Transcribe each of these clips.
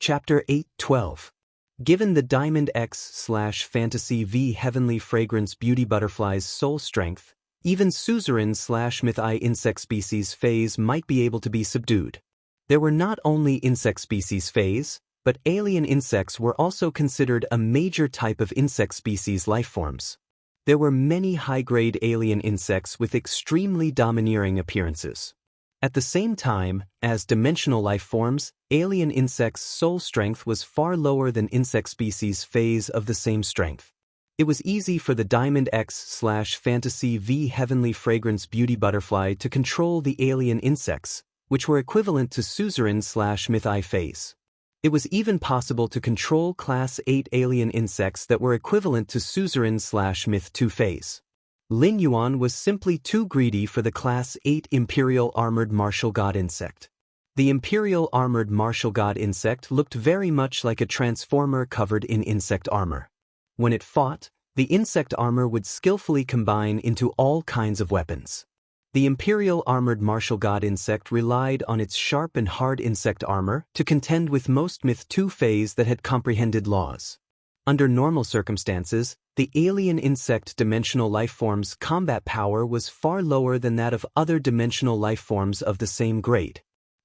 Chapter 8:12. Given the Diamond X/Fantasy V Heavenly Fragrance Beauty Butterfly's soul strength, even suzerain/myth I insect species phase might be able to be subdued. There were not only insect species phase, but alien insects were also considered a major type of insect species lifeforms. There were many high-grade alien insects with extremely domineering appearances. At the same time, as dimensional lifeforms, alien insects' soul strength was far lower than insect species phase of the same strength. It was easy for the Diamond X/Fantasy V Heavenly Fragrance Beauty Butterfly to control the alien insects, which were equivalent to suzerain/myth I phase. It was even possible to control Class 8 alien insects that were equivalent to suzerain/myth II phase. Lin Yuan was simply too greedy for the Class 8 Imperial Armored Martial God insect. The Imperial Armored Martial God insect looked very much like a transformer covered in insect armor. When it fought, the insect armor would skillfully combine into all kinds of weapons. The Imperial Armored Martial God insect relied on its sharp and hard insect armor to contend with most Myth II phase that had comprehended laws. Under normal circumstances, the alien insect dimensional lifeform's combat power was far lower than that of other dimensional lifeforms of the same grade.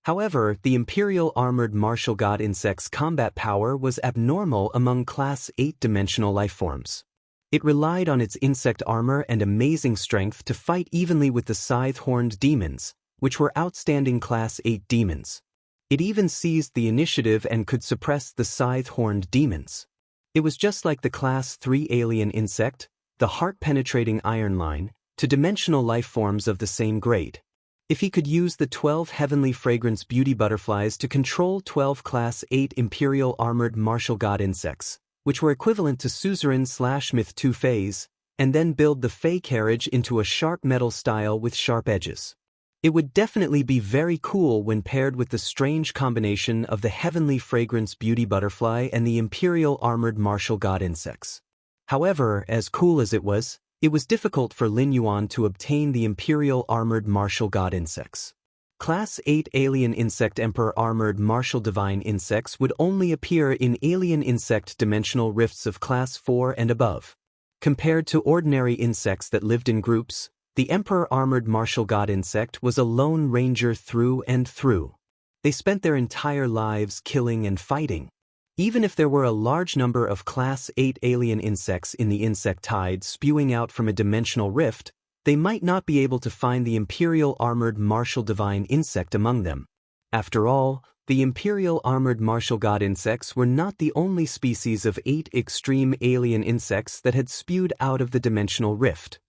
However, the Imperial Armored Martial God insect's combat power was abnormal among Class 8 dimensional lifeforms. It relied on its insect armor and amazing strength to fight evenly with the scythe-horned demons, which were outstanding Class 8 demons. It even seized the initiative and could suppress the scythe-horned demons. It was just like the Class 3 alien insect, the heart-penetrating iron line, to dimensional lifeforms of the same grade. If he could use the 12 Heavenly Fragrance Beauty Butterflies to control 12 Class 8 Imperial Armored Martial God insects, which were equivalent to suzerain/myth II phase, and then build the Fey carriage into a sharp metal style with sharp edges. It would definitely be very cool when paired with the strange combination of the Heavenly Fragrance Beauty Butterfly and the Imperial Armored Martial God insects. However, as cool as it was difficult for Lin Yuan to obtain the Imperial Armored Martial God insects. Class 8 Alien Insect Emperor Armored Martial Divine Insects would only appear in alien insect dimensional rifts of Class 4 and above. Compared to ordinary insects that lived in groups, the Emperor Armored Martial God insect was a lone ranger through and through. They spent their entire lives killing and fighting. Even if there were a large number of Class 8 alien insects in the insect tide spewing out from a dimensional rift, they might not be able to find the Imperial Armored Martial Divine insect among them. After all, the Imperial Armored Martial God insects were not the only species of 8 extreme alien insects that had spewed out of the dimensional rift.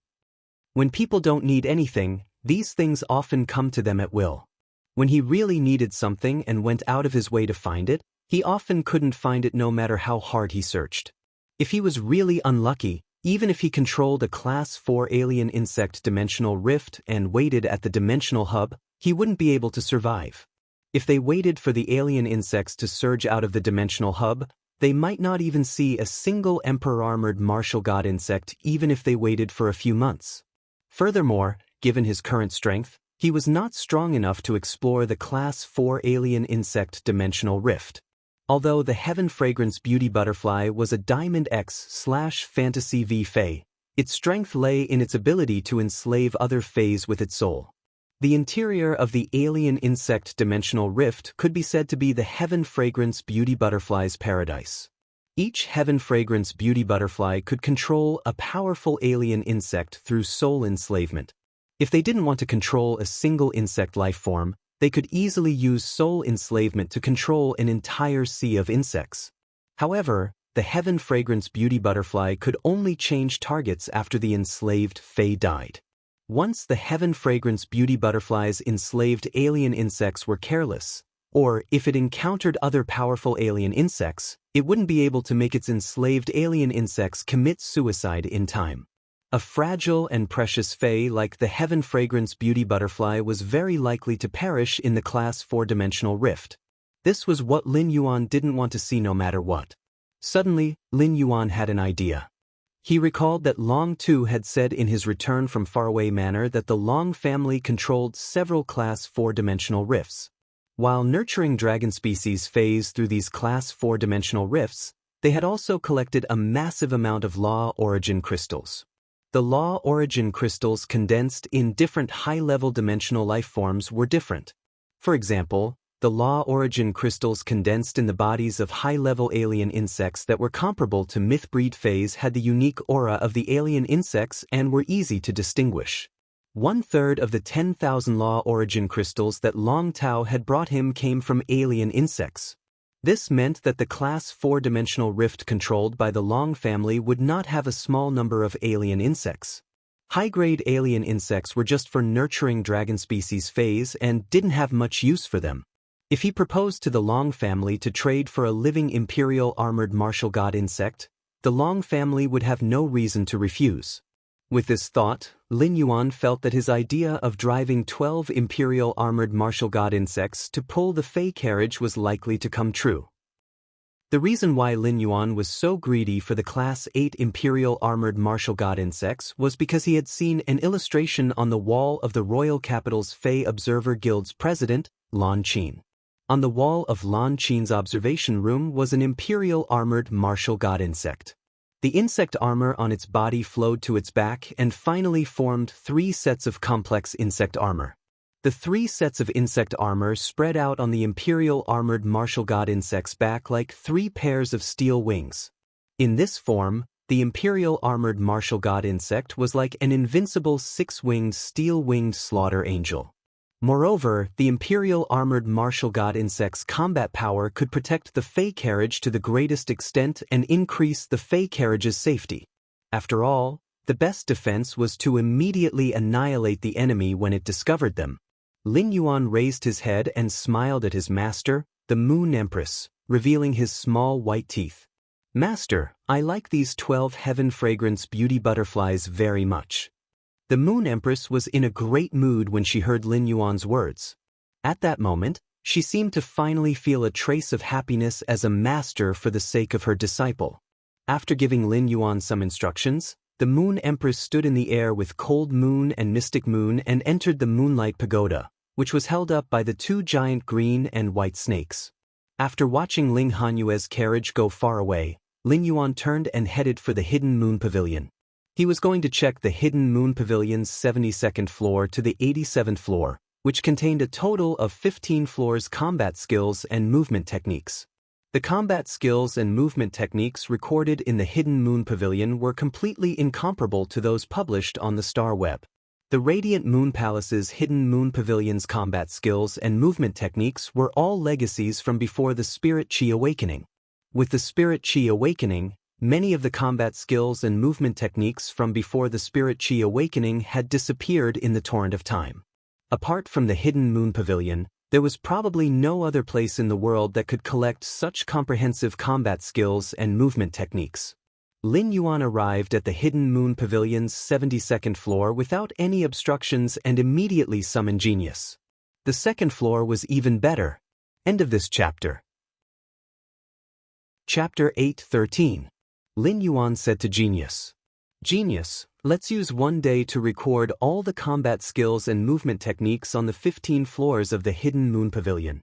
When people don't need anything, these things often come to them at will. When he really needed something and went out of his way to find it, he often couldn't find it no matter how hard he searched. If he was really unlucky, even if he controlled a Class 4 alien insect dimensional rift and waited at the dimensional hub, he wouldn't be able to survive. If they waited for the alien insects to surge out of the dimensional hub, they might not even see a single Emperor Armored Martial God insect even if they waited for a few months. Furthermore, given his current strength, he was not strong enough to explore the Class 4 alien insect dimensional rift. Although the Heaven Fragrance Beauty Butterfly was a Diamond X/Fantasy V Fey, its strength lay in its ability to enslave other Feys with its soul. The interior of the alien insect dimensional rift could be said to be the Heaven Fragrance Beauty Butterfly's paradise. Each Heaven Fragrance Beauty Butterfly could control a powerful alien insect through soul enslavement. If they didn't want to control a single insect life form, they could easily use soul enslavement to control an entire sea of insects. However, the Heaven Fragrance Beauty Butterfly could only change targets after the enslaved Fey died. Once the Heaven Fragrance Beauty Butterfly's enslaved alien insects were careless, or if it encountered other powerful alien insects, it wouldn't be able to make its enslaved alien insects commit suicide in time. A fragile and precious Fey like the Heaven Fragrance Beauty Butterfly was very likely to perish in the Class 4 dimensional rift. This was what Lin Yuan didn't want to see no matter what. Suddenly, Lin Yuan had an idea. He recalled that Long Tu had said in his Return from Faraway Manor that the Long family controlled several Class 4 dimensional rifts. While nurturing dragon species phased through these Class 4-dimensional rifts, they had also collected a massive amount of Law Origin crystals. The Law Origin crystals condensed in different high-level dimensional life forms were different. For example, the Law Origin crystals condensed in the bodies of high-level alien insects that were comparable to Mythbreed phase had the unique aura of the alien insects and were easy to distinguish. 1/3 of the 10,000 Law Origin crystals that Long Tao had brought him came from alien insects. This meant that the Class 4-dimensional rift controlled by the Long family would not have a small number of alien insects. High-grade alien insects were just for nurturing dragon species phase and didn't have much use for them. If he proposed to the Long family to trade for a living imperial armored martial god insect, the Long family would have no reason to refuse. With this thought, Lin Yuan felt that his idea of driving 12 imperial armored martial god insects to pull the Fey carriage was likely to come true. The reason why Lin Yuan was so greedy for the Class 8 imperial armored martial god insects was because he had seen an illustration on the wall of the Royal Capital's Fey Observer Guild's president, Lan Qin. On the wall of Lan Qin's observation room was an imperial armored martial god insect. The insect armor on its body flowed to its back and finally formed 3 sets of complex insect armor. The 3 sets of insect armor spread out on the imperial armored martial god insect's back like 3 pairs of steel wings. In this form, the imperial armored martial god insect was like an invincible 6-winged steel-winged slaughter angel. Moreover, the imperial armored martial god insect's combat power could protect the Fey carriage to the greatest extent and increase the Fey carriage's safety. After all, the best defense was to immediately annihilate the enemy when it discovered them. Lin Yuan raised his head and smiled at his master, the Moon Empress, revealing his small white teeth. "Master, I like these 12 heaven fragrance beauty butterflies very much." The Moon Empress was in a great mood when she heard Lin Yuan's words. At that moment, she seemed to finally feel a trace of happiness as a master for the sake of her disciple. After giving Lin Yuan some instructions, the Moon Empress stood in the air with Cold Moon and Mystic Moon and entered the Moonlight Pagoda, which was held up by the 2 giant green and white snakes. After watching Ling Hanyue's carriage go far away, Lin Yuan turned and headed for the Hidden Moon Pavilion. He was going to check the Hidden Moon Pavilion's 72nd floor to the 87th floor, which contained a total of 15 floors' combat skills and movement techniques. The combat skills and movement techniques recorded in the Hidden Moon Pavilion were completely incomparable to those published on the Star Web. The Radiant Moon Palace's Hidden Moon Pavilion's combat skills and movement techniques were all legacies from before the Spirit Chi Awakening. With the Spirit Chi Awakening, many of the combat skills and movement techniques from before the Spirit Chi Awakening had disappeared in the torrent of time. Apart from the Hidden Moon Pavilion, there was probably no other place in the world that could collect such comprehensive combat skills and movement techniques. Lin Yuan arrived at the Hidden Moon Pavilion's 72nd floor without any obstructions and immediately summoned Genius. The second floor was even better. End of this chapter. Chapter 8:13. Lin Yuan said to Genius, "Genius, let's use one day to record all the combat skills and movement techniques on the 15 floors of the Hidden Moon Pavilion."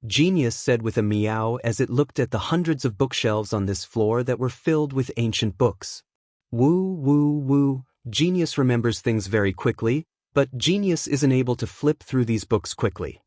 Genius said with a meow as it looked at the hundreds of bookshelves on this floor that were filled with ancient books. Woo, woo, woo. Genius remembers things very quickly, but Genius isn't able to flip through these books quickly.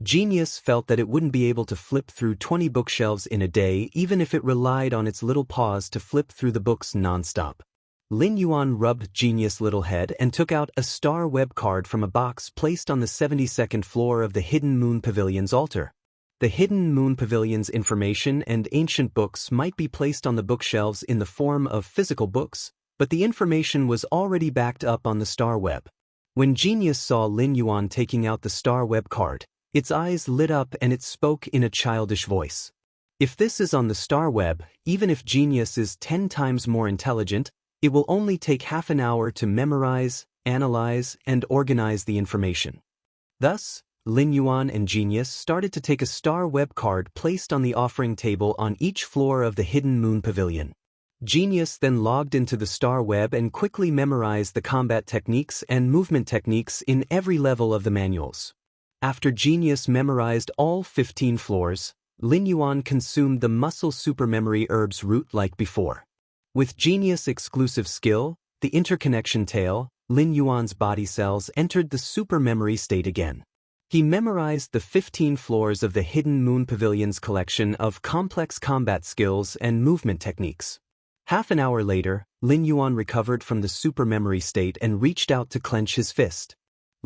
Genius felt that it wouldn't be able to flip through 20 bookshelves in a day even if it relied on its little paws to flip through the books non-stop. Lin Yuan rubbed Genius' little head and took out a star web card from a box placed on the 72nd floor of the Hidden Moon Pavilion's altar. The Hidden Moon Pavilion's information and ancient books might be placed on the bookshelves in the form of physical books, but the information was already backed up on the star web. When Genius saw Lin Yuan taking out the star web card, its eyes lit up and it spoke in a childish voice. If this is on the star web, even if Genius is 10 times more intelligent, it will only take half an hour to memorize, analyze, and organize the information. Thus, Lin Yuan and Genius started to take a star web card placed on the offering table on each floor of the Hidden Moon Pavilion. Genius then logged into the star web and quickly memorized the combat techniques and movement techniques in every level of the manuals. After Genius memorized all 15 floors, Lin Yuan consumed the muscle supermemory herb's root like before. With Genius exclusive skill, the interconnection tail, Lin Yuan's body cells entered the supermemory state again. He memorized the 15 floors of the Hidden Moon Pavilion's collection of complex combat skills and movement techniques. Half an hour later, Lin Yuan recovered from the supermemory state and reached out to clench his fist.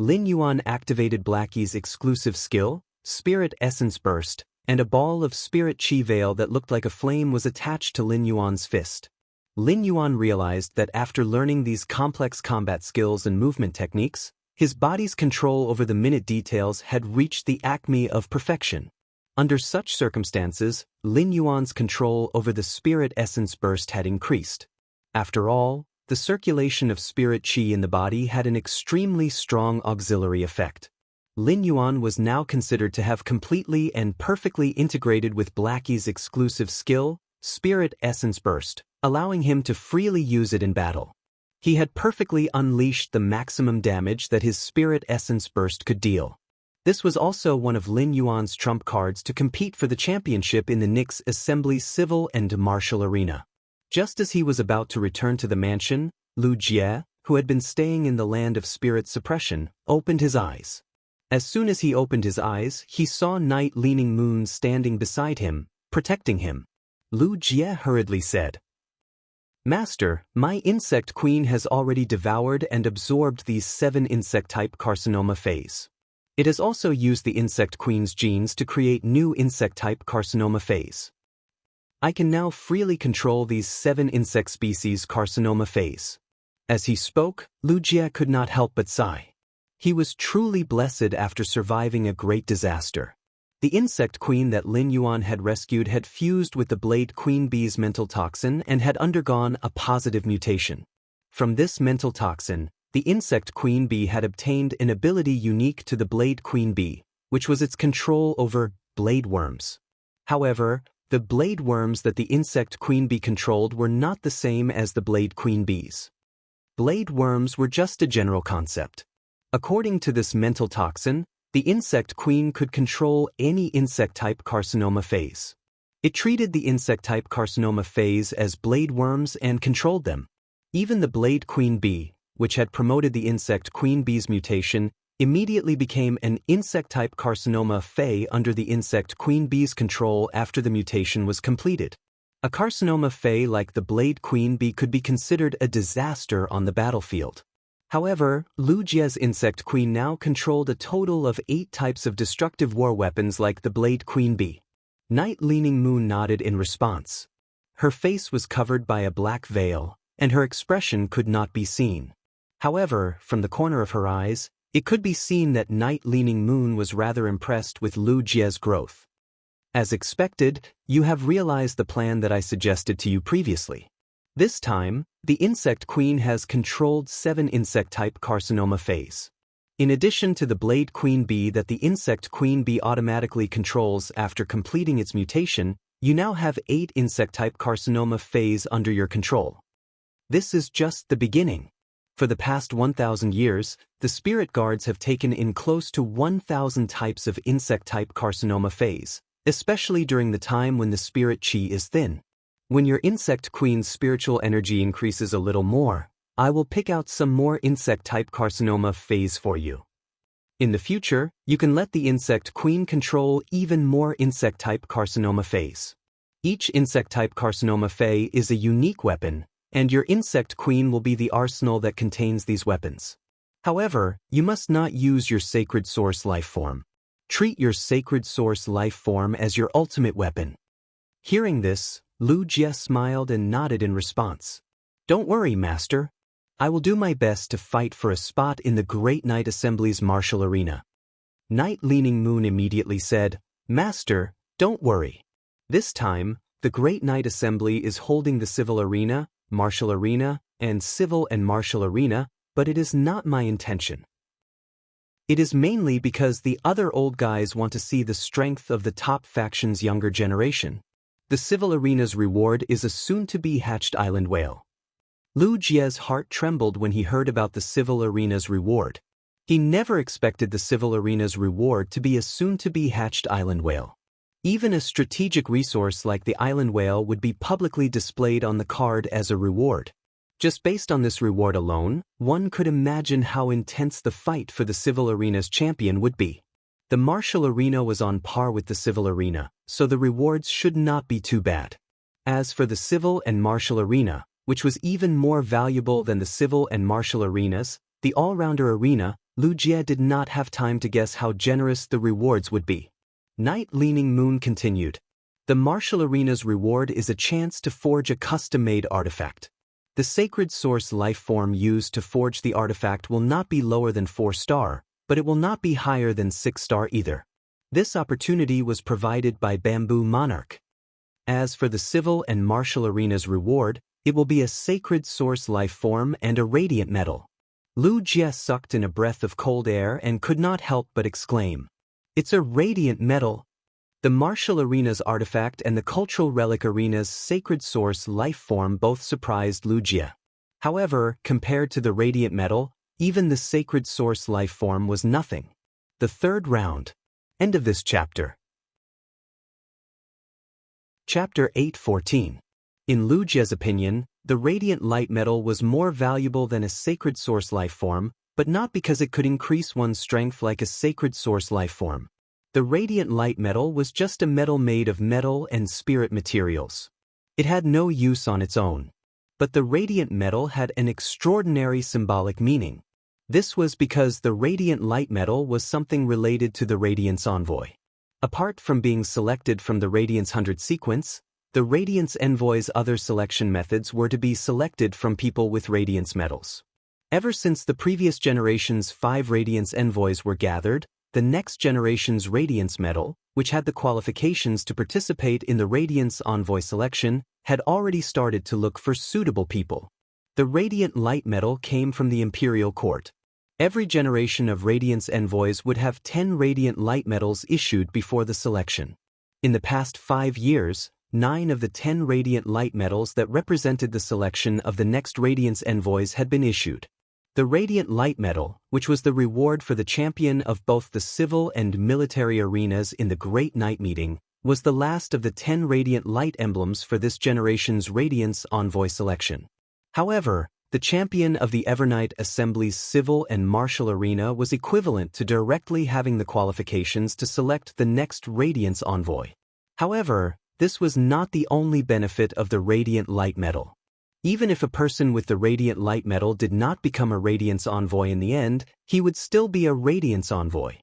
Lin Yuan activated Blackie's exclusive skill, Spirit Essence Burst, and a ball of Spirit Chi Veil that looked like a flame was attached to Lin Yuan's fist. Lin Yuan realized that after learning these complex combat skills and movement techniques, his body's control over the minute details had reached the acme of perfection. Under such circumstances, Lin Yuan's control over the Spirit Essence Burst had increased. After all, the circulation of Spirit Qi in the body had an extremely strong auxiliary effect. Lin Yuan was now considered to have completely and perfectly integrated with Blackie's exclusive skill, Spirit Essence Burst, allowing him to freely use it in battle. He had perfectly unleashed the maximum damage that his Spirit Essence Burst could deal. This was also one of Lin Yuan's trump cards to compete for the championship in the Nyx Assembly's civil and martial arena. Just as he was about to return to the mansion, Lu Jie, who had been staying in the land of spirit suppression, opened his eyes. As soon as he opened his eyes, he saw Night Leaning Moon standing beside him, protecting him. Lu Jie hurriedly said, "Master, my insect queen has already devoured and absorbed these 7 insect-type carcinoma phase. It has also used the insect queen's genes to create new insect-type carcinoma phase. I can now freely control these 7 insect species carcinoma phase." As he spoke, Lu Jie could not help but sigh. He was truly blessed after surviving a great disaster. The insect queen that Lin Yuan had rescued had fused with the Blade Queen Bee's mental toxin and had undergone a positive mutation. From this mental toxin, the insect queen bee had obtained an ability unique to the Blade Queen Bee, which was its control over blade worms. However, the blade worms that the insect queen bee controlled were not the same as the Blade Queen Bees. Blade worms were just a general concept. According to this mental toxin, the insect queen could control any insect-type carcinoma phase. It treated the insect-type carcinoma phase as blade worms and controlled them. Even the Blade Queen Bee, which had promoted the insect queen bee's mutation, immediately became an insect-type carcinoma phase under the insect queen bee's control after the mutation was completed. A carcinoma phase like the Blade Queen Bee could be considered a disaster on the battlefield. However, Lu Jie's insect queen now controlled a total of 8 types of destructive war weapons like the Blade Queen Bee. Night Leaning Moon nodded in response. Her face was covered by a black veil, and her expression could not be seen. However, from the corner of her eyes, it could be seen that Night Leaning Moon was rather impressed with Lu Jie's growth. As expected, you have realized the plan that I suggested to you previously. This time, the insect queen has controlled 7 insect-type carcinoma phase. In addition to the Blade Queen Bee that the insect queen bee automatically controls after completing its mutation, you now have 8 insect-type carcinoma phase under your control. This is just the beginning. For the past 1,000 years, the spirit guards have taken in close to 1,000 types of insect-type carcinoma phase, especially during the time when the spirit chi is thin. When your insect queen's spiritual energy increases a little more, I will pick out some more insect-type carcinoma phase for you. In the future, you can let the insect queen control even more insect-type carcinoma phase. Each insect-type carcinoma phase is a unique weapon, and your insect queen will be the arsenal that contains these weapons. However, you must not use your sacred source life form. Treat your sacred source life form as your ultimate weapon. Hearing this, Lu Jie smiled and nodded in response. Don't worry, Master. I will do my best to fight for a spot in the Great Night Assembly's martial arena. Night Leaning Moon immediately said, Master, don't worry. This time, the Great Night Assembly is holding the civil arena, martial arena, and civil and martial arena, but it is not my intention. It is mainly because the other old guys want to see the strength of the top faction's younger generation. The civil arena's reward is a soon-to-be hatched island whale. Lu Jie's heart trembled when he heard about the civil arena's reward. He never expected the civil arena's reward to be a soon-to-be hatched island whale. Even a strategic resource like the island whale would be publicly displayed on the card as a reward. Just based on this reward alone, one could imagine how intense the fight for the civil arena's champion would be. The martial arena was on par with the civil arena, so the rewards should not be too bad. As for the civil and martial arena, which was even more valuable than the civil and martial arenas, the all-rounder arena, Lu Jie did not have time to guess how generous the rewards would be. Night Leaning Moon continued. The martial arena's reward is a chance to forge a custom-made artifact. The sacred source life form used to forge the artifact will not be lower than 4-star, but it will not be higher than 6-star either. This opportunity was provided by Bamboo Monarch. As for the civil and martial arena's reward, it will be a sacred source life form and a radiant metal. Lu Jie sucked in a breath of cold air and could not help but exclaim, "It's a radiant metal!" The martial arena's artifact and the cultural relic arena's sacred source life form both surprised Lu Jie. However, compared to the radiant metal, even the sacred source life form was nothing. The third round. End of this chapter. Chapter 8:14. In Lu Jie's opinion, the radiant light metal was more valuable than a sacred source life form, but not because it could increase one's strength like a sacred source life form. The radiant light metal was just a metal made of metal and spirit materials. It had no use on its own. But the radiant metal had an extraordinary symbolic meaning. This was because the radiant light metal was something related to the Radiance Envoy. Apart from being selected from the Radiance 100 sequence, the Radiance Envoy's other selection methods were to be selected from people with Radiance medals. Ever since the previous generation's 5 Radiance Envoys were gathered, the next generation's Radiance medal, which had the qualifications to participate in the Radiance Envoy selection, had already started to look for suitable people. The Radiant Light medal came from the Imperial Court. Every generation of Radiance Envoys would have 10 Radiant Light medals issued before the selection. In the past 5 years, 9 of the 10 Radiant Light medals that represented the selection of the next Radiance Envoys had been issued. The Radiant Light medal, which was the reward for the champion of both the civil and military arenas in the Great Night Meeting, was the last of the 10 Radiant Light emblems for this generation's Radiance Envoy selection. However, the champion of the Evernight Assembly's civil and martial arena was equivalent to directly having the qualifications to select the next Radiance Envoy. However, this was not the only benefit of the Radiant Light medal. Even if a person with the Radiant Light medal did not become a Radiance Envoy in the end, he would still be a Radiance Envoy.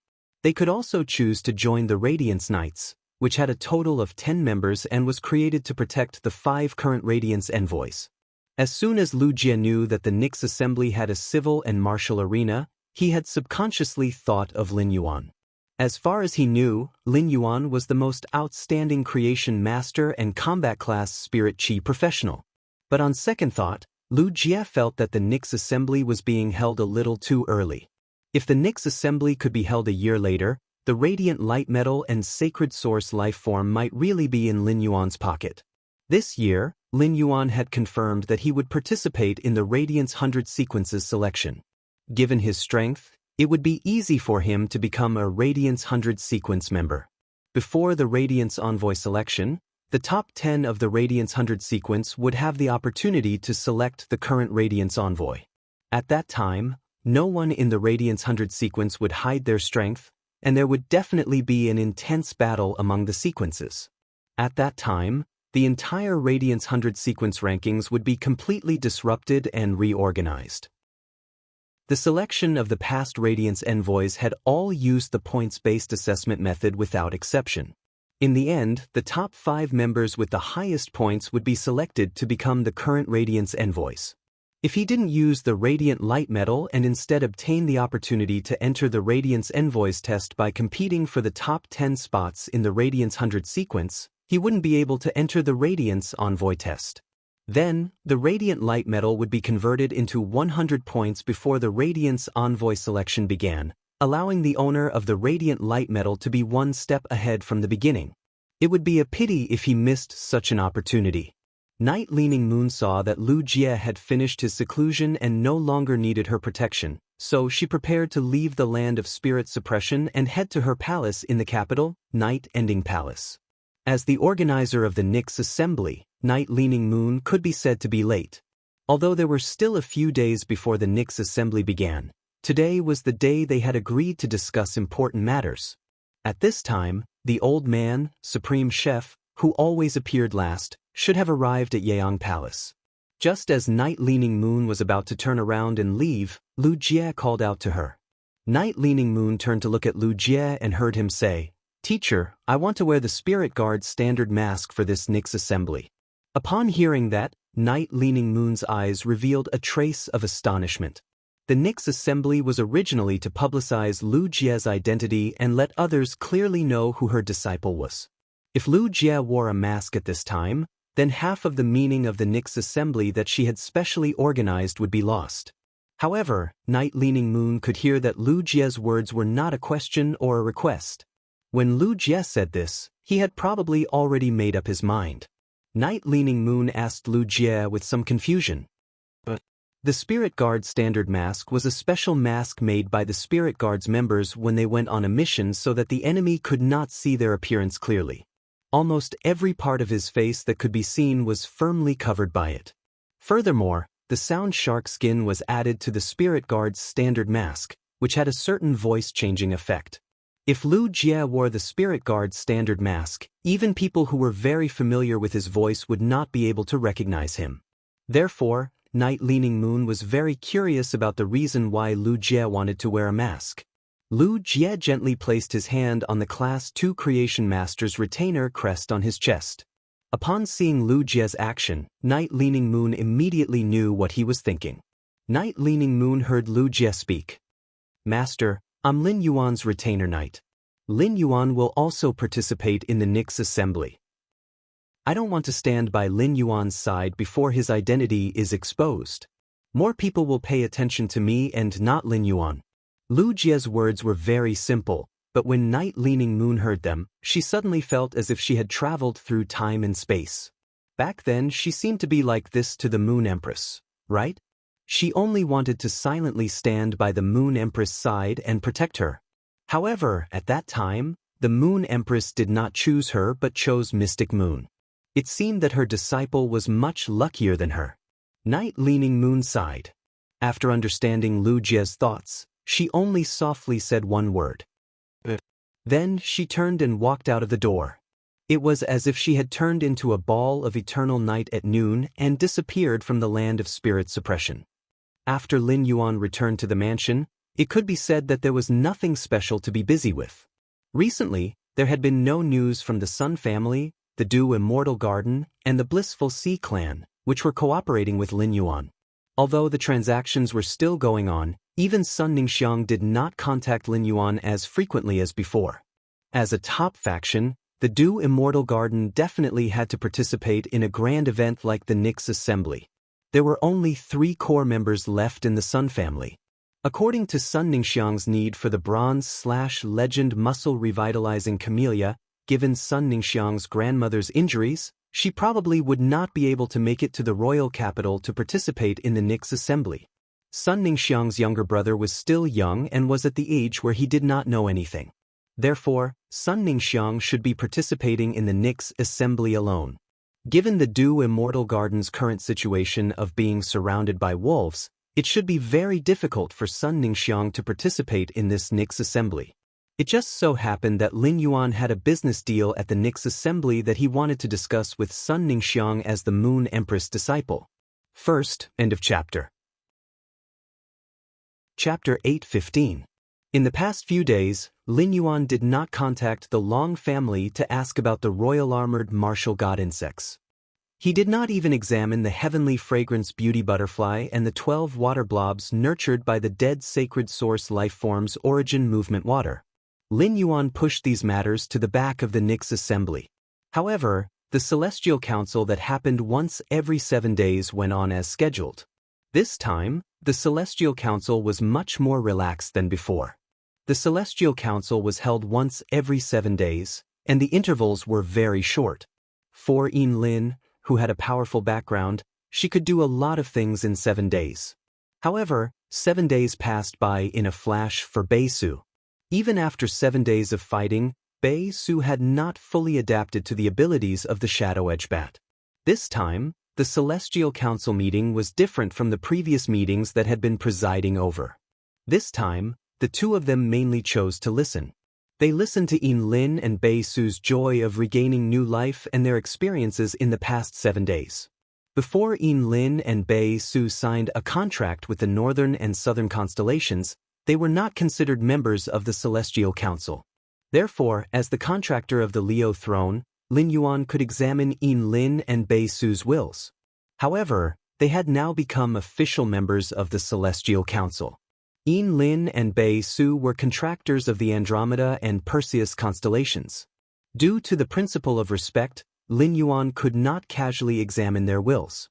They could also choose to join the Radiance Knights, which had a total of 10 members and was created to protect the 5 current Radiance Envoys. As soon as Lu Jie knew that the Nyx Assembly had a civil and martial arena, he had subconsciously thought of Lin Yuan. As far as he knew, Lin Yuan was the most outstanding creation master and combat class spirit chi professional. But on second thought, Lu Jie felt that the Nyx Assembly was being held a little too early. If the Nyx Assembly could be held a year later, the Radiant Light Metal and Sacred Source life form might really be in Lin Yuan's pocket. This year, Lin Yuan had confirmed that he would participate in the Radiance 100 sequences selection. Given his strength, it would be easy for him to become a Radiance 100 sequence member. Before the Radiance Envoy selection, the top 10 of the Radiance 100 sequence would have the opportunity to select the current Radiance Envoy. At that time, no one in the Radiance 100 sequence would hide their strength, and there would definitely be an intense battle among the sequences. At that time, the entire Radiance 100 sequence rankings would be completely disrupted and reorganized. The selection of the past Radiance Envoys had all used the points-based assessment method without exception. In the end, the top 5 members with the highest points would be selected to become the current Radiance Envoys. If he didn't use the Radiant Light medal and instead obtain the opportunity to enter the Radiance Envoys test by competing for the top 10 spots in the Radiance 100 sequence, he wouldn't be able to enter the Radiance Envoy test. Then, the Radiant Light medal would be converted into 100 points before the Radiance Envoy selection began, allowing the owner of the Radiant Light medal to be one step ahead from the beginning. It would be a pity if he missed such an opportunity. Night Leaning Moon saw that Lu Jie had finished his seclusion and no longer needed her protection, So she prepared to leave the land of spirit suppression and head to her palace in the capital, Night Ending Palace. As the organizer of the Nyx assembly, Night Leaning Moon could be said to be late. Although there were still a few days before the Nyx assembly began, today was the day they had agreed to discuss important matters. At this time, the old man, supreme chef, who always appeared last, should have arrived at Yeong Palace. Just as Night Leaning Moon was about to turn around and leave, Lu Jie called out to her. Night Leaning Moon turned to look at Lu Jie and heard him say, "Teacher, I want to wear the Spirit Guard's standard mask for this Nyx assembly." Upon hearing that, Night Leaning Moon's eyes revealed a trace of astonishment. The Nyx assembly was originally to publicize Lu Jie's identity and let others clearly know who her disciple was. If Lu Jie wore a mask at this time, then half of the meaning of the Nyx assembly that she had specially organized would be lost. However, Night Leaning Moon could hear that Lu Jie's words were not a question or a request. When Lu Jie said this, he had probably already made up his mind. Night Leaning Moon asked Lu Jie with some confusion. But the Spirit Guard's standard mask was a special mask made by the Spirit Guard's members when they went on a mission so that the enemy could not see their appearance clearly. Almost every part of his face that could be seen was firmly covered by it. Furthermore, the sound shark skin was added to the Spirit Guard's standard mask, which had a certain voice-changing effect. If Lu Jie wore the Spirit Guard's standard mask, even people who were very familiar with his voice would not be able to recognize him. Therefore, Night Leaning Moon was very curious about the reason why Lu Jie wanted to wear a mask. Lu Jie gently placed his hand on the Class 2 Creation Master's retainer crest on his chest. Upon seeing Lu Jie's action, Night Leaning Moon immediately knew what he was thinking. Night Leaning Moon heard Lu Jie speak. "Master, I'm Lin Yuan's retainer knight. Lin Yuan will also participate in the Nyx assembly. I don't want to stand by Lin Yuan's side before his identity is exposed. More people will pay attention to me and not Lin Yuan." Lu Jie's words were very simple, but when Night Leaning Moon heard them, she suddenly felt as if she had traveled through time and space. Back then, she seemed to be like this to the Moon Empress, right? She only wanted to silently stand by the Moon Empress' side and protect her. However, at that time, the Moon Empress did not choose her but chose Mystic Moon. It seemed that her disciple was much luckier than her. Night Leaning Moon sighed. After understanding Lu Jie's thoughts, she only softly said one word. Then she turned and walked out of the door. It was as if she had turned into a ball of eternal night at noon and disappeared from the land of spirit suppression. After Lin Yuan returned to the mansion, it could be said that there was nothing special to be busy with. Recently, there had been no news from the Sun family, the Dew Immortal Garden, and the Blissful Sea clan, which were cooperating with Lin Yuan. Although the transactions were still going on, even Sun Ningxiang did not contact Lin Yuan as frequently as before. As a top faction, the Dew Immortal Garden definitely had to participate in a grand event like the Nyx assembly. There were only 3 core members left in the Sun family. According to Sun Ningxiang's need for the Bronze/Legend muscle revitalizing camellia, given Sun Ningxiang's grandmother's injuries, she probably would not be able to make it to the royal capital to participate in the Nyx assembly. Sun Ningxiang's younger brother was still young and was at the age where he did not know anything. Therefore, Sun Ningxiang should be participating in the Nyx assembly alone. Given the Dew Immortal Garden's current situation of being surrounded by wolves, it should be very difficult for Sun Ningxiang to participate in this Nyx assembly. It just so happened that Lin Yuan had a business deal at the Nyx assembly that he wanted to discuss with Sun Ningxiang as the Moon Empress disciple. First, end of chapter. Chapter 8:15. In the past few days, Lin Yuan did not contact the Long family to ask about the royal armored martial god insects. He did not even examine the heavenly fragrance beauty butterfly and the 12 water blobs nurtured by the dead sacred source lifeform's origin movement water. Lin Yuan pushed these matters to the back of the Nyx assembly. However, the Celestial Council that happened once every 7 days went on as scheduled. This time, the Celestial Council was much more relaxed than before. The Celestial Council was held once every 7 days, and the intervals were very short. For Yin Lin, who had a powerful background, she could do a lot of things in 7 days. However, 7 days passed by in a flash for Bei-Su. Even after 7 days of fighting, Bei-Su had not fully adapted to the abilities of the Shadow Edge Bat. This time, the Celestial Council meeting was different from the previous meetings that had been presiding over. This time, the two of them mainly chose to listen. They listened to Lin and Bei-Su's joy of regaining new life and their experiences in the past 7 days. Before Lin and Bei-Su signed a contract with the Northern and Southern constellations, they were not considered members of the Celestial Council. Therefore, as the contractor of the Leo throne, Lin Yuan could examine Lin and Bei-Su's wills. However, they had now become official members of the Celestial Council. Lin and Bei-Su were contractors of the Andromeda and Perseus constellations. Due to the principle of respect, Lin Yuan could not casually examine their wills.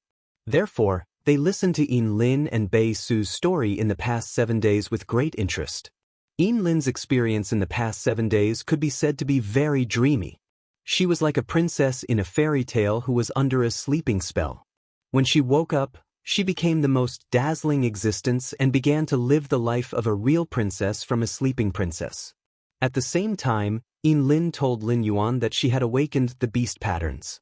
Therefore, they listened to Lin and Bei-Su's story in the past 7 days with great interest. Lin's experience in the past 7 days could be said to be very dreamy. She was like a princess in a fairy tale who was under a sleeping spell. When she woke up, she became the most dazzling existence and began to live the life of a real princess from a sleeping princess. At the same time, Lin told Lin Yuan that she had awakened the beast patterns.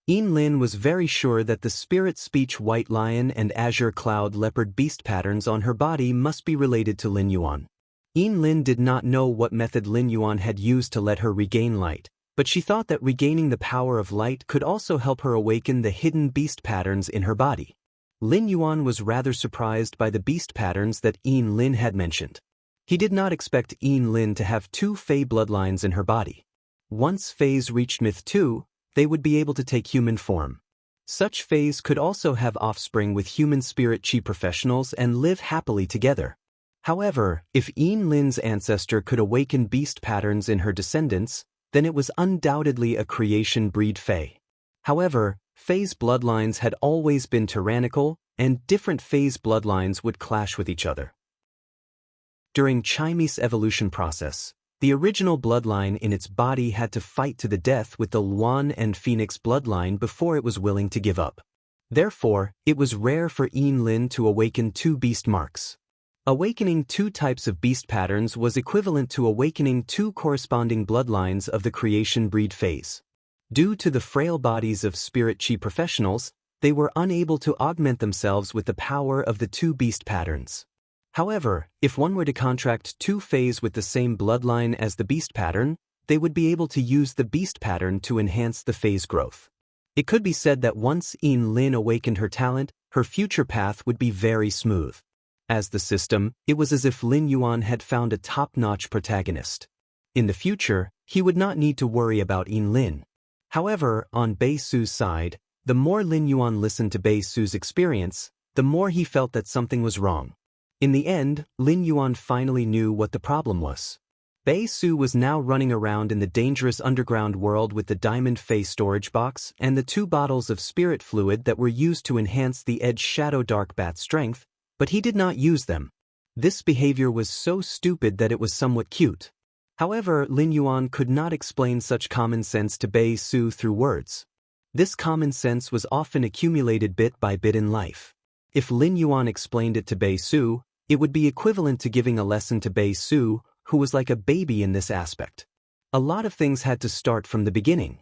Lin was very sure that the spirit speech white lion and azure cloud leopard beast patterns on her body must be related to Lin Yuan. Lin did not know what method Lin Yuan had used to let her regain light, but she thought that regaining the power of light could also help her awaken the hidden beast patterns in her body. Lin Yuan was rather surprised by the beast patterns that Lin had mentioned. He did not expect Lin to have 2 Fey bloodlines in her body. Once Feys reached Myth 2, they would be able to take human form. Such Feys could also have offspring with human spirit chi professionals and live happily together. However, if Lin's ancestor could awaken beast patterns in her descendants, then it was undoubtedly a creation breed Fey. However, Fey's bloodlines had always been tyrannical, and different Fey's bloodlines would clash with each other. During Chime's evolution process, the original bloodline in its body had to fight to the death with the Luan and Phoenix bloodline before it was willing to give up. Therefore, it was rare for Lin to awaken 2 beast marks. Awakening 2 types of beast patterns was equivalent to awakening 2 corresponding bloodlines of the creation breed phase. Due to the frail bodies of spirit chi professionals, they were unable to augment themselves with the power of the 2 beast patterns. However, if one were to contract 2 Feys with the same bloodline as the beast pattern, they would be able to use the beast pattern to enhance the Fey's growth. It could be said that once Lin awakened her talent, her future path would be very smooth. As the system, it was as if Lin Yuan had found a top-notch protagonist. In the future, he would not need to worry about Lin. However, on Bei-Su's side, the more Lin Yuan listened to Bei-Su's experience, the more he felt that something was wrong. In the end, Lin Yuan finally knew what the problem was. Bei-Su was now running around in the dangerous underground world with the Diamond Fey storage box and the 2 bottles of spirit fluid that were used to enhance the Edge Shadow Dark Bat's strength, but he did not use them. This behavior was so stupid that it was somewhat cute. However, Lin Yuan could not explain such common sense to Bei-Su through words. This common sense was often accumulated bit by bit in life. If Lin Yuan explained it to Bei-Su, it would be equivalent to giving a lesson to Bei-Su, who was like a baby in this aspect. A lot of things had to start from the beginning.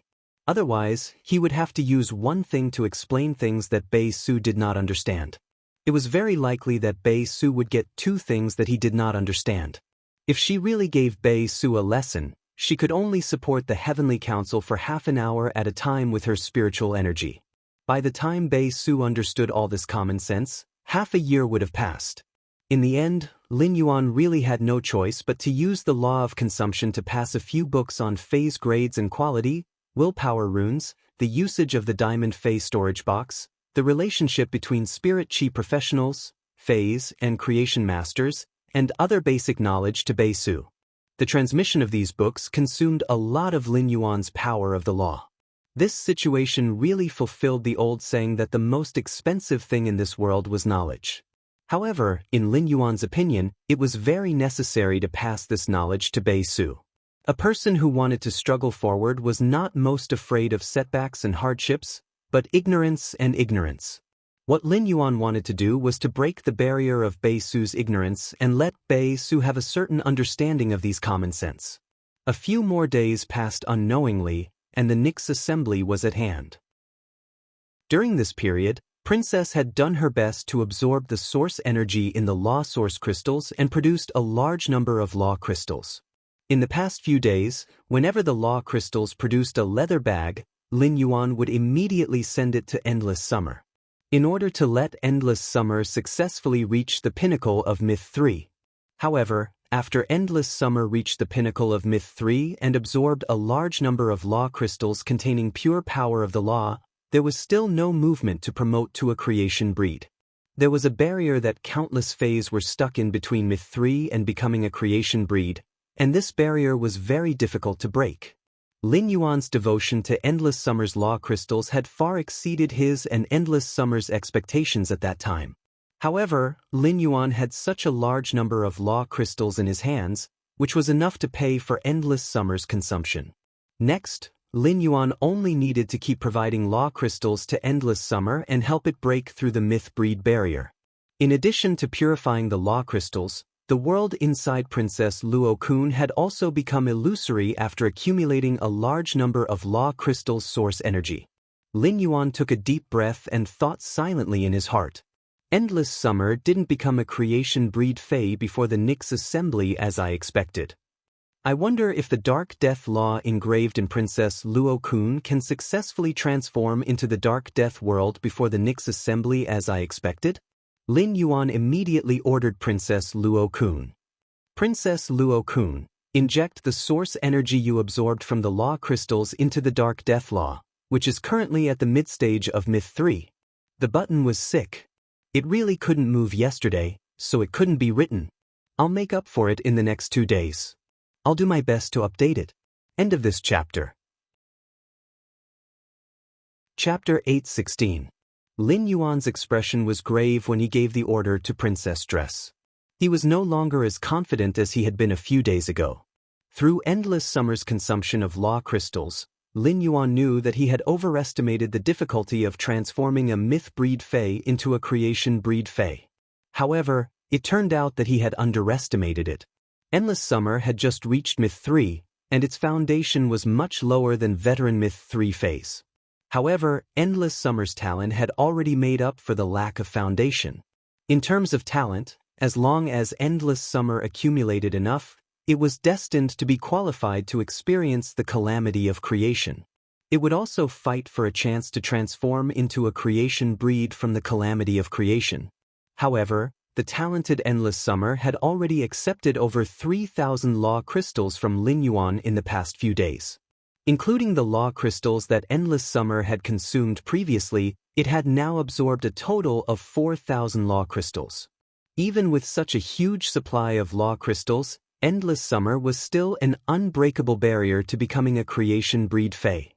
Otherwise, he would have to use one thing to explain things that Bei-Su did not understand. It was very likely that Bei-Su would get 2 things that he did not understand. If she really gave Bei-Su a lesson, she could only support the Heavenly Council for half an hour at a time with her spiritual energy. By the time Bei-Su understood all this common sense, half a year would have passed. In the end, Lin Yuan really had no choice but to use the law of consumption to pass a few books on phase grades and quality, willpower runes, the usage of the Diamond Fey storage box, the relationship between spirit chi professionals, phase and creation masters, and other basic knowledge to Bei-Su. The transmission of these books consumed a lot of Lin Yuan's power of the law. This situation really fulfilled the old saying that the most expensive thing in this world was knowledge. However, in Lin Yuan's opinion, it was very necessary to pass this knowledge to Bei-Su. A person who wanted to struggle forward was not most afraid of setbacks and hardships, but ignorance and ignorance. What Lin Yuan wanted to do was to break the barrier of Bei Su's ignorance and let Bei Su have a certain understanding of these common sense. A few more days passed unknowingly, and the Nyx assembly was at hand. During this period, Princess had done her best to absorb the source energy in the law source crystals and produced a large number of law crystals. In the past few days, whenever the law crystals produced a leather bag, Lin Yuan would immediately send it to Endless Summer. In order to let Endless Summer successfully reach the pinnacle of Myth 3. However, after Endless Summer reached the pinnacle of Myth 3 and absorbed a large number of law crystals containing pure power of the law, there was still no movement to promote to a creation breed. There was a barrier that countless Fays were stuck in between Myth 3 and becoming a creation breed, and this barrier was very difficult to break. Lin Yuan's devotion to Endless Summer's law crystals had far exceeded his and Endless Summer's expectations at that time. However, Lin Yuan had such a large number of law crystals in his hands, which was enough to pay for Endless Summer's consumption. Next, Lin Yuan only needed to keep providing law crystals to Endless Summer and help it break through the myth breed barrier. In addition to purifying the law crystals, the world inside Princess Luo Kun had also become illusory after accumulating a large number of law crystals' source energy. Lin Yuan took a deep breath and thought silently in his heart. Endless Summer didn't become a creation breed Fae before the Nyx assembly as I expected. I wonder if the Dark Death Law engraved in Princess Luo Kun can successfully transform into the Dark Death world before the Nyx assembly as I expected? Lin Yuan immediately ordered Princess Luo Kun. Princess Luo Kun, inject the source energy you absorbed from the law crystals into the Dark Death Law, which is currently at the mid-stage of Myth 3. The button was sick. It really couldn't move yesterday, so it couldn't be written. I'll make up for it in the next 2 days. I'll do my best to update it. End of this chapter. Chapter 8:16. Lin Yuan's expression was grave when he gave the order to Princess Dress. He was no longer as confident as he had been a few days ago. Through Endless Summer's consumption of law crystals, Lin Yuan knew that he had overestimated the difficulty of transforming a myth breed Fae into a creation breed Fae. However, it turned out that he had underestimated it. Endless Summer had just reached Myth 3, and its foundation was much lower than veteran Myth 3 Faes. However, Endless Summer's talent had already made up for the lack of foundation. In terms of talent, as long as Endless Summer accumulated enough, it was destined to be qualified to experience the calamity of creation. It would also fight for a chance to transform into a creation breed from the calamity of creation. However, the talented Endless Summer had already accepted over 3,000 law crystals from Lin Yuan in the past few days. Including the law crystals that Endless Summer had consumed previously, it had now absorbed a total of 4,000 law crystals. Even with such a huge supply of law crystals, Endless Summer was still an unbreakable barrier to becoming a creation breed Fae.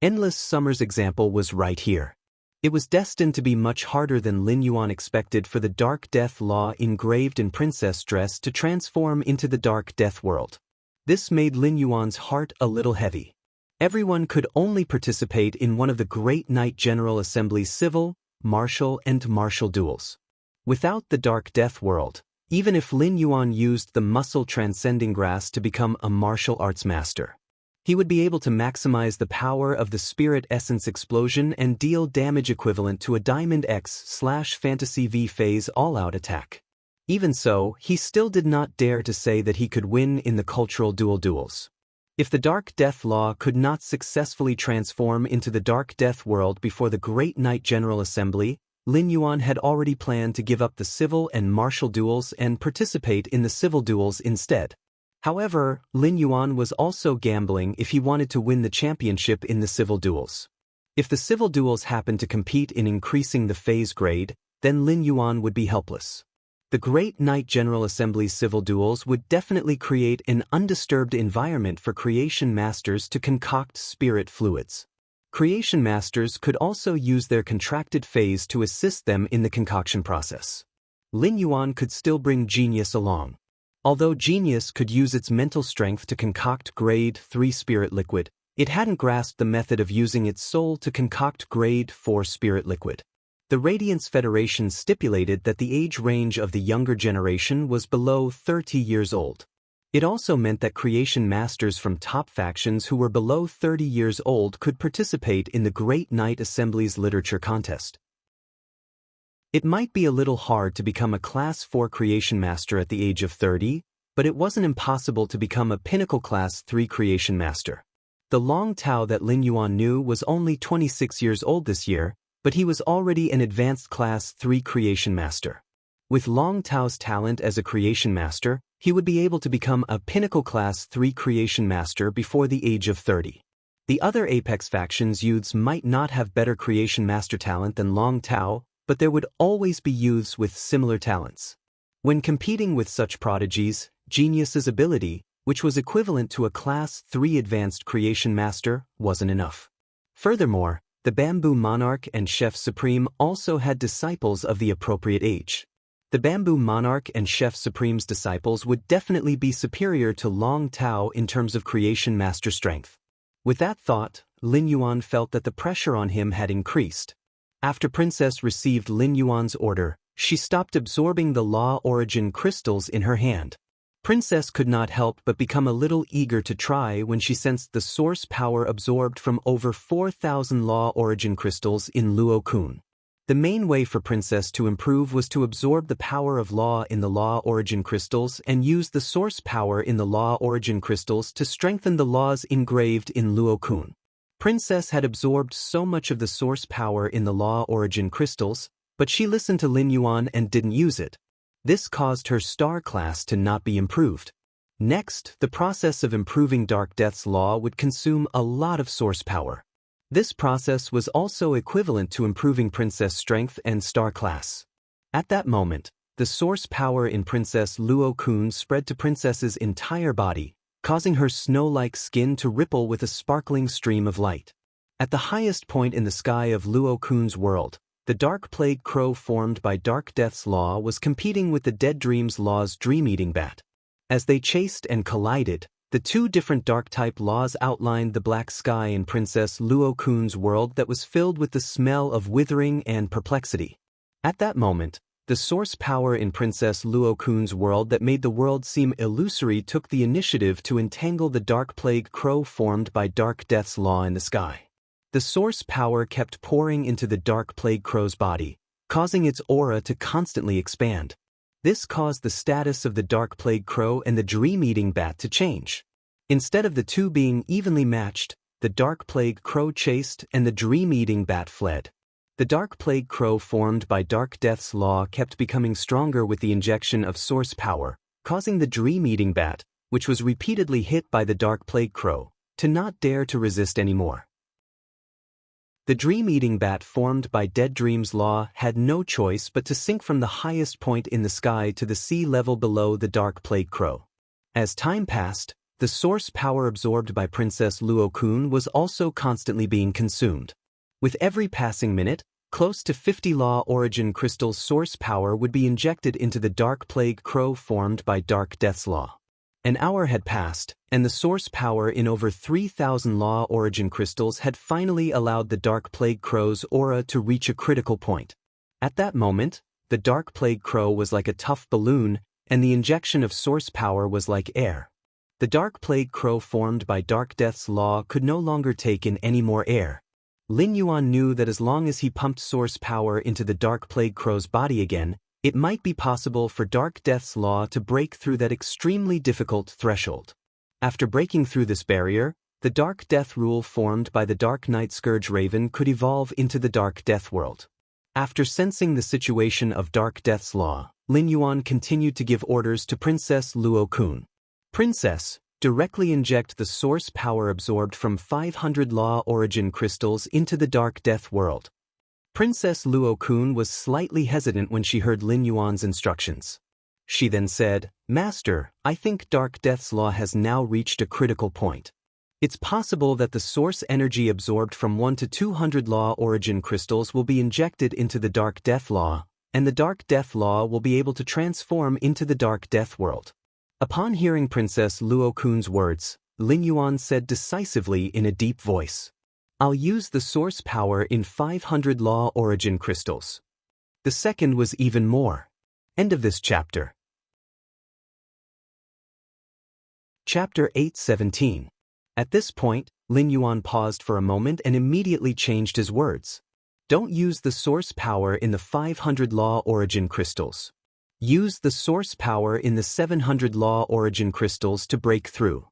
Endless Summer's example was right here. It was destined to be much harder than Lin Yuan expected for the Dark Death Law engraved in Princess Dress to transform into the Dark Death world. This made Lin Yuan's heart a little heavy. Everyone could only participate in one of the Great Knight General Assembly's civil, martial, and martial duels. Without the Dark Death world, even if Lin Yuan used the muscle transcending grass to become a martial arts master, he would be able to maximize the power of the Spirit Essence explosion and deal damage equivalent to a Diamond X/Fantasy V phase all-out attack. Even so, he still did not dare to say that he could win in the cultural duels. If the Dark Death Law could not successfully transform into the Dark Death world before the Great Knight General Assembly, Lin Yuan had already planned to give up the civil and martial duels and participate in the civil duels instead. However, Lin Yuan was also gambling if he wanted to win the championship in the civil duels. If the civil duels happened to compete in increasing the phase grade, then Lin Yuan would be helpless. The Great Knight General Assembly's civil duels would definitely create an undisturbed environment for creation masters to concoct spirit fluids. Creation masters could also use their contracted phase to assist them in the concoction process. Lin Yuan could still bring Genius along. Although Genius could use its mental strength to concoct Grade 3 spirit liquid, it hadn't grasped the method of using its soul to concoct Grade 4 spirit liquid. The Radiance Federation stipulated that the age range of the younger generation was below 30 years old. It also meant that creation masters from top factions who were below 30 years old could participate in the Great Knight Assembly's literature contest. It might be a little hard to become a Class 4 creation master at the age of 30, but it wasn't impossible to become a pinnacle Class 3 creation master. The Long Tao that Lin Yuan knew was only 26 years old this year, but he was already an advanced Class 3 creation master. With Long Tao's talent as a creation master, he would be able to become a pinnacle Class 3 creation master before the age of 30. The other Apex factions youths might not have better creation master talent than Long Tao, but there would always be youths with similar talents. When competing with such prodigies, Genius's ability, which was equivalent to a Class 3 advanced creation master, wasn't enough. Furthermore, the Bamboo Monarch and Chef Supreme also had disciples of the appropriate age. The Bamboo Monarch and Chef Supreme's disciples would definitely be superior to Long Tao in terms of creation master strength. With that thought, Lin Yuan felt that the pressure on him had increased. After Princess received Lin Yuan's order, she stopped absorbing the Law Origin crystals in her hand. Princess could not help but become a little eager to try when she sensed the source power absorbed from over 4,000 Law Origin crystals in Luo Kun. The main way for Princess to improve was to absorb the power of Law in the Law Origin crystals and use the source power in the Law Origin crystals to strengthen the laws engraved in Luo Kun. Princess had absorbed so much of the source power in the Law Origin crystals, but she listened to Lin Yuan and didn't use it. This caused her star class to not be improved. Next, the process of improving Dark Death's law would consume a lot of source power. This process was also equivalent to improving Princess strength and star class. At that moment, the source power in Princess Luo Kun spread to Princess's entire body, causing her snow-like skin to ripple with a sparkling stream of light. At the highest point in the sky of Luo Kun's world, the Dark Plague Crow formed by Dark Death's law was competing with the Dead Dream's law's Dream-Eating Bat. As they chased and collided, the two different Dark-type laws outlined the black sky in Princess Luo Kun's world that was filled with the smell of withering and perplexity. At that moment, the source power in Princess Luo Kun's world that made the world seem illusory took the initiative to entangle the Dark Plague Crow formed by Dark Death's law in the sky. The source power kept pouring into the Dark Plague Crow's body, causing its aura to constantly expand. This caused the status of the Dark Plague Crow and the Dream-Eating Bat to change. Instead of the two being evenly matched, the Dark Plague Crow chased and the Dream-Eating Bat fled. The Dark Plague Crow formed by Dark Death's law kept becoming stronger with the injection of source power, causing the Dream-Eating Bat, which was repeatedly hit by the Dark Plague Crow, to not dare to resist anymore. The Dream-Eating Bat formed by Dead Dream's law had no choice but to sink from the highest point in the sky to the sea level below the Dark Plague Crow. As time passed, the source power absorbed by Princess Luo Kun was also constantly being consumed. With every passing minute, close to 50 Law Origin crystals source power would be injected into the Dark Plague Crow formed by Dark Death's law. An hour had passed, and the source power in over 3,000 Law Origin crystals had finally allowed the Dark Plague Crow's aura to reach a critical point. At that moment, the Dark Plague Crow was like a tough balloon, and the injection of source power was like air. The Dark Plague Crow formed by Dark Death's law could no longer take in any more air. Lin Yuan knew that as long as he pumped source power into the Dark Plague Crow's body again, it might be possible for Dark Death's law to break through that extremely difficult threshold. After breaking through this barrier, the Dark Death rule formed by the Dark Knight Scourge Raven could evolve into the Dark Death world. After sensing the situation of Dark Death's law, Lin Yuan continued to give orders to Princess Luo Kun. Princess, directly inject the source power absorbed from 500 Law Origin crystals into the Dark Death world. Princess Luo Kun was slightly hesitant when she heard Lin Yuan's instructions. She then said, "Master, I think Dark Death's law has now reached a critical point. It's possible that the source energy absorbed from 1 to 200 Law Origin crystals will be injected into the Dark Death law, and the Dark Death law will be able to transform into the Dark Death world." Upon hearing Princess Luo Kun's words, Lin Yuan said decisively in a deep voice, I'll use the source power in 500 law origin crystals. The second was even more. End of this chapter. Chapter 8:17. At this point, Lin Yuan paused for a moment and immediately changed his words. Don't use the source power in the 500 law origin crystals. Use the source power in the 700 law origin crystals to break through.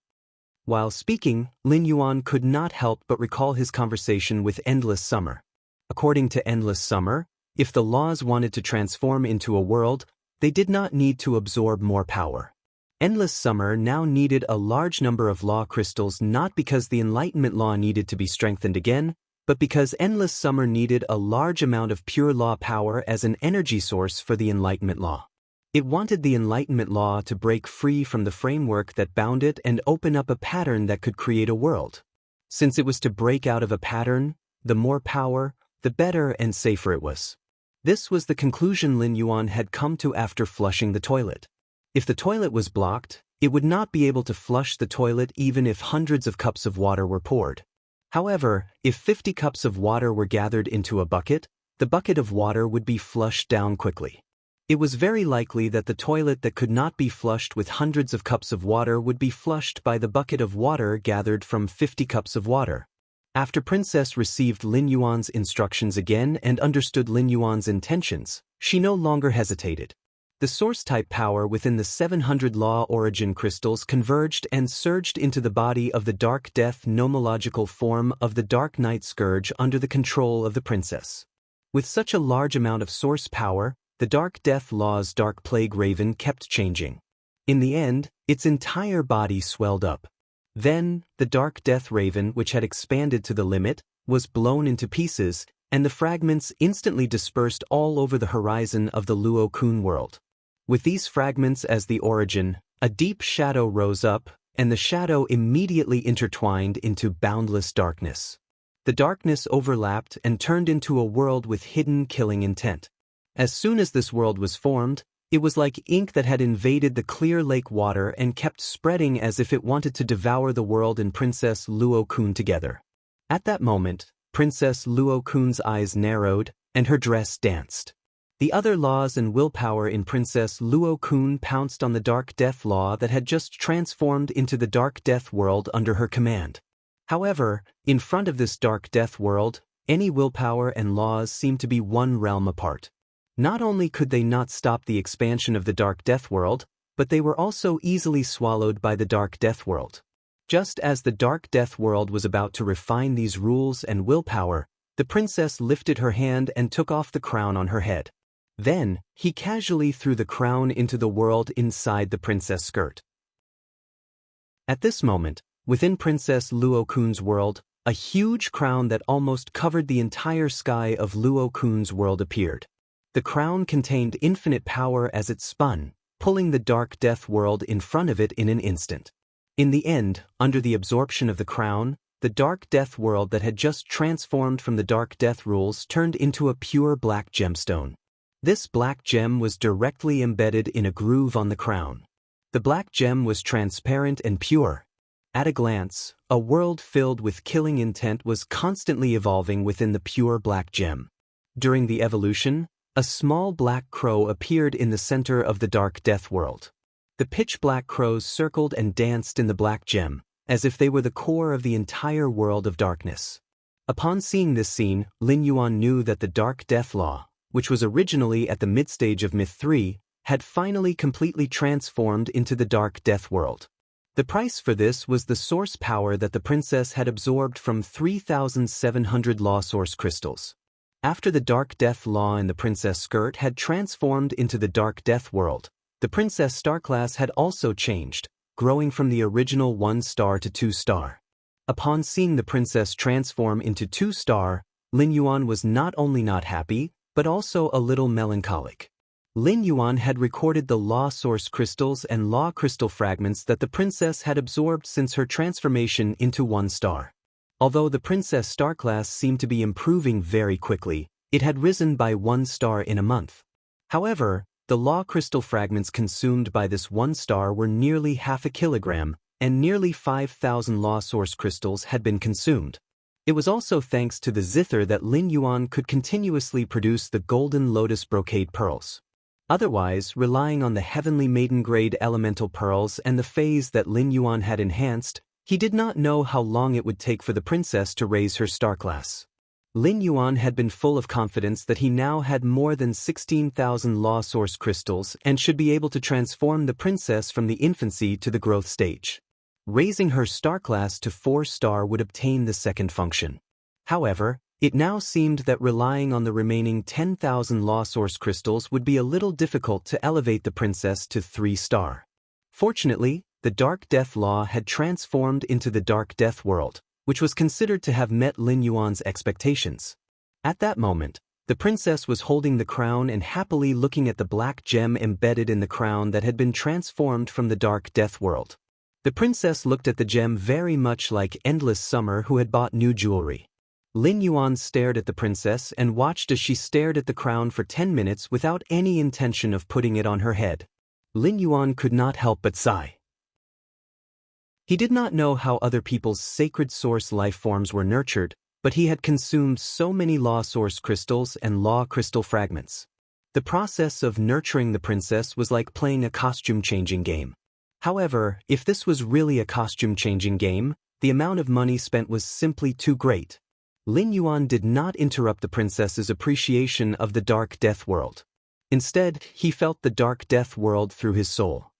While speaking, Lin Yuan could not help but recall his conversation with Endless Summer. According to Endless Summer, if the laws wanted to transform into a world, they did not need to absorb more power. Endless Summer now needed a large number of law crystals not because the Enlightenment Law needed to be strengthened again, but because Endless Summer needed a large amount of pure law power as an energy source for the Enlightenment Law. It wanted the Enlightenment Law to break free from the framework that bound it and open up a pattern that could create a world. Since it was to break out of a pattern, the more power, the better and safer it was. This was the conclusion Lin Yuan had come to after flushing the toilet. If the toilet was blocked, it would not be able to flush the toilet even if hundreds of cups of water were poured. However, if 50 cups of water were gathered into a bucket, the bucket of water would be flushed down quickly. It was very likely that the toilet that could not be flushed with hundreds of cups of water would be flushed by the bucket of water gathered from 50 cups of water. After Princess received Lin Yuan's instructions again and understood Lin Yuan's intentions, she no longer hesitated. The source-type power within the 700 law origin crystals converged and surged into the body of the Dark Death nomological form of the Dark Night Scourge under the control of the princess. With such a large amount of source power, the Dark Death Law's Dark Plague Raven kept changing. In the end, its entire body swelled up. Then, the Dark Death Raven, which had expanded to the limit, was blown into pieces, and the fragments instantly dispersed all over the horizon of the Luo Kun world. With these fragments as the origin, a deep shadow rose up, and the shadow immediately intertwined into boundless darkness. The darkness overlapped and turned into a world with hidden killing intent. As soon as this world was formed, it was like ink that had invaded the clear lake water and kept spreading as if it wanted to devour the world and Princess Luo Kun together. At that moment, Princess Luo Kun's eyes narrowed, and her dress danced. The other laws and willpower in Princess Luo Kun pounced on the Dark Death Law that had just transformed into the Dark Death world under her command. However, in front of this Dark Death world, any willpower and laws seemed to be one realm apart. Not only could they not stop the expansion of the Dark Death world, but they were also easily swallowed by the Dark Death world. Just as the Dark Death world was about to refine these rules and willpower, the princess lifted her hand and took off the crown on her head. Then, he casually threw the crown into the world inside the princess' skirt. At this moment, within Princess Luo Kun's world, a huge crown that almost covered the entire sky of Luo Kun's world appeared. The crown contained infinite power as it spun, pulling the Dark Death world in front of it in an instant. In the end, under the absorption of the crown, the Dark Death world that had just transformed from the Dark Death rules turned into a pure black gemstone. This black gem was directly embedded in a groove on the crown. The black gem was transparent and pure. At a glance, a world filled with killing intent was constantly evolving within the pure black gem. During the evolution, a small black crow appeared in the center of the Dark Death world. The pitch-black crows circled and danced in the black gem, as if they were the core of the entire world of darkness. Upon seeing this scene, Lin Yuan knew that the Dark Death Law, which was originally at the mid-stage of Myth 3, had finally completely transformed into the Dark Death world. The price for this was the source power that the princess had absorbed from 3,700 law source crystals. After the Dark Death Law and the Princess Skirt had transformed into the Dark Death world, the Princess Star class had also changed, growing from the original 1-star to 2-star. Upon seeing the princess transform into 2-star, Lin Yuan was not only not happy, but also a little melancholic. Lin Yuan had recorded the law source crystals and law crystal fragments that the princess had absorbed since her transformation into 1-star. Although the Princess Star class seemed to be improving very quickly, it had risen by 1-star in a month. However, the law crystal fragments consumed by this 1-star were nearly half a kilogram, and nearly 5,000 law source crystals had been consumed. It was also thanks to the zither that Lin Yuan could continuously produce the golden lotus brocade pearls. Otherwise, relying on the heavenly maiden-grade elemental pearls and the phase that Lin Yuan had enhanced, he did not know how long it would take for the princess to raise her star class. Lin Yuan had been full of confidence that he now had more than 16,000 law source crystals and should be able to transform the princess from the infancy to the growth stage. Raising her star class to 4-star would obtain the second function. However, it now seemed that relying on the remaining 10,000 law source crystals would be a little difficult to elevate the princess to 3-star. Fortunately, the Dark Death Law had transformed into the Dark Death World, which was considered to have met Lin Yuan's expectations. At that moment, the princess was holding the crown and happily looking at the black gem embedded in the crown that had been transformed from the Dark Death World. The princess looked at the gem very much like Endless Summer, who had bought new jewelry. Lin Yuan stared at the princess and watched as she stared at the crown for 10 minutes without any intention of putting it on her head. Lin Yuan could not help but sigh. He did not know how other people's sacred source life forms were nurtured, but he had consumed so many law source crystals and law crystal fragments. The process of nurturing the princess was like playing a costume-changing game. However, if this was really a costume-changing game, the amount of money spent was simply too great. Lin Yuan did not interrupt the princess's appreciation of the Dark Death World. Instead, he felt the Dark Death World through his soul.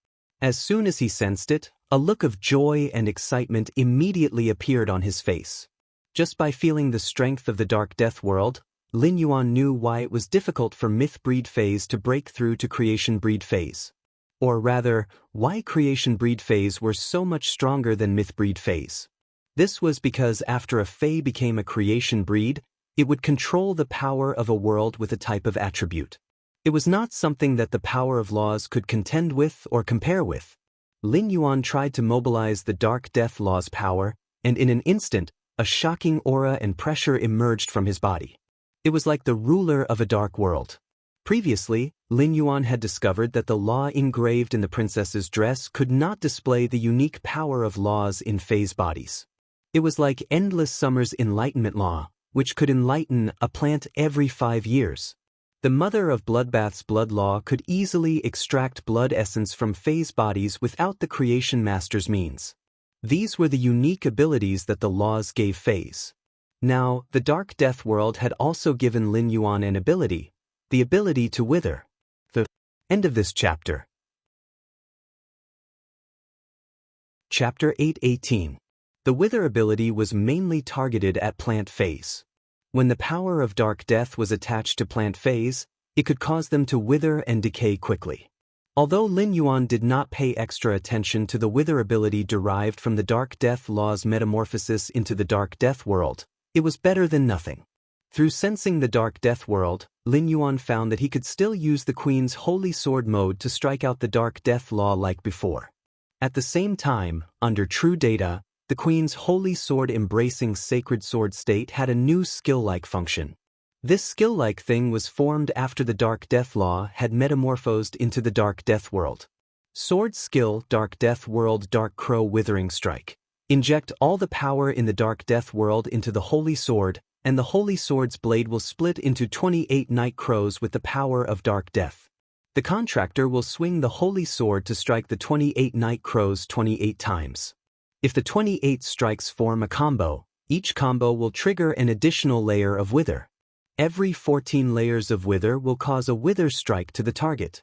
As soon as he sensed it, a look of joy and excitement immediately appeared on his face. Just by feeling the strength of the Dark Death World, Lin Yuan knew why it was difficult for Myth Breed phase to break through to Creation Breed phase. Or rather, why Creation Breed phase were so much stronger than Myth Breed phase. This was because after a Fae became a Creation Breed, it would control the power of a world with a type of attribute. It was not something that the power of laws could contend with or compare with. Lin Yuan tried to mobilize the Dark Death Law's power, and in an instant, a shocking aura and pressure emerged from his body. It was like the ruler of a dark world. Previously, Lin Yuan had discovered that the law engraved in the princess's dress could not display the unique power of laws in phase bodies. It was like Endless Summer's enlightenment law, which could enlighten a plant every 5 years. The mother of Bloodbath's blood law could easily extract blood essence from phase bodies without the creation master's means. These were the unique abilities that the laws gave phase. Now, the Dark Death World had also given Lin Yuan an ability, the ability to wither. The end of this chapter. Chapter 8:18. The wither ability was mainly targeted at plant phase. When the power of Dark Death was attached to plant phase, it could cause them to wither and decay quickly. Although Lin Yuan did not pay extra attention to the wither ability derived from the Dark Death Law's metamorphosis into the Dark Death World, it was better than nothing. Through sensing the Dark Death World, Lin Yuan found that he could still use the Queen's Holy Sword mode to strike out the Dark Death Law like before. At the same time, under true data, the Queen's Holy Sword embracing Sacred Sword state had a new skill-like function. This skill-like thing was formed after the Dark Death Law had metamorphosed into the Dark Death World. Sword skill Dark Death World Dark Crow Withering Strike. Inject all the power in the Dark Death World into the Holy Sword, and the Holy Sword's blade will split into 28 night crows with the power of Dark Death. The contractor will swing the Holy Sword to strike the 28 night crows 28 times. If the 28 strikes form a combo, each combo will trigger an additional layer of wither. Every 14 layers of wither will cause a wither strike to the target.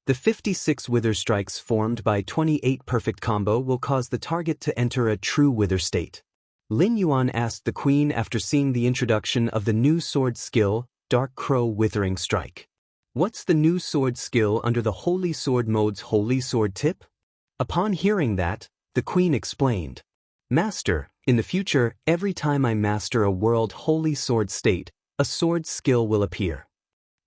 The 56 wither strikes formed by 28 perfect combo will cause the target to enter a true wither state. Lin Yuan asked the Queen after seeing the introduction of the new sword skill, Dark Crow Withering Strike. What's the new sword skill under the Holy Sword mode's Holy Sword tip? Upon hearing that, the Queen explained, Master, in the future, every time I master a world Holy Sword state, a sword skill will appear.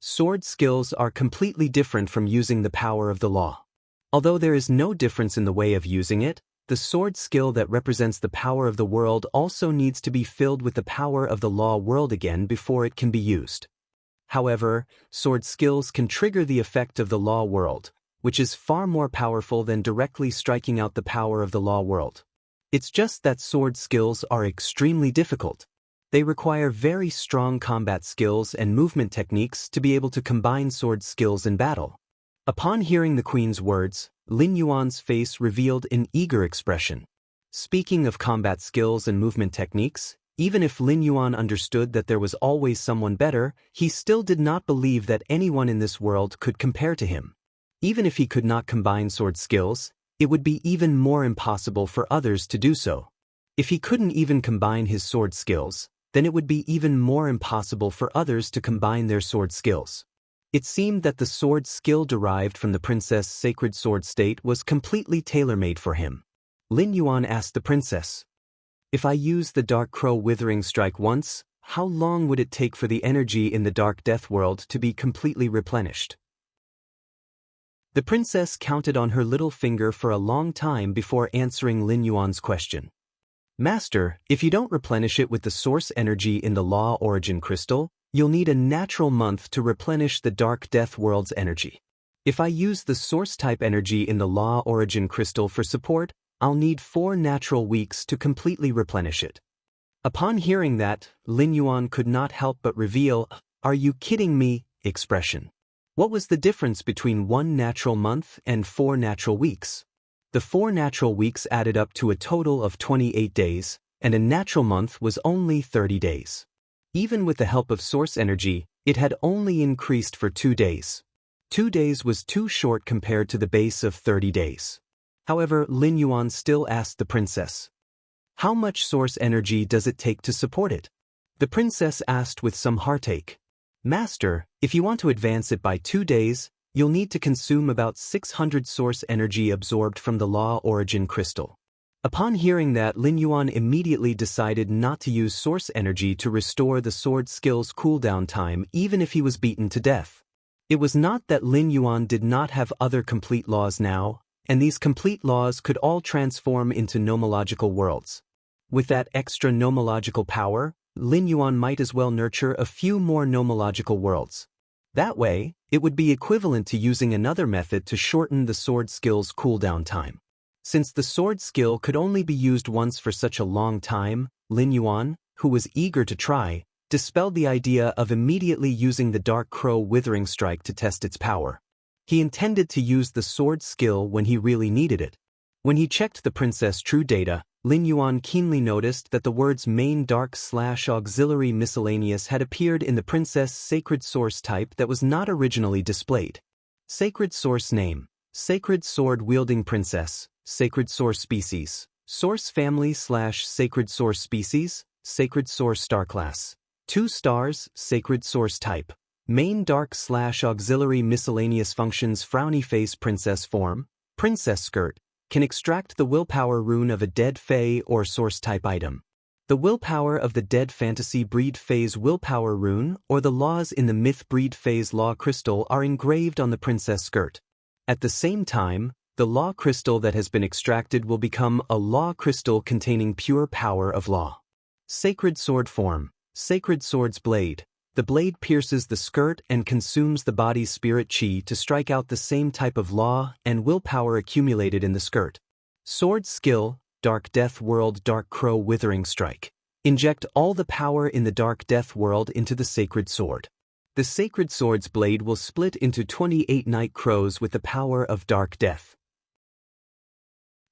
Sword skills are completely different from using the power of the law. Although there is no difference in the way of using it, the sword skill that represents the power of the world also needs to be filled with the power of the law world again before it can be used. However, sword skills can trigger the effect of the law world, which is far more powerful than directly striking out the power of the law world. It's just that sword skills are extremely difficult. They require very strong combat skills and movement techniques to be able to combine sword skills in battle. Upon hearing the queen's words, Lin Yuan's face revealed an eager expression. Speaking of combat skills and movement techniques, even if Lin Yuan understood that there was always someone better, he still did not believe that anyone in this world could compare to him. Even if he could not combine sword skills, it would be even more impossible for others to do so. If he couldn't even combine his sword skills, then it would be even more impossible for others to combine their sword skills. It seemed that the sword skill derived from the princess' sacred sword state was completely tailor-made for him. Lin Yuan asked the princess, "If I use the Dark Crow Withering Strike once, how long would it take for the energy in the Dark Death world to be completely replenished?" The princess counted on her little finger for a long time before answering Lin Yuan's question. "Master, if you don't replenish it with the source energy in the Law Origin Crystal, you'll need a natural month to replenish the Dark Death world's energy. If I use the source type energy in the Law Origin Crystal for support, I'll need 4 natural weeks to completely replenish it." Upon hearing that, Lin Yuan could not help but reveal, "Are you kidding me?" expression. What was the difference between 1 natural month and 4 natural weeks? The 4 natural weeks added up to a total of 28 days, and a natural month was only 30 days. Even with the help of source energy, it had only increased for 2 days. 2 days was too short compared to the base of 30 days. However, Lin Yuan still asked the princess, "How much source energy does it take to support it?" The princess asked with some heartache, "Master, if you want to advance it by 2 days, you'll need to consume about 600 source energy absorbed from the Law Origin Crystal." Upon hearing that, Lin Yuan immediately decided not to use source energy to restore the sword skill's cooldown time even if he was beaten to death. It was not that Lin Yuan did not have other complete laws now, and these complete laws could all transform into nomological worlds. With that extra nomological power, Lin Yuan might as well nurture a few more nomological worlds. That way, it would be equivalent to using another method to shorten the sword skill's cooldown time. Since the sword skill could only be used once for such a long time, Lin Yuan, who was eager to try, dispelled the idea of immediately using the Dark Crow Withering Strike to test its power. He intended to use the sword skill when he really needed it. When he checked the princess' true data, Lin Yuan keenly noticed that the words main dark/auxiliary miscellaneous had appeared in the princess' sacred source type that was not originally displayed. Sacred source name, Sacred Sword Wielding Princess, Sacred Source Species, Source Family/Sacred Source Species, Sacred Source Star Class, 2 stars, Sacred Source Type, Main dark/auxiliary miscellaneous functions frowny face princess form, princess skirt, can extract the willpower rune of a dead fae or source type item. The willpower of the dead fantasy breed phase willpower rune or the laws in the myth breed phase law crystal are engraved on the princess skirt. At the same time, the law crystal that has been extracted will become a law crystal containing pure power of law. Sacred sword form, Sacred Sword's blade. The blade pierces the skirt and consumes the body's spirit chi to strike out the same type of law and willpower accumulated in the skirt. Sword skill, Dark Death World Dark Crow Withering Strike. Inject all the power in the Dark Death World into the sacred sword. The sacred sword's blade will split into 28 night crows with the power of Dark Death.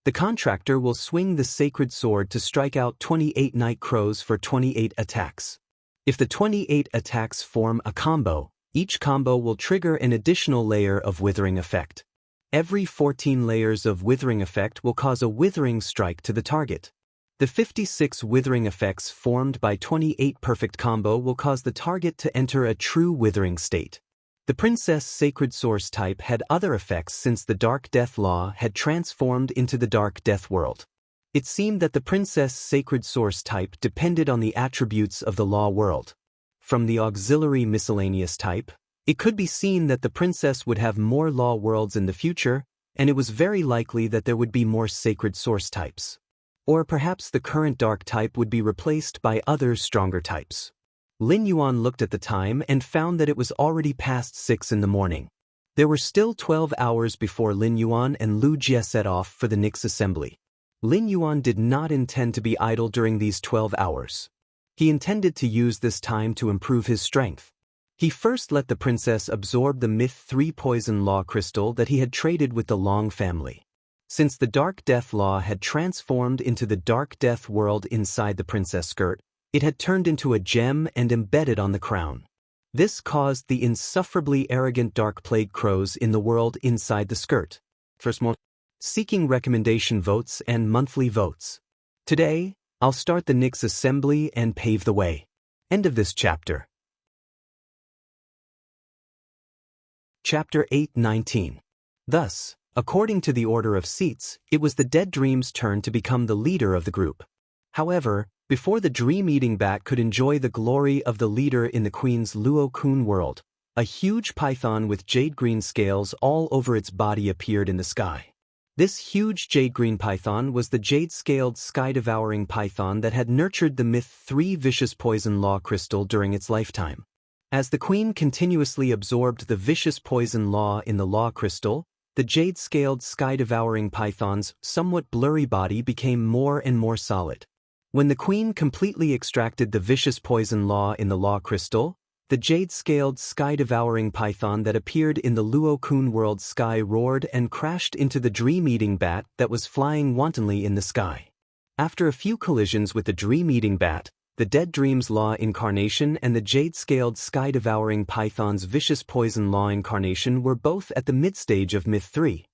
The contractor will swing the sacred sword to strike out 28 night crows for 28 attacks. If the 28 attacks form a combo, each combo will trigger an additional layer of withering effect. Every 14 layers of withering effect will cause a withering strike to the target. The 56 withering effects formed by 28 perfect combo will cause the target to enter a true withering state. The princess' sacred source type had other effects since the Dark Death Law had transformed into the Dark Death World. It seemed that the princess' sacred source type depended on the attributes of the law world. From the auxiliary miscellaneous type, it could be seen that the princess would have more law worlds in the future, and it was very likely that there would be more sacred source types. Or perhaps the current dark type would be replaced by other stronger types. Lin Yuan looked at the time and found that it was already past 6 in the morning. There were still 12 hours before Lin Yuan and Lu Jie set off for the Nyx assembly. Lin Yuan did not intend to be idle during these 12 hours. He intended to use this time to improve his strength. He first let the princess absorb the Myth 3 poison law crystal that he had traded with the Long family. Since the Dark Death Law had transformed into the Dark Death world inside the princess skirt, it had turned into a gem and embedded on the crown. This caused the insufferably arrogant Dark Plague crows in the world inside the skirt. First more. Seeking recommendation votes and monthly votes. Today, I'll start the Nyx assembly and pave the way. End of this chapter. Chapter 8:19. Thus, according to the order of seats, it was the Dead Dream's turn to become the leader of the group. However, before the Dream-Eating Bat could enjoy the glory of the leader in the Queen's Luo-kun world, a huge python with jade-green scales all over its body appeared in the sky. This huge jade-green python was the jade-scaled sky-devouring python that had nurtured the Myth 3 vicious poison law crystal during its lifetime. As the Queen continuously absorbed the vicious poison law in the law crystal, the jade-scaled sky-devouring python's somewhat blurry body became more and more solid. When the Queen completely extracted the vicious poison law in the law crystal, the jade-scaled sky-devouring python that appeared in the Luo-kun world sky roared and crashed into the dream-eating bat that was flying wantonly in the sky. After a few collisions with the dream-eating bat, the Dead Dream's Law incarnation and the jade-scaled sky-devouring python's vicious poison law incarnation were both at the mid-stage of Myth 3.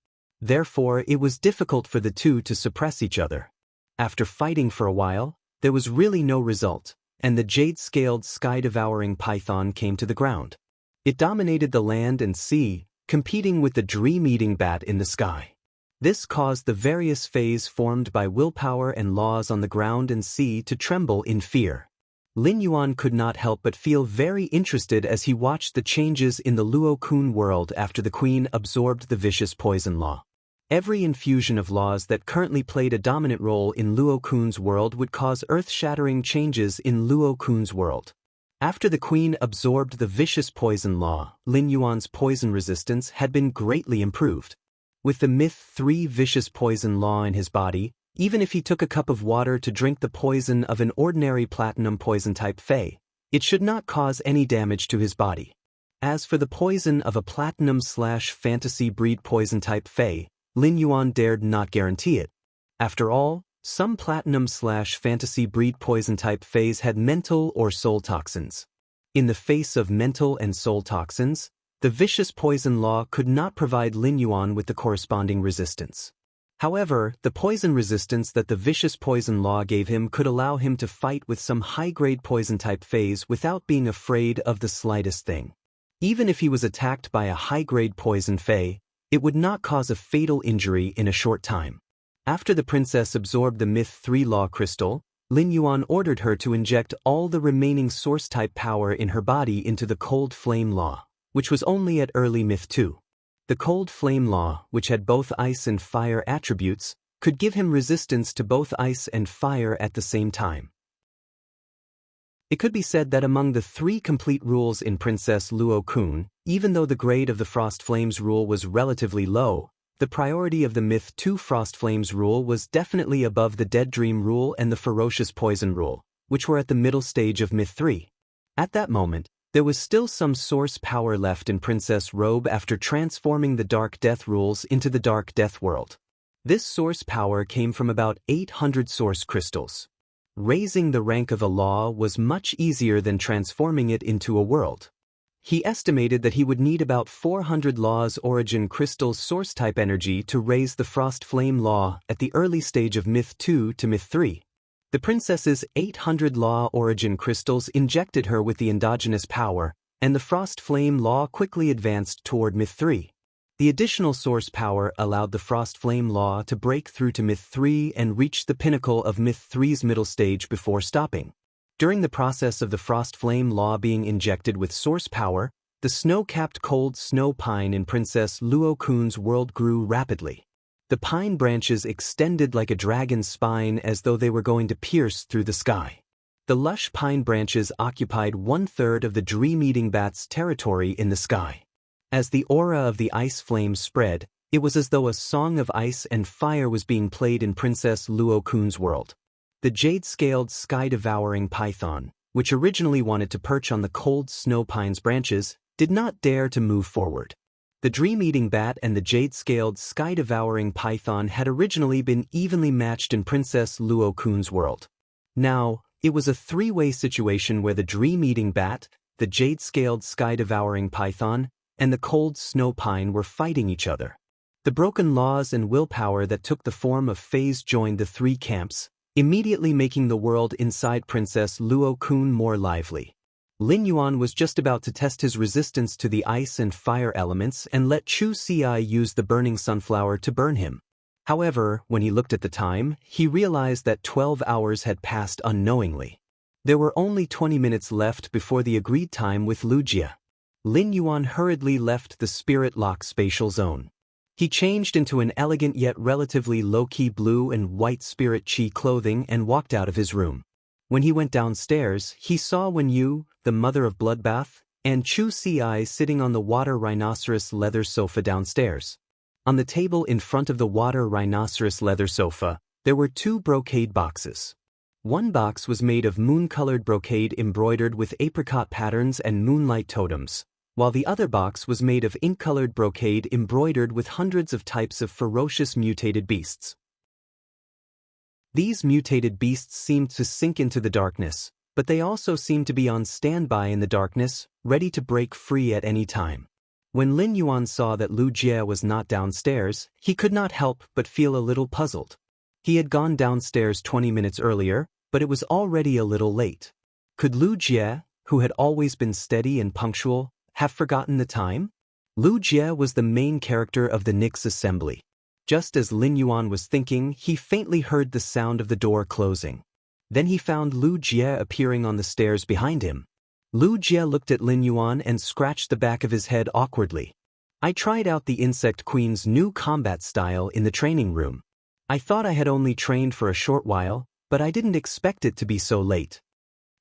Therefore, it was difficult for the two to suppress each other. After fighting for a while, there was really no result, and the jade-scaled sky-devouring python came to the ground. It dominated the land and sea, competing with the dream-eating bat in the sky. This caused the various phases formed by willpower and laws on the ground and sea to tremble in fear. Lin Yuan could not help but feel very interested as he watched the changes in the Luo-kun world after the Queen absorbed the vicious poison law. Every infusion of laws that currently played a dominant role in Luo-kun's world would cause earth-shattering changes in Luo-kun's world. After the Queen absorbed the vicious poison law, Lin Yuan's poison resistance had been greatly improved. With the Myth 3 vicious poison law in his body, even if he took a cup of water to drink the poison of an ordinary platinum poison-type Fae, it should not cause any damage to his body. As for the poison of a platinum/fantasy breed poison-type Fae, Lin Yuan dared not guarantee it. After all, some platinum/fantasy breed poison-type Faes had mental or soul toxins. In the face of mental and soul toxins, the vicious poison law could not provide Lin Yuan with the corresponding resistance. However, the poison resistance that the vicious poison law gave him could allow him to fight with some high-grade poison-type Faes without being afraid of the slightest thing. Even if he was attacked by a high-grade poison Fae, it would not cause a fatal injury in a short time. After the princess absorbed the Myth 3 law crystal, Lin Yuan ordered her to inject all the remaining source-type power in her body into the Cold Flame Law, which was only at early Myth 2. The Cold Flame Law, which had both ice and fire attributes, could give him resistance to both ice and fire at the same time. It could be said that among the 3 complete rules in Princess Luo-kun, even though the grade of the Frost Flames rule was relatively low, the priority of the Myth 2 Frost Flames rule was definitely above the Dead Dream rule and the Ferocious Poison rule, which were at the middle stage of Myth 3. At that moment, there was still some source power left in Princess Robe after transforming the Dark Death rules into the Dark Death world. This source power came from about 800 source crystals. Raising the rank of a law was much easier than transforming it into a world. He estimated that he would need about 400 laws origin crystals source-type energy to raise the Frost Flame Law at the early stage of Myth 2 to Myth 3. The princess's 800 law origin crystals injected her with the endogenous power, and the Frost Flame Law quickly advanced toward Myth 3. The additional source power allowed the Frost Flame Law to break through to Myth 3 and reach the pinnacle of Myth 3's middle stage before stopping. During the process of the Frost Flame Law being injected with source power, the snow-capped cold snow pine in Princess Luo-kun's world grew rapidly. The pine branches extended like a dragon's spine as though they were going to pierce through the sky. The lush pine branches occupied 1/3 of the dream-eating bat's territory in the sky. As the aura of the ice flames spread, it was as though a song of ice and fire was being played in Princess Luo-kun's world. The jade-scaled sky-devouring python, which originally wanted to perch on the cold snow pine's branches, did not dare to move forward. The dream-eating bat and the jade-scaled sky-devouring python had originally been evenly matched in Princess Luo-kun's world. Now, it was a three-way situation where the dream-eating bat, the jade-scaled sky-devouring python, and the cold snow pine were fighting each other. The broken laws and willpower that took the form of phase joined the three camps, immediately making the world inside Princess Luo-kun more lively. Lin Yuan was just about to test his resistance to the ice and fire elements and let Chu Ci use the burning sunflower to burn him. However, when he looked at the time, he realized that 12 hours had passed unknowingly. There were only 20 minutes left before the agreed time with Lu Jie. Lin Yuan hurriedly left the spirit lock spatial zone. He changed into an elegant yet relatively low-key blue and white spirit chi clothing and walked out of his room. When he went downstairs, he saw Wen Yu, the mother of Bloodbath, and Chu Ci sitting on the water rhinoceros leather sofa downstairs. On the table in front of the water rhinoceros leather sofa, there were two brocade boxes. One box was made of moon-colored brocade embroidered with apricot patterns and moonlight totems, while the other box was made of ink-colored brocade embroidered with hundreds of types of ferocious mutated beasts. These mutated beasts seemed to sink into the darkness, but they also seemed to be on standby in the darkness, ready to break free at any time. When Lin Yuan saw that Lu Jie was not downstairs, he could not help but feel a little puzzled. He had gone downstairs 20 minutes earlier, but it was already a little late. Could Lu Jie, who had always been steady and punctual, have forgotten the time? Lu Jie was the main character of the Nyx assembly. Just as Lin Yuan was thinking, he faintly heard the sound of the door closing. Then he found Lu Jie appearing on the stairs behind him. Lu Jie looked at Lin Yuan and scratched the back of his head awkwardly. I tried out the Insect Queen's new combat style in the training room. I thought I had only trained for a short while, but I didn't expect it to be so late.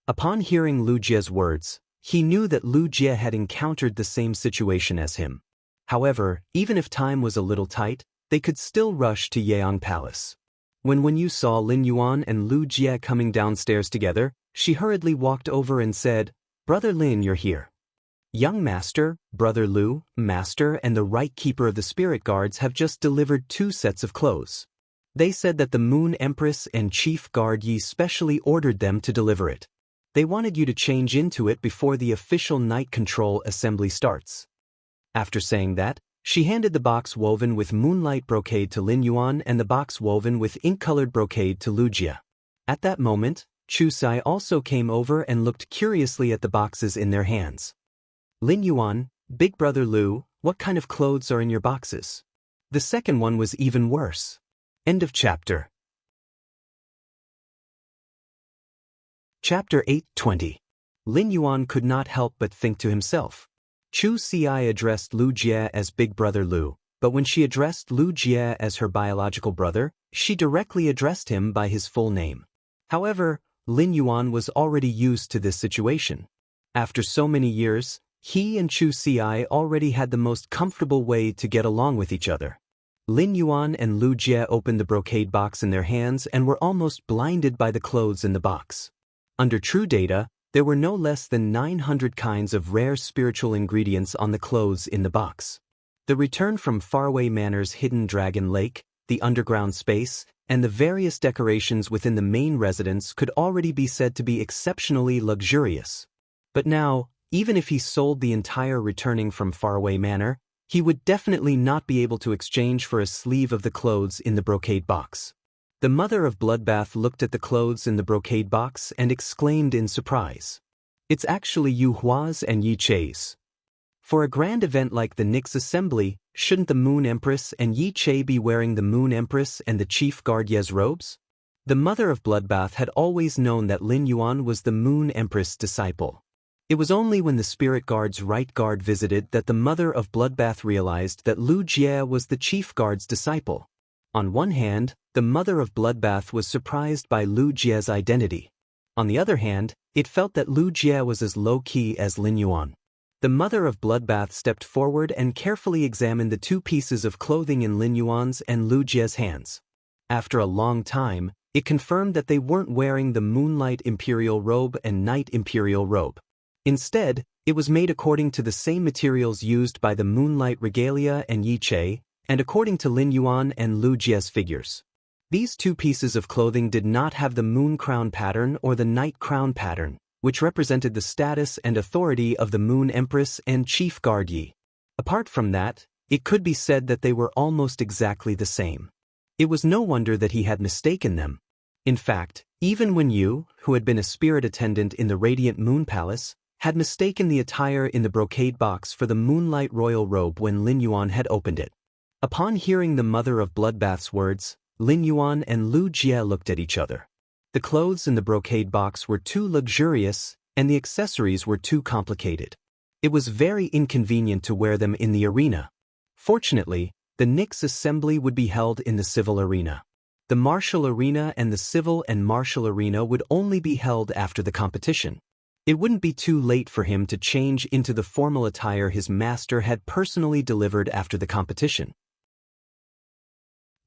Upon hearing Lu Jie's words, he knew that Lu Jie had encountered the same situation as him. However, even if time was a little tight, they could still rush to Yeong Palace. When Wen Yu saw Lin Yuan and Lu Jie coming downstairs together, she hurriedly walked over and said, "Brother Lin, you're here." Young Master, Brother Lu, Master, and the Right Keeper of the Spirit Guards have just delivered 2 sets of clothes. They said that the Moon Empress and Chief Guard Yi specially ordered them to deliver it. They wanted you to change into it before the official Night Control assembly starts. After saying that, she handed the box woven with moonlight brocade to Lin Yuan and the box woven with ink-colored brocade to Lu Jie. At that moment, Chu Ci also came over and looked curiously at the boxes in their hands. "Lin Yuan, Big Brother Lu, what kind of clothes are in your boxes?" The second one was even worse. End of chapter. Chapter 8:20. Lin Yuan could not help but think to himself. Chu Ci addressed Lu Jie as Big Brother Lu, but when she addressed Lu Jie as her biological brother, she directly addressed him by his full name. However, Lin Yuan was already used to this situation. After so many years, he and Chu Ci already had the most comfortable way to get along with each other. Lin Yuan and Lu Jie opened the brocade box in their hands and were almost blinded by the clothes in the box. Under true data, there were no less than 900 kinds of rare spiritual ingredients on the clothes in the box. The return from Faraway Manor's hidden dragon lake, the underground space, and the various decorations within the main residence could already be said to be exceptionally luxurious. But now, even if he sold the entire returning from Faraway Manor, he would definitely not be able to exchange for a sleeve of the clothes in the brocade box. The mother of Bloodbath looked at the clothes in the brocade box and exclaimed in surprise. "It's actually Yu Hua's and Yi Chei's. For a grand event like the Nyx Assembly, shouldn't the Moon Empress and Yi Chei be wearing the Moon Empress and the Chief Guard Ye's robes?" The mother of Bloodbath had always known that Lin Yuan was the Moon Empress' disciple. It was only when the Spirit Guard's right guard visited that the mother of Bloodbath realized that Lu Jie was the Chief Guard's disciple. On one hand, the mother of Bloodbath was surprised by Lu Jie's identity. On the other hand, it felt that Lu Jie was as low-key as Lin Yuan. The mother of Bloodbath stepped forward and carefully examined the 2 pieces of clothing in Lin Yuan's and Lu Jie's hands. After a long time, It confirmed that they weren't wearing the Moonlight Imperial Robe and Night Imperial Robe. Instead, it was made according to the same materials used by the Moonlight Regalia and Yi Che, and according to Lin Yuan and Lu Jie's figures. These two pieces of clothing did not have the moon crown pattern or the night crown pattern, which represented the status and authority of the Moon Empress and Chief Guard Yi. Apart from that, it could be said that they were almost exactly the same. It was no wonder that he had mistaken them. In fact, even when Yu, who had been a spirit attendant in the Radiant Moon Palace, had mistaken the attire in the brocade box for the Moonlight Royal Robe when Lin Yuan had opened it. Upon hearing the Mother of Bloodbath's words, Lin Yuan and Lu Jie looked at each other. The clothes in the brocade box were too luxurious, and the accessories were too complicated. It was very inconvenient to wear them in the arena. Fortunately, the Nyx assembly would be held in the civil arena. The martial arena and the civil and martial arena would only be held after the competition. It wouldn't be too late for him to change into the formal attire his master had personally delivered after the competition.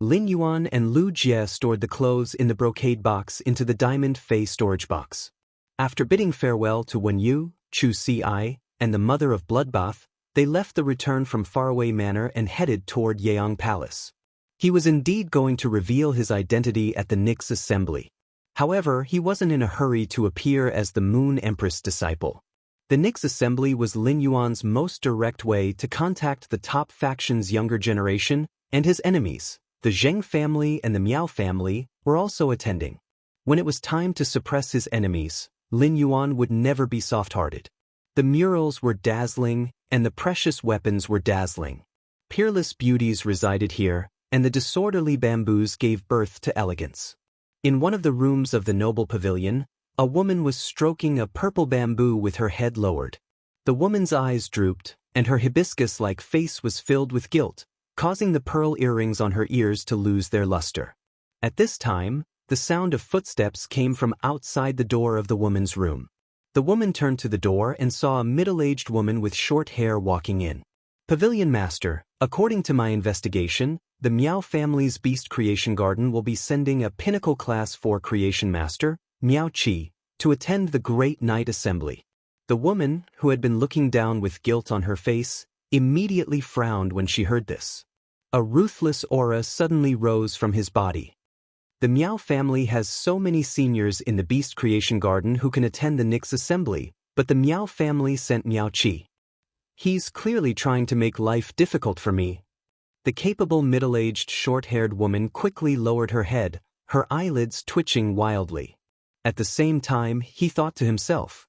Lin Yuan and Lu Jie stored the clothes in the brocade box into the Diamond Fei storage box. After bidding farewell to Wen Yu, Chu Si, and the Mother of Bloodbath, they left the return from Faraway Manor and headed toward Yeong Palace. He was indeed going to reveal his identity at the Nyx assembly. However, he wasn't in a hurry to appear as the Moon Empress disciple. The Nyx assembly was Lin Yuan's most direct way to contact the top faction's younger generation, and his enemies, the Zheng family and the Miao family, were also attending. When it was time to suppress his enemies, Lin Yuan would never be soft-hearted. The murals were dazzling, and the precious weapons were dazzling. Peerless beauties resided here, and the disorderly bamboos gave birth to elegance. In one of the rooms of the noble pavilion, a woman was stroking a purple bamboo with her head lowered. The woman's eyes drooped, and her hibiscus-like face was filled with guilt, causing the pearl earrings on her ears to lose their luster. At this time, the sound of footsteps came from outside the door of the woman's room. The woman turned to the door and saw a middle-aged woman with short hair walking in. Pavilion Master, according to my investigation, the Miao family's Beast Creation Garden will be sending a Pinnacle Class 4 Creation Master, Miao Qi, to attend the Great Night Assembly. The woman, who had been looking down with guilt on her face, immediately frowned when she heard this. A ruthless aura suddenly rose from his body. The Miao family has so many seniors in the Beast Creation Garden who can attend the Nyx assembly, but the Miao family sent Miao Qi. He's clearly trying to make life difficult for me. The capable middle-aged short-haired woman quickly lowered her head, her eyelids twitching wildly. At the same time, he thought to himself,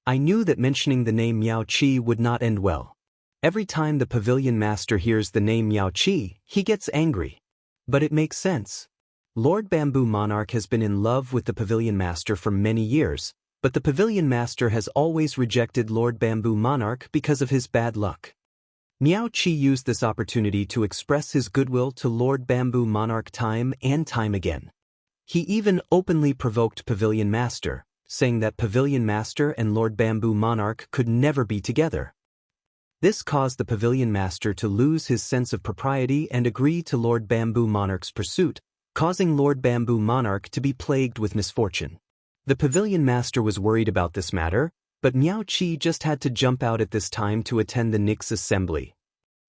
I knew that mentioning the name Miao Qi would not end well. Every time the Pavilion Master hears the name Miao Qi, he gets angry. But it makes sense. Lord Bamboo Monarch has been in love with the Pavilion Master for many years, but the Pavilion Master has always rejected Lord Bamboo Monarch because of his bad luck. Miao Qi used this opportunity to express his goodwill to Lord Bamboo Monarch time and time again. He even openly provoked Pavilion Master, saying that Pavilion Master and Lord Bamboo Monarch could never be together. This caused the Pavilion Master to lose his sense of propriety and agree to Lord Bamboo Monarch's pursuit, causing Lord Bamboo Monarch to be plagued with misfortune. The Pavilion Master was worried about this matter, but Miao Qi just had to jump out at this time to attend the Nyx assembly.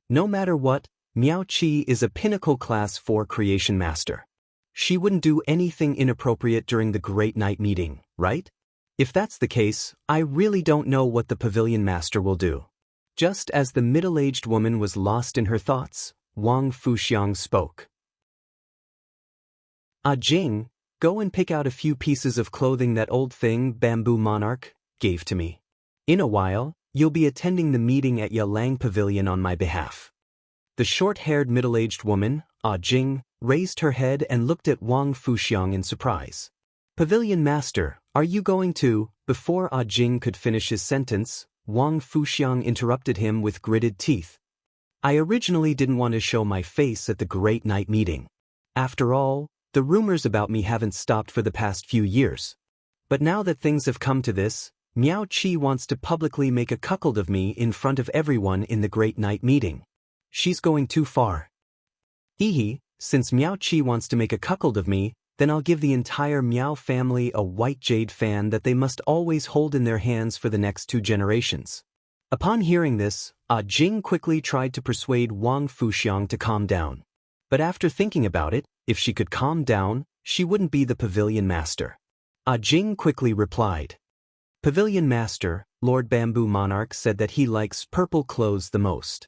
No matter what, Miao Qi is a Pinnacle Class 4 Creation Master. She wouldn't do anything inappropriate during the Great Night meeting, right? If that's the case, I really don't know what the Pavilion Master will do. Just as the middle-aged woman was lost in her thoughts, Wang Fuxiang spoke. Jing, go and pick out a few pieces of clothing that old thing Bamboo Monarch gave to me. In a while, you'll be attending the meeting at Yalang Pavilion on my behalf. The short-haired middle-aged woman, Jing, raised her head and looked at Wang Fuxiang in surprise. Pavilion Master, are you going to? Before Jing could finish his sentence, Wang Fuxiang interrupted him with gritted teeth. I originally didn't want to show my face at the Great Night meeting. After all, the rumors about me haven't stopped for the past few years. But now that things have come to this, Miao Qi wants to publicly make a cuckold of me in front of everyone in the Great Night meeting. She's going too far. Since Miao Qi wants to make a cuckold of me, then I'll give the entire Miao family a white jade fan that they must always hold in their hands for the next 2 generations. Upon hearing this, Jing quickly tried to persuade Wang Fuxiang to calm down. But after thinking about it, if she could calm down, she wouldn't be the pavilion master. Jing quickly replied. Pavilion master, Lord Bamboo Monarch said that he likes purple clothes the most.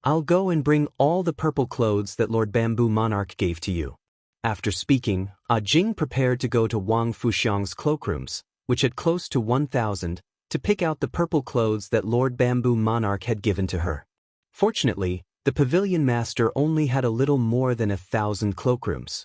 I'll go and bring all the purple clothes that Lord Bamboo Monarch gave to you. After speaking, Jing prepared to go to Wang Fuxiang's cloakrooms, which had close to 1,000, to pick out the purple clothes that Lord Bamboo Monarch had given to her. Fortunately, the pavilion master only had a little more than 1,000 cloakrooms.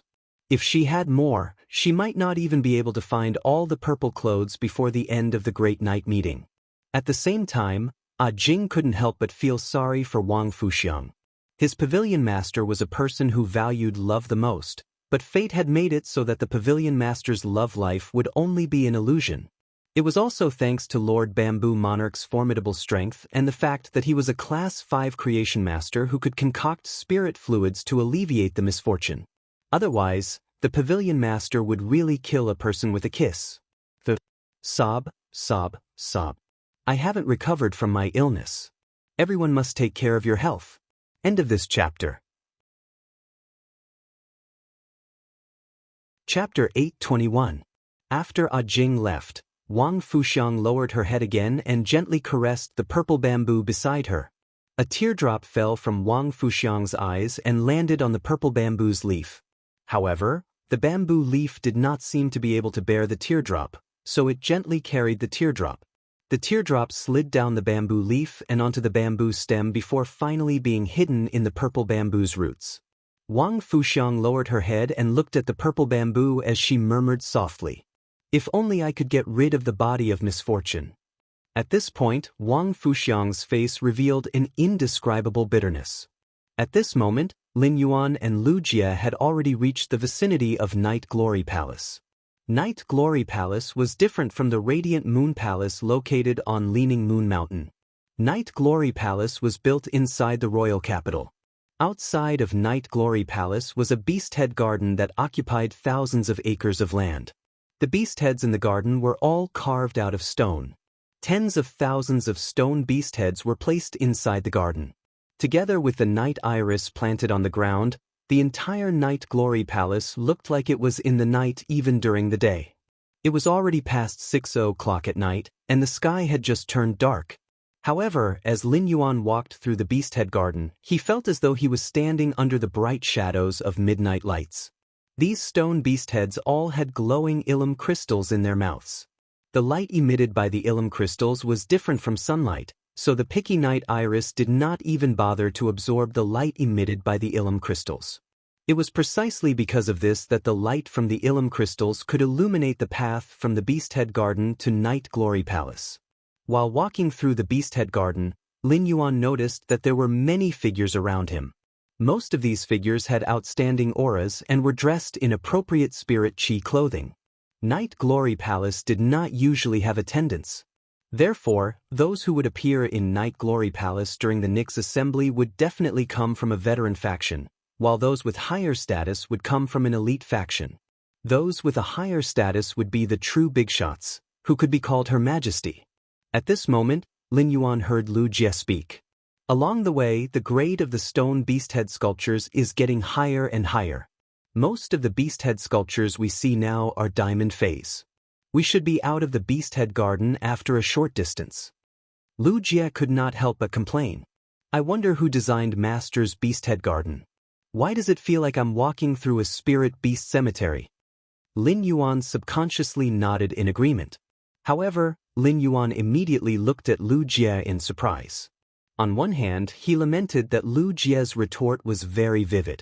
If she had more, she might not even be able to find all the purple clothes before the end of the Great Night meeting. At the same time, Jing couldn't help but feel sorry for Wang Fuxiang. His pavilion master was a person who valued love the most, but fate had made it so that the pavilion master's love life would only be an illusion. It was also thanks to Lord Bamboo Monarch's formidable strength and the fact that he was a Class 5 creation master who could concoct spirit fluids to alleviate the misfortune. Otherwise, the pavilion master would really kill a person with a kiss. Sob, sob, sob. I haven't recovered from my illness. Everyone must take care of your health. End of this chapter. Chapter 821. After Jing left, Wang Fuxiang lowered her head again and gently caressed the purple bamboo beside her. A teardrop fell from Wang Fuxiang's eyes and landed on the purple bamboo's leaf. However, the bamboo leaf did not seem to be able to bear the teardrop, so it gently carried the teardrop. The teardrop slid down the bamboo leaf and onto the bamboo stem before finally being hidden in the purple bamboo's roots. Wang Fuxiang lowered her head and looked at the purple bamboo as she murmured softly, "If only I could get rid of the body of misfortune." At this point, Wang Fuxiang's face revealed an indescribable bitterness. At this moment, Lin Yuan and Lu Jie had already reached the vicinity of Night Glory Palace. Night Glory Palace was different from the Radiant Moon Palace located on Leaning Moon Mountain. Night Glory Palace was built inside the royal capital. Outside of Night Glory Palace was a beast head garden that occupied thousands of acres of land. The beast heads in the garden were all carved out of stone. Tens of thousands of stone beast heads were placed inside the garden. Together with the night iris planted on the ground, the entire Night Glory Palace looked like it was in the night even during the day. It was already past 6 o'clock at night, and the sky had just turned dark. However, as Lin Yuan walked through the beast head garden, he felt as though he was standing under the bright shadows of midnight lights. These stone beast heads all had glowing illum crystals in their mouths. The light emitted by the illum crystals was different from sunlight, so the picky night iris did not even bother to absorb the light emitted by the illum crystals. It was precisely because of this that the light from the illum crystals could illuminate the path from the beast head garden to Night Glory Palace. While walking through the beast head garden, Lin Yuan noticed that there were many figures around him. Most of these figures had outstanding auras and were dressed in appropriate spirit chi clothing. Night Glory Palace did not usually have attendants. Therefore, those who would appear in Night Glory Palace during the Nyx assembly would definitely come from a veteran faction, while those with higher status would come from an elite faction. Those with a higher status would be the true big shots, who could be called Her Majesty. At this moment, Lin Yuan heard Lu Jie speak. Along the way, the grade of the stone beast head sculptures is getting higher and higher. Most of the beast head sculptures we see now are diamond phase. We should be out of the beast head garden after a short distance. Lu Jie could not help but complain. I wonder who designed Master's beast head garden. Why does it feel like I'm walking through a spirit beast cemetery? Lin Yuan subconsciously nodded in agreement. However, Lin Yuan immediately looked at Lu Jie in surprise. On one hand, he lamented that Lu Jie's retort was very vivid.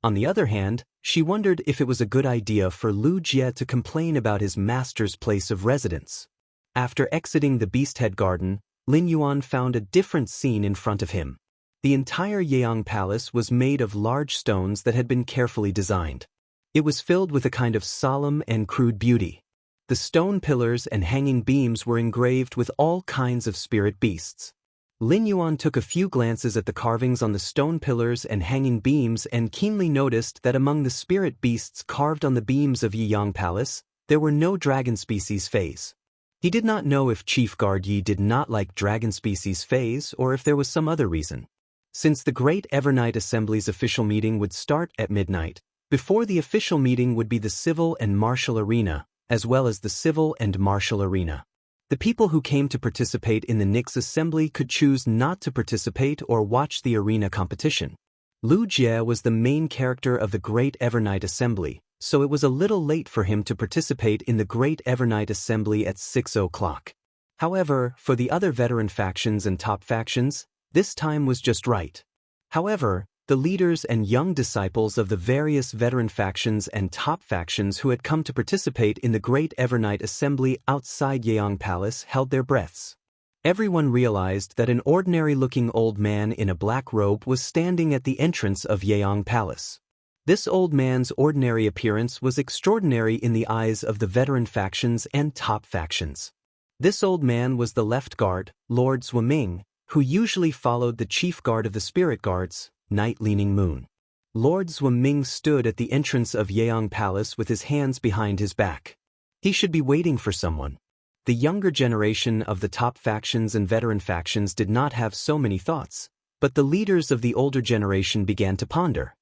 On the other hand, she wondered if it was a good idea for Lu Jie to complain about his master's place of residence. After exiting the beast head garden, Lin Yuan found a different scene in front of him. The entire Yeong Palace was made of large stones that had been carefully designed. It was filled with a kind of solemn and crude beauty. The stone pillars and hanging beams were engraved with all kinds of spirit beasts. Lin Yuan took a few glances at the carvings on the stone pillars and hanging beams and keenly noticed that among the spirit beasts carved on the beams of Yiyang Palace, there were no dragon species fays. He did not know if Chief Guard Yi did not like dragon species fays or if there was some other reason. Since the Great Evernight Assembly's official meeting would start at midnight, before the official meeting would be the civil and martial arena, as well as the civil and martial arena. The people who came to participate in the Nix assembly could choose not to participate or watch the arena competition. Lu Jie was the main character of the Great Evernight Assembly, so it was a little late for him to participate in the Great Evernight Assembly at 6 o'clock. However, for the other veteran factions and top factions, this time was just right. However, the leaders and young disciples of the various veteran factions and top factions who had come to participate in the Great Evernight Assembly outside Yiyang Palace held their breaths. Everyone realized that an ordinary-looking old man in a black robe was standing at the entrance of Yiyang Palace. This old man's ordinary appearance was extraordinary in the eyes of the veteran factions and top factions. This old man was the left guard, Lord Zwaming, who usually followed the chief guard of the spirit guards, Night Leaning Moon. Lord Zwaming stood at the entrance of Yiyang Palace with his hands behind his back. He should be waiting for someone. The younger generation of the top factions and veteran factions did not have so many thoughts, but the leaders of the older generation began to ponder.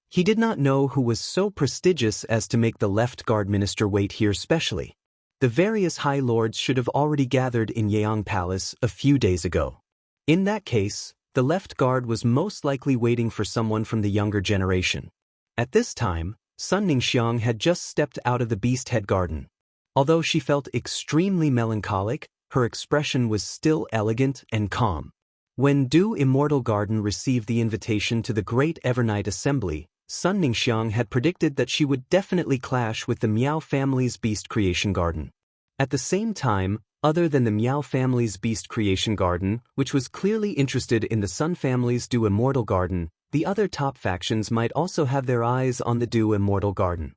He did not know who was so prestigious as to make the left guard minister wait here specially. The various high lords should have already gathered in Yiyang Palace a few days ago. In that case, the left guard was most likely waiting for someone from the younger generation. At this time, Sun Ningxiang had just stepped out of the Beast Head Garden. Although she felt extremely melancholic, her expression was still elegant and calm. When Du Immortal Garden received the invitation to the Great Evernight Assembly, Sun Ningxiang had predicted that she would definitely clash with the Miao family's Beast Creation Garden. At the same time, other than the Miao family's Beast Creation Garden, which was clearly interested in the Sun family's Du Immortal Garden, the other top factions might also have their eyes on the Du Immortal Garden.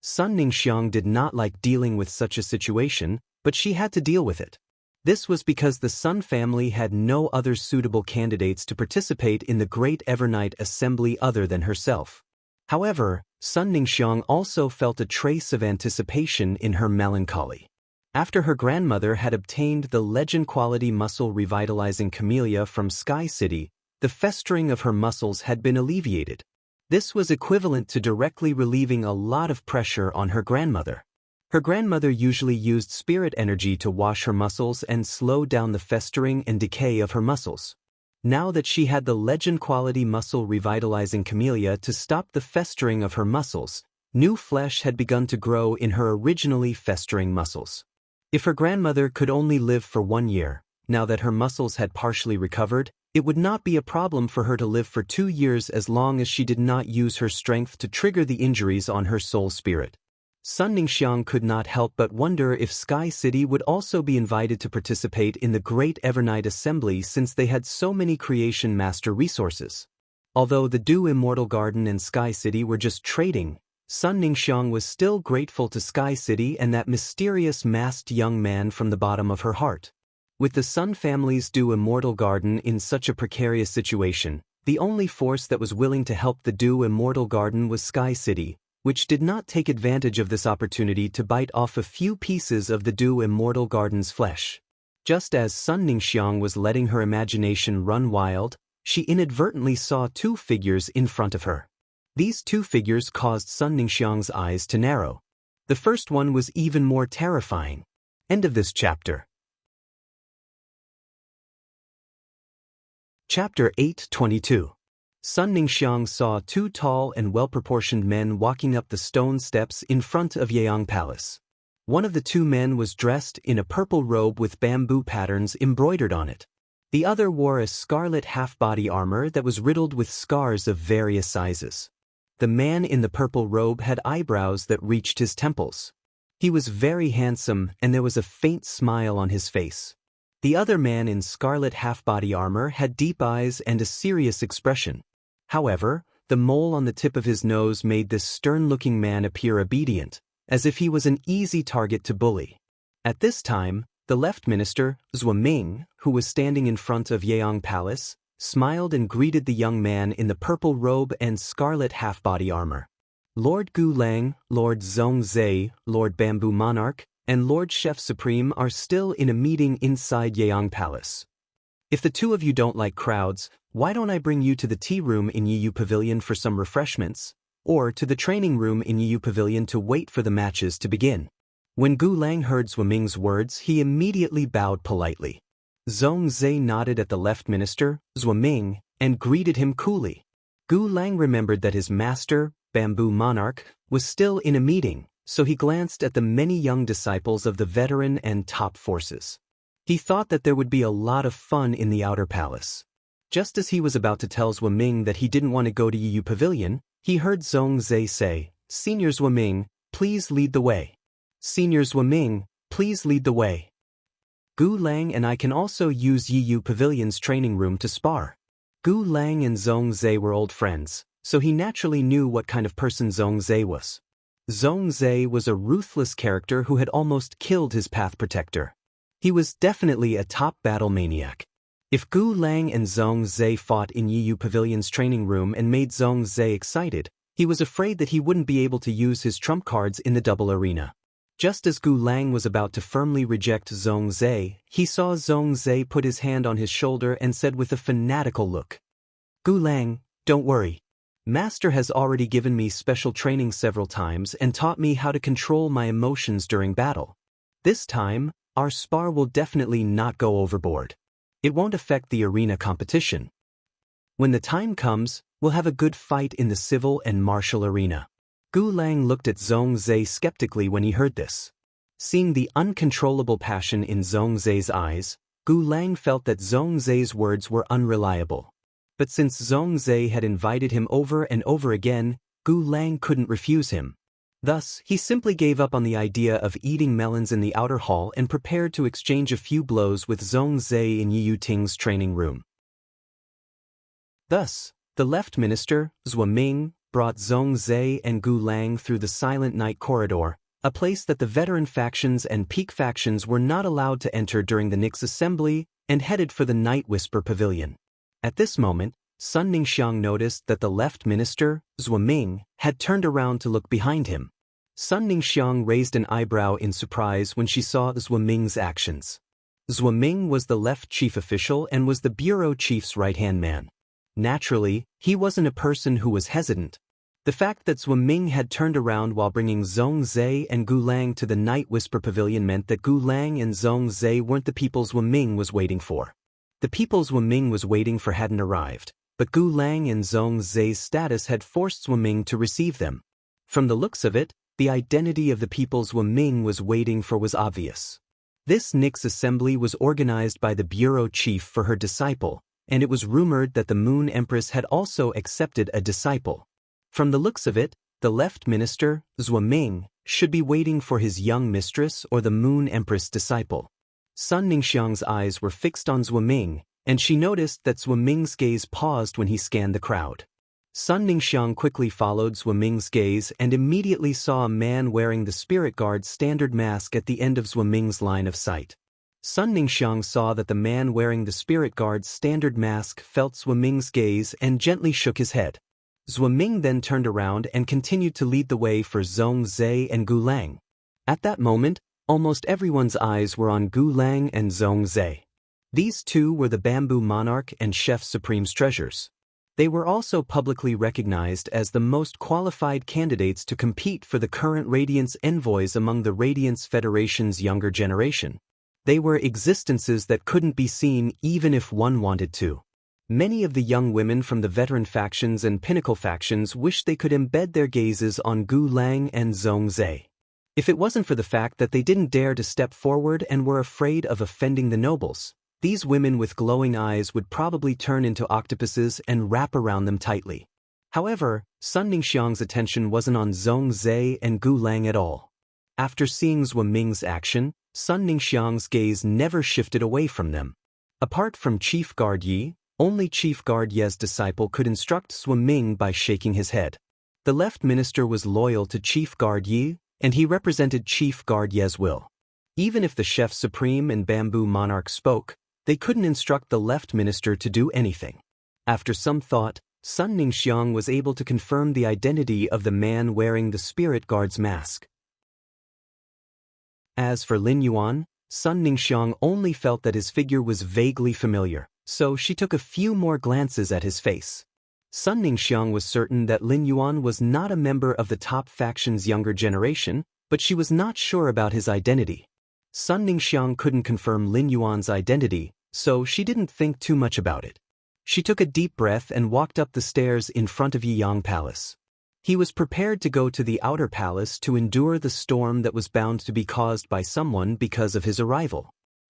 Sun Ningxiang did not like dealing with such a situation, but she had to deal with it. This was because the Sun family had no other suitable candidates to participate in the Great Evernight Assembly other than herself. However, Sun Ningxiang also felt a trace of anticipation in her melancholy. After her grandmother had obtained the legend-quality muscle revitalizing camellia from Sky City, the festering of her muscles had been alleviated. This was equivalent to directly relieving a lot of pressure on her grandmother. Her grandmother usually used spirit energy to wash her muscles and slow down the festering and decay of her muscles. Now that she had the legend-quality muscle revitalizing camellia to stop the festering of her muscles, new flesh had begun to grow in her originally festering muscles. If her grandmother could only live for 1 year, now that her muscles had partially recovered, it would not be a problem for her to live for 2 years as long as she did not use her strength to trigger the injuries on her soul spirit. Sun Ningxiang could not help but wonder if Sky City would also be invited to participate in the Great Evernight Assembly since they had so many Creation Master resources. Although the Du Immortal Garden and Sky City were just trading, Sun Ningxiang was still grateful to Sky City and that mysterious masked young man from the bottom of her heart. With the Sun family's Du Immortal Garden in such a precarious situation, the only force that was willing to help the Du Immortal Garden was Sky City, which did not take advantage of this opportunity to bite off a few pieces of the Du Immortal Garden's flesh. Just as Sun Ningxiang was letting her imagination run wild, she inadvertently saw 2 figures in front of her. These 2 figures caused Sun Ningxiang's eyes to narrow. The first one was even more terrifying. End of this chapter. Chapter 8:22. Sun Ningxiang saw 2 tall and well-proportioned men walking up the stone steps in front of Yiyang Palace. One of the 2 men was dressed in a purple robe with bamboo patterns embroidered on it. The other wore a scarlet half-body armor that was riddled with scars of various sizes. The man in the purple robe had eyebrows that reached his temples. He was very handsome and there was a faint smile on his face. The other man in scarlet half-body armor had deep eyes and a serious expression. However, the mole on the tip of his nose made this stern-looking man appear obedient, as if he was an easy target to bully. At this time, The left minister, Zhuo Ming, who was standing in front of Yeong Palace, smiled and greeted the young man in the purple robe and scarlet half-body armor. Lord Gu Lang, Lord Zhongzhe, Lord Bamboo Monarch, and Lord Chef Supreme are still in a meeting inside Yeong Palace. If the two of you don't like crowds, why don't I bring you to the tea room in Yiyu Pavilion for some refreshments, or to the training room in Yiyu Pavilion to wait for the matches to begin? When Gu Lang heard Zhuo Ming's words, he immediately bowed politely. Zhongzhe nodded at the left minister, Zhuo Ming, and greeted him coolly. Gu Lang remembered that his master, Bamboo Monarch, was still in a meeting, so he glanced at the many young disciples of the veteran and top forces. He thought that there would be a lot of fun in the outer palace. Just as he was about to tell Zhuo Ming that he didn't want to go to Yiyu Pavilion, he heard Zhongzhe say, "Senior Zhuo Ming, please lead the way. Senior Zhuo Ming, please lead the way. Gu Lang and I can also use Yiyu Pavilion's training room to spar." Gu Lang and Zhongzhe were old friends, so he naturally knew what kind of person Zhongzhe was. Zhongzhe was a ruthless character who had almost killed his path protector. He was definitely a top battle maniac. If Gu Lang and Zhongzhe fought in Yiyu Pavilion's training room and made Zhongzhe excited, he was afraid that he wouldn't be able to use his trump cards in the double arena. Just as Gu Lang was about to firmly reject Zhongzhe, he saw Zhongzhe put his hand on his shoulder and said with a fanatical look, "Gu Lang, don't worry. Master has already given me special training several times and taught me how to control my emotions during battle. This time, our spar will definitely not go overboard. It won't affect the arena competition. When the time comes, we'll have a good fight in the civil and martial arena." Gu Lang looked at Zhongzhe skeptically when he heard this. Seeing the uncontrollable passion in Zhongzhe's eyes, Gu Lang felt that Zhongzhe's words were unreliable. But since Zhongzhe had invited him over and over again, Gu Lang couldn't refuse him. Thus, he simply gave up on the idea of eating melons in the outer hall and prepared to exchange a few blows with Zhongzhe in Yiyu Ting's training room. Thus, the left minister, Zhuo Ming, brought Zhongzhe and Gu Lang through the Silent Night Corridor, a place that the veteran factions and peak factions were not allowed to enter during the Nix assembly, and headed for the Night Whisper Pavilion. At this moment, Sun Ningxiang noticed that the left minister, Zhuo Ming, had turned around to look behind him. Sun Ningxiang raised an eyebrow in surprise when she saw Zhuo Ming's actions. Zhuo Ming was the left chief official and was the bureau chief's right-hand man. Naturally, he wasn't a person who was hesitant. The fact that Zhuo Ming had turned around while bringing Zhongzhe and Gu Lang to the Night Whisper Pavilion meant that Gu Lang and Zhongzhe weren't the people Zhuo Ming was waiting for. The people Zhuo Ming was waiting for hadn't arrived, but Gu Lang and Zhongzhe's status had forced Zhuo Ming to receive them. From the looks of it, the identity of the people Zhuo Ming was waiting for was obvious. This Nix assembly was organized by the bureau chief for her disciple, and it was rumored that the Moon Empress had also accepted a disciple. From the looks of it, the left minister, Zhuo Ming, should be waiting for his young mistress or the Moon Empress disciple. Sun Ningxiang's eyes were fixed on Zhuo Ming, and she noticed that Zhuo Ming's gaze paused when he scanned the crowd. Sun Ningxiang quickly followed Zhuo Ming's gaze and immediately saw a man wearing the Spirit Guard's standard mask at the end of Zhuo Ming's line of sight. Sun Ningxiang saw that the man wearing the Spirit Guard's standard mask felt Zhuo Ming's gaze and gently shook his head. Zhuo Ming then turned around and continued to lead the way for Zhongzhe and Gu Lang. At that moment, almost everyone's eyes were on Gu Lang and Zhongzhe. These two were the Bamboo Monarch and Chef Supreme's treasures. They were also publicly recognized as the most qualified candidates to compete for the current Radiance envoys among the Radiance Federation's younger generation. They were existences that couldn't be seen even if one wanted to. Many of the young women from the veteran factions and pinnacle factions wished they could embed their gazes on Gu Lang and Zhongzhe. If it wasn't for the fact that they didn't dare to step forward and were afraid of offending the nobles, these women with glowing eyes would probably turn into octopuses and wrap around them tightly. However, Sun Ningxiang's attention wasn't on Zhongzhe and Gu Lang at all. After seeing Zhuo Ming's action, Sun Ningxiang's gaze never shifted away from them. Apart from Chief Guard Yi, only Chief Guard Ye's disciple could instruct Zhuo Ming by shaking his head. The left minister was loyal to Chief Guard Yi, and he represented Chief Guard Ye's will. Even if the chef supreme and bamboo monarch spoke, they couldn't instruct the left minister to do anything. After some thought, Sun Ningxiang was able to confirm the identity of the man wearing the spirit guard's mask. As for Lin Yuan, Sun Ningxiang only felt that his figure was vaguely familiar, so she took a few more glances at his face. Sun Ningxiang was certain that Lin Yuan was not a member of the top faction's younger generation, but she was not sure about his identity. Sun Ningxiang couldn't confirm Lin Yuan's identity, so she didn't think too much about it. She took a deep breath and walked up the stairs in front of Yiyang Palace. He was prepared to go to the outer palace to endure the storm that was bound to be caused by someone because of his arrival.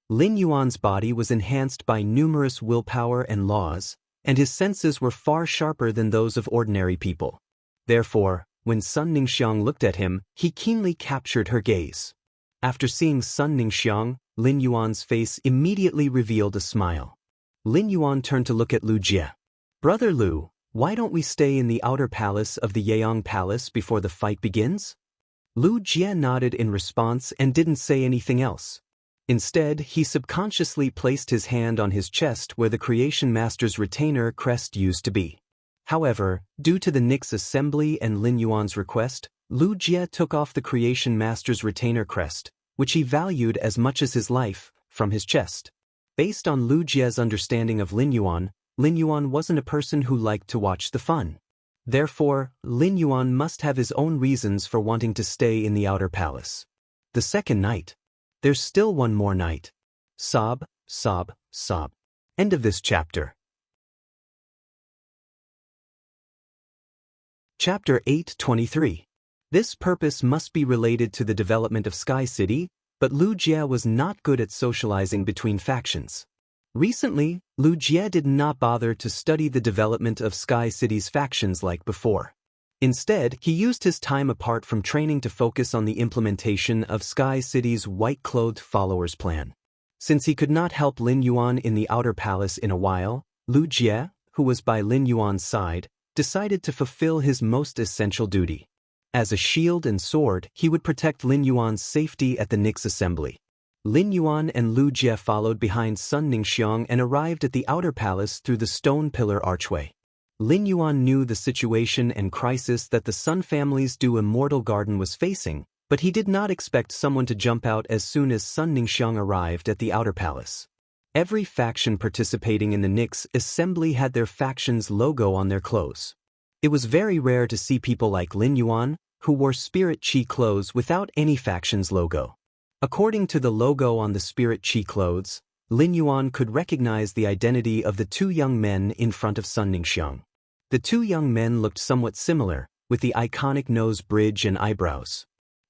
Lin Yuan's body was enhanced by numerous willpower and laws, and his senses were far sharper than those of ordinary people. Therefore, when Sun Ningxiang looked at him, he keenly captured her gaze. After seeing Sun Ningxiang, Lin Yuan's face immediately revealed a smile. Lin Yuan turned to look at Lu Jie. "Brother Lu, why don't we stay in the outer palace of the Yeyang Palace before the fight begins?" Lu Jie nodded in response and didn't say anything else. Instead, he subconsciously placed his hand on his chest where the Creation Master's retainer crest used to be. However, due to the Nyx assembly and Lin Yuan's request, Lu Jie took off the Creation Master's retainer crest, which he valued as much as his life, from his chest. Based on Lu Jie's understanding of Lin Yuan wasn't a person who liked to watch the fun. Therefore, Lin Yuan must have his own reasons for wanting to stay in the outer palace. The second night. There's still one more night. Sob, sob, sob. End of this chapter. Chapter 8:23. This purpose must be related to the development of Sky City, but Lu Jie was not good at socializing between factions. Recently, Lu Jie did not bother to study the development of Sky City's factions like before. Instead, he used his time apart from training to focus on the implementation of Sky City's white-clothed followers plan. Since he could not help Lin Yuan in the outer palace in a while, Lu Jie, who was by Lin Yuan's side, decided to fulfill his most essential duty. As a shield and sword, he would protect Lin Yuan's safety at the Nyx assembly. Lin Yuan and Lu Jie followed behind Sun Ningxiang and arrived at the outer palace through the stone pillar archway. Lin Yuan knew the situation and crisis that the Sun family's Du Immortal Garden was facing, but he did not expect someone to jump out as soon as Sun Ningxiang arrived at the outer palace. Every faction participating in the Nyx assembly had their faction's logo on their clothes. It was very rare to see people like Lin Yuan, who wore Spirit Chi clothes without any faction's logo. According to the logo on the Spirit Chi clothes, Lin Yuan could recognize the identity of the two young men in front of Sun Ningxiang. The two young men looked somewhat similar, with the iconic nose bridge and eyebrows.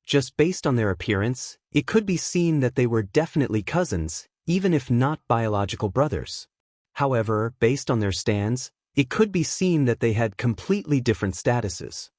Just based on their appearance, it could be seen that they were definitely cousins, even if not biological brothers. However, based on their stands, it could be seen that they had completely different statuses.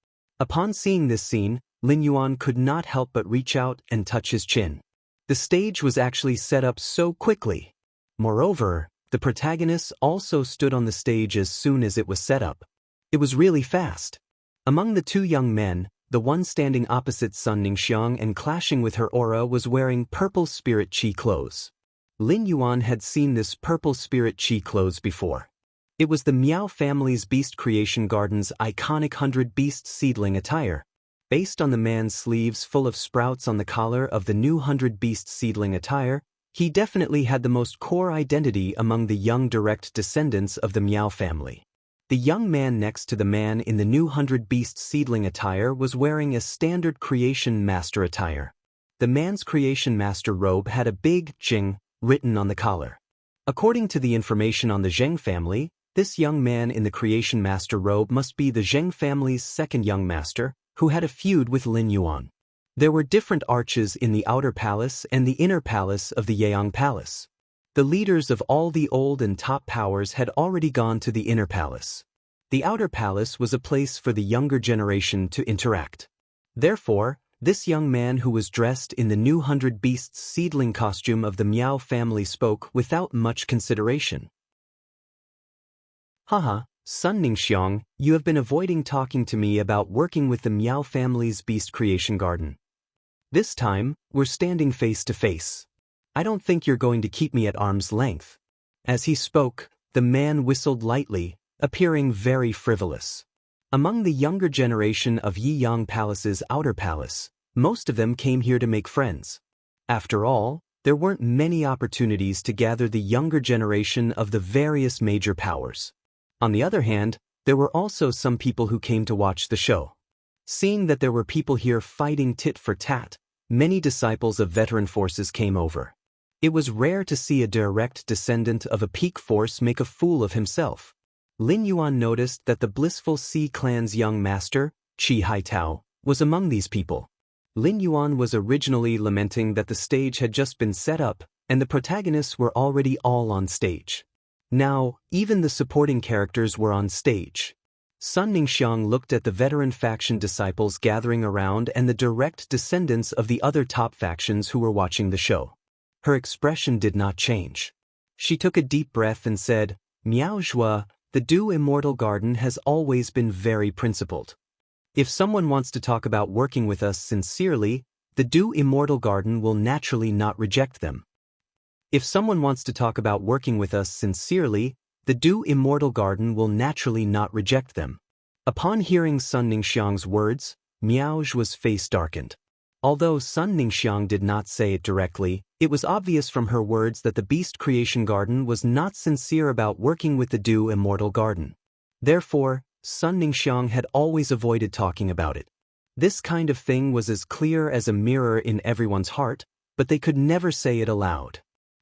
Upon seeing this scene, Lin Yuan could not help but reach out and touch his chin. The stage was actually set up so quickly. Moreover, the protagonists also stood on the stage as soon as it was set up. It was really fast. Among the two young men, the one standing opposite Sun Ningxiang and clashing with her aura was wearing purple Spirit Chi clothes. Lin Yuan had seen this purple Spirit Chi clothes before. It was the Miao family's Beast Creation Garden's iconic 100 Beast seedling attire. Based on the man's sleeves full of sprouts on the collar of the new 100 Beast seedling attire, he definitely had the most core identity among the young direct descendants of the Miao family. The young man next to the man in the new 100 Beast seedling attire was wearing a standard Creation Master attire. The man's Creation Master robe had a big Jing written on the collar. According to the information on the Zheng family, this young man in the Creation Master robe must be the Zheng family's second young master, who had a feud with Lin Yuan. There were different arches in the outer palace and the inner palace of the Yeyang Palace. The leaders of all the old and top powers had already gone to the inner palace. The outer palace was a place for the younger generation to interact. Therefore, this young man who was dressed in the new 100 Beasts seedling costume of the Miao family spoke without much consideration. "Haha, Sun Ningxiang, you have been avoiding talking to me about working with the Miao family's Beast Creation Garden. This time, we're standing face to face. I don't think you're going to keep me at arm's length." As he spoke, the man whistled lightly, appearing very frivolous. Among the younger generation of Yiyang Palace's outer palace, most of them came here to make friends. After all, there weren't many opportunities to gather the younger generation of the various major powers. On the other hand, there were also some people who came to watch the show. Seeing that there were people here fighting tit for tat, many disciples of veteran forces came over. It was rare to see a direct descendant of a peak force make a fool of himself. Lin Yuan noticed that the blissful Sea clan's young master, Qi Haitao, was among these people. Lin Yuan was originally lamenting that the stage had just been set up, and the protagonists were already all on stage. Now, even the supporting characters were on stage. Sun Ningxiang looked at the veteran faction disciples gathering around and the direct descendants of the other top factions who were watching the show. Her expression did not change. She took a deep breath and said, "Miao Zhua, the Du Immortal Garden has always been very principled. If someone wants to talk about working with us sincerely, the Du Immortal Garden will naturally not reject them. If someone wants to talk about working with us sincerely, the Du Immortal Garden will naturally not reject them." Upon hearing Sun Ningxiang's words, Miao Zhua's face darkened. Although Sun Ningxiang did not say it directly, it was obvious from her words that the Beast Creation Garden was not sincere about working with the Du Immortal Garden. Therefore, Sun Ningxiang had always avoided talking about it. This kind of thing was as clear as a mirror in everyone's heart, but they could never say it aloud.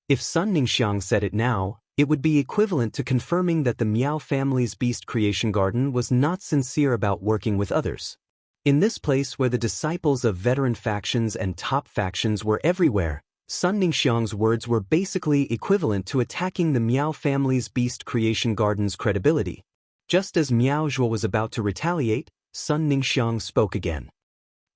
If Sun Ningxiang said it now, it would be equivalent to confirming that the Miao family's Beast Creation Garden was not sincere about working with others. In this place where the disciples of veteran factions and top factions were everywhere, Sun Ningxiang's words were basically equivalent to attacking the Miao family's Beast Creation Garden's credibility. Just as Miao Zhuo was about to retaliate, Sun Ningxiang spoke again.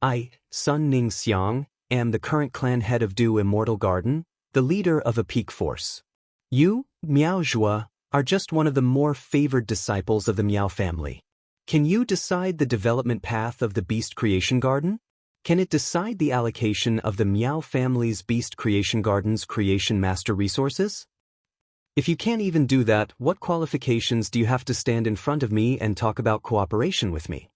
"I, Sun Ningxiang, am the current clan head of Du Immortal Garden, the leader of a peak force. You, Miao Zhuo, are just one of the more favored disciples of the Miao family. Can you decide the development path of the Beast Creation Garden? Can it decide the allocation of the Miao family's Beast Creation Garden's creation master resources? If you can't even do that, what qualifications do you have to stand in front of me and talk about cooperation with me?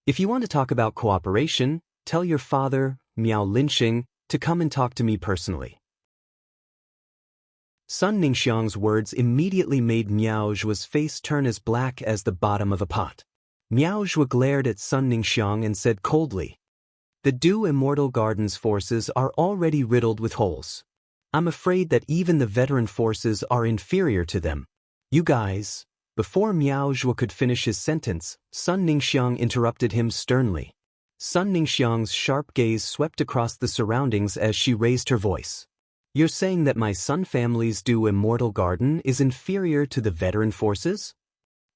If you want to talk about cooperation, tell your father, Miao Linxing, to come and talk to me personally." Sun Ningxiang's words immediately made Miao Zhua's face turn as black as the bottom of a pot. Miao Zhua glared at Sun Ningxiang and said coldly, "The Du Immortal Garden's forces are already riddled with holes. I'm afraid that even the veteran forces are inferior to them. You guys..." Before Miao Zhua could finish his sentence, Sun Ningxiang interrupted him sternly. Sun Ningxiang's sharp gaze swept across the surroundings as she raised her voice. "You're saying that my Sun family's Du Immortal Garden is inferior to the veteran forces?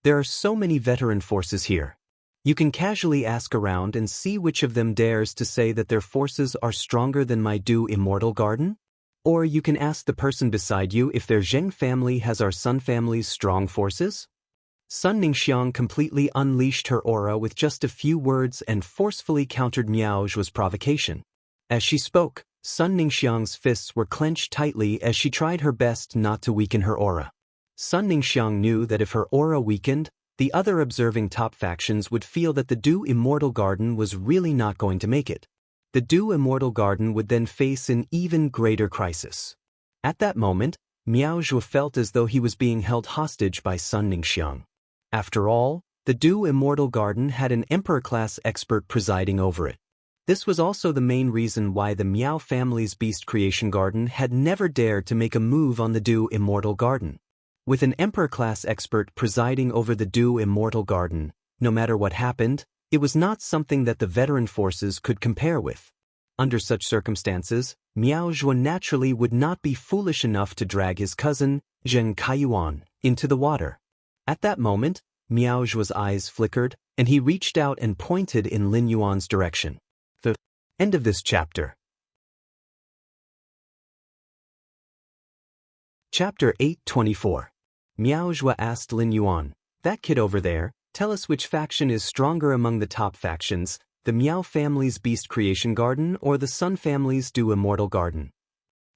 There are so many veteran forces here. You can casually ask around and see which of them dares to say that their forces are stronger than my Du Immortal Garden? Or you can ask the person beside you if their Zheng family has our Sun family's strong forces?" Sun Ningxiang completely unleashed her aura with just a few words and forcefully countered Miao Zhua's provocation. As she spoke, Sun Ningxiang's fists were clenched tightly as she tried her best not to weaken her aura. Sun Ningxiang knew that if her aura weakened, the other observing top factions would feel that the Du Immortal Garden was really not going to make it. The Du Immortal Garden would then face an even greater crisis. At that moment, Miao Zhuo felt as though he was being held hostage by Sun Ningxiang. After all, the Du Immortal Garden had an Emperor-class expert presiding over it. This was also the main reason why the Miao family's Beast Creation Garden had never dared to make a move on the Du Immortal Garden. With an Emperor-class expert presiding over the Du Immortal Garden, no matter what happened, it was not something that the veteran forces could compare with. Under such circumstances, Miao Zhuo naturally would not be foolish enough to drag his cousin, Zheng Kaiyuan, into the water. At that moment, Miao Zhuo's eyes flickered, and he reached out and pointed in Lin Yuan's direction. The end of this chapter. Chapter 824. Miao Zhuo asked Lin Yuan, "That kid over there, tell us which faction is stronger among the top factions, the Miao family's Beast Creation Garden or the Sun family's Do Immortal Garden?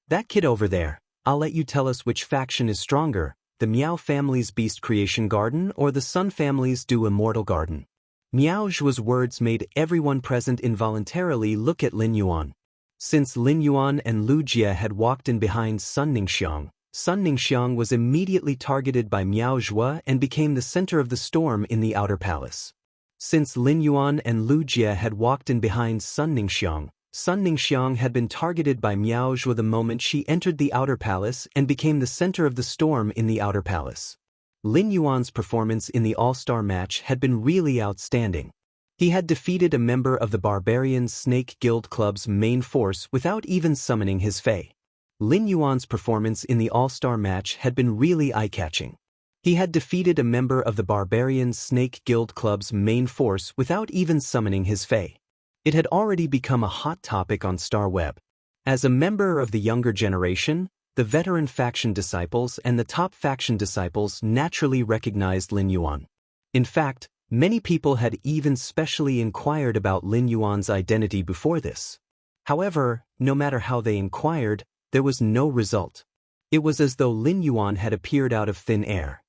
That kid over there, I'll let you tell us which faction is stronger, the Miao family's Beast Creation Garden or the Sun family's Do Immortal Garden. Miao Zhuo's words made everyone present involuntarily look at Lin Yuan. Since Lin Yuan and Lu Jie had walked in behind Sun Ningxiang was immediately targeted by Miao Zhuo and became the center of the storm in the outer palace. Since Lin Yuan and Lu Jie had walked in behind Sun Ningxiang had been targeted by Miao Zhuo the moment she entered the outer palace and became the center of the storm in the outer palace. Lin Yuan's performance in the all-star match had been really outstanding. He had defeated a member of the Barbarian Snake Guild Club's main force without even summoning his Fae. Lin Yuan's performance in the all-star match had been really eye-catching. He had defeated a member of the Barbarian Snake Guild Club's main force without even summoning his Fae. It had already become a hot topic on StarWeb. As a member of the younger generation, the veteran faction disciples and the top faction disciples naturally recognized Lin Yuan. In fact, many people had even specially inquired about Lin Yuan's identity before this. However, no matter how they inquired, there was no result. It was as though Lin Yuan had appeared out of thin air.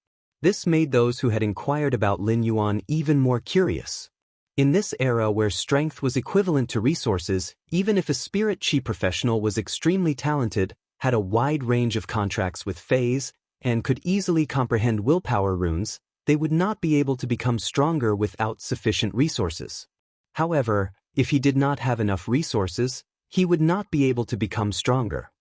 This made those who had inquired about Lin Yuan even more curious. In this era where strength was equivalent to resources, even if a spirit chi professional was extremely talented, had a wide range of contracts with Faes, and could easily comprehend willpower runes, they would not be able to become stronger without sufficient resources. However, if he did not have enough resources, he would not be able to become stronger.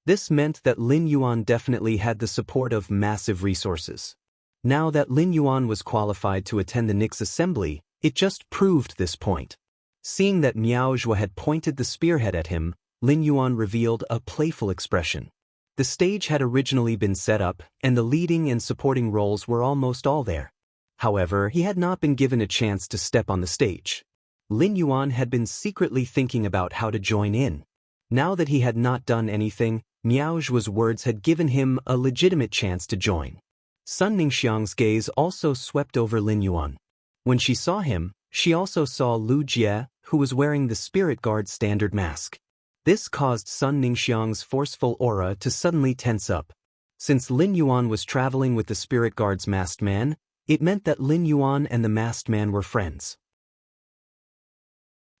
This meant that Lin Yuan definitely had the support of massive resources. Now that Lin Yuan was qualified to attend the Nyx assembly, it just proved this point. Seeing that Miao Zhuo had pointed the spearhead at him, Lin Yuan revealed a playful expression. The stage had originally been set up, and the leading and supporting roles were almost all there. However, he had not been given a chance to step on the stage. Lin Yuan had been secretly thinking about how to join in. Now that he had not done anything, Miao Zhuo's words had given him a legitimate chance to join. Sun Ningxiang's gaze also swept over Lin Yuan. When she saw him, she also saw Lu Jie, who was wearing the Spirit Guard standard mask. This caused Sun Ningxiang's forceful aura to suddenly tense up. Since Lin Yuan was traveling with the Spirit Guard's masked man, it meant that Lin Yuan and the masked man were friends.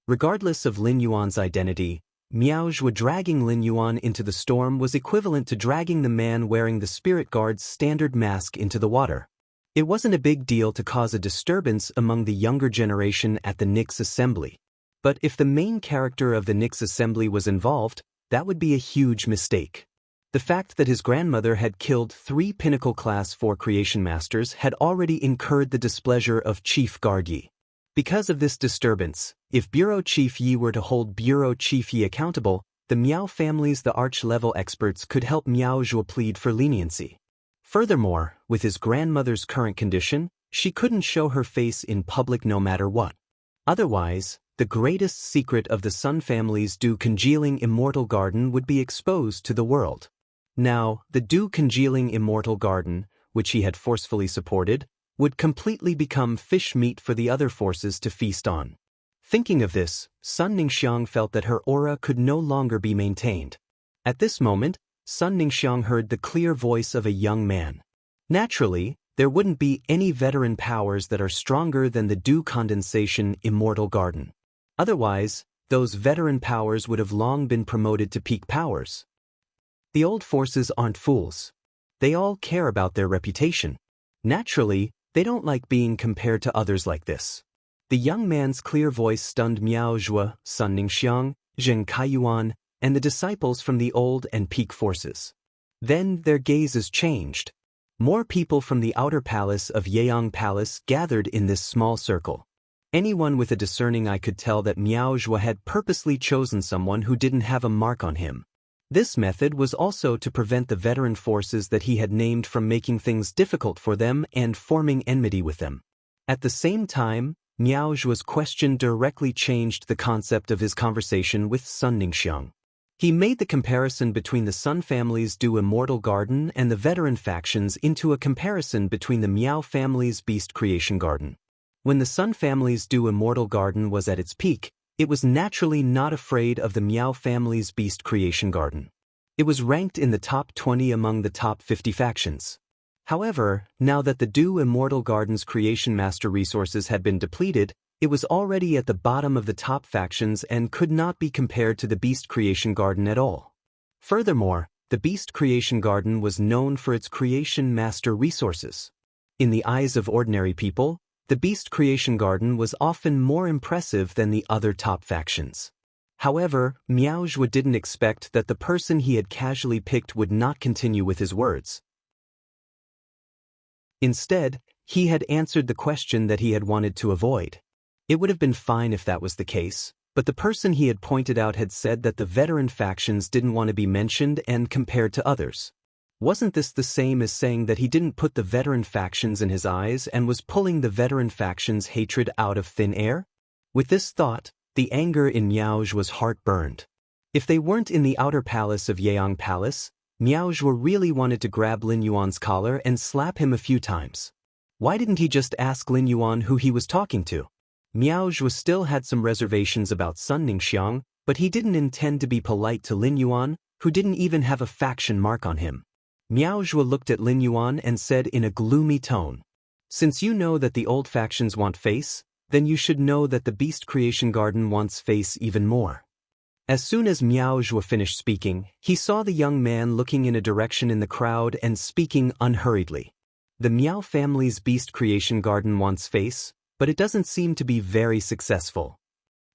Regardless of Lin Yuan's identity, Miao Zhuo dragging Lin Yuan into the storm was equivalent to dragging the man wearing the Spirit Guard's standard mask into the water. It wasn't a big deal to cause a disturbance among the younger generation at the Nyx assembly. But if the main character of the Nyx assembly was involved, that would be a huge mistake. The fact that his grandmother had killed 3 Pinnacle Class 4 Creation Masters had already incurred the displeasure of Chief Guard Yi. Because of this disturbance, if Bureau Chief Yi were to hold Bureau Chief Yi accountable, the Miao family's the arch-level experts could help Miao Zhuo plead for leniency. Furthermore, with his grandmother's current condition, she couldn't show her face in public no matter what. Otherwise, the greatest secret of the Sun family's Do Congealing Immortal Garden would be exposed to the world. Now, the Do Congealing Immortal Garden, which he had forcefully supported, would completely become fish meat for the other forces to feast on. Thinking of this, Sun Ningxiang felt that her aura could no longer be maintained. At this moment, Sun Ningxiang heard the clear voice of a young man. Naturally, there wouldn't be any veteran powers that are stronger than the Do Condensation Immortal Garden. Otherwise, those veteran powers would have long been promoted to peak powers. The old forces aren't fools. They all care about their reputation. Naturally, they don't like being compared to others like this. The young man's clear voice stunned Miao Zhuo, Sun Ningxiang, Zheng Kaiyuan, and the disciples from the old and peak forces. Then their gazes changed. More people from the outer palace of Yeyang Palace gathered in this small circle. Anyone with a discerning eye could tell that Miao Zhuo had purposely chosen someone who didn't have a mark on him. This method was also to prevent the veteran forces that he had named from making things difficult for them and forming enmity with them. At the same time, Miao Zhuo's question directly changed the concept of his conversation with Sun Ningxiang. He made the comparison between the Sun family's Do Immortal Garden and the veteran factions into a comparison between the Miao family's Beast Creation Garden. When the Sun family's Dew Immortal Garden was at its peak, it was naturally not afraid of the Miao family's Beast Creation Garden. It was ranked in the top 20 among the top 50 factions. However, now that the Dew Immortal Garden's creation master resources had been depleted, it was already at the bottom of the top factions and could not be compared to the Beast Creation Garden at all. Furthermore, the Beast Creation Garden was known for its creation master resources. In the eyes of ordinary people, the Beast Creation Garden was often more impressive than the other top factions. However, Miao Zhou didn't expect that the person he had casually picked would not continue with his words. Instead, he had answered the question that he had wanted to avoid. It would have been fine if that was the case, but the person he had pointed out had said that the veteran factions didn't want to be mentioned and compared to others. Wasn't this the same as saying that he didn't put the veteran factions in his eyes and was pulling the veteran factions' hatred out of thin air? With this thought, the anger in Miao Zhu's heart burned. If they weren't in the outer palace of Yang Palace, Miao Zhu really wanted to grab Lin Yuan's collar and slap him a few times. Why didn't he just ask Lin Yuan who he was talking to? Miao Zhu still had some reservations about Sun Ningxiang, but he didn't intend to be polite to Lin Yuan, who didn't even have a faction mark on him. Miao Zhu looked at Lin Yuan and said in a gloomy tone, "Since you know that the old factions want face, then you should know that the Beast Creation Garden wants face even more." As soon as Miao Zhu finished speaking, he saw the young man looking in a direction in the crowd and speaking unhurriedly. The Miao family's Beast Creation Garden wants face, but it doesn't seem to be very successful.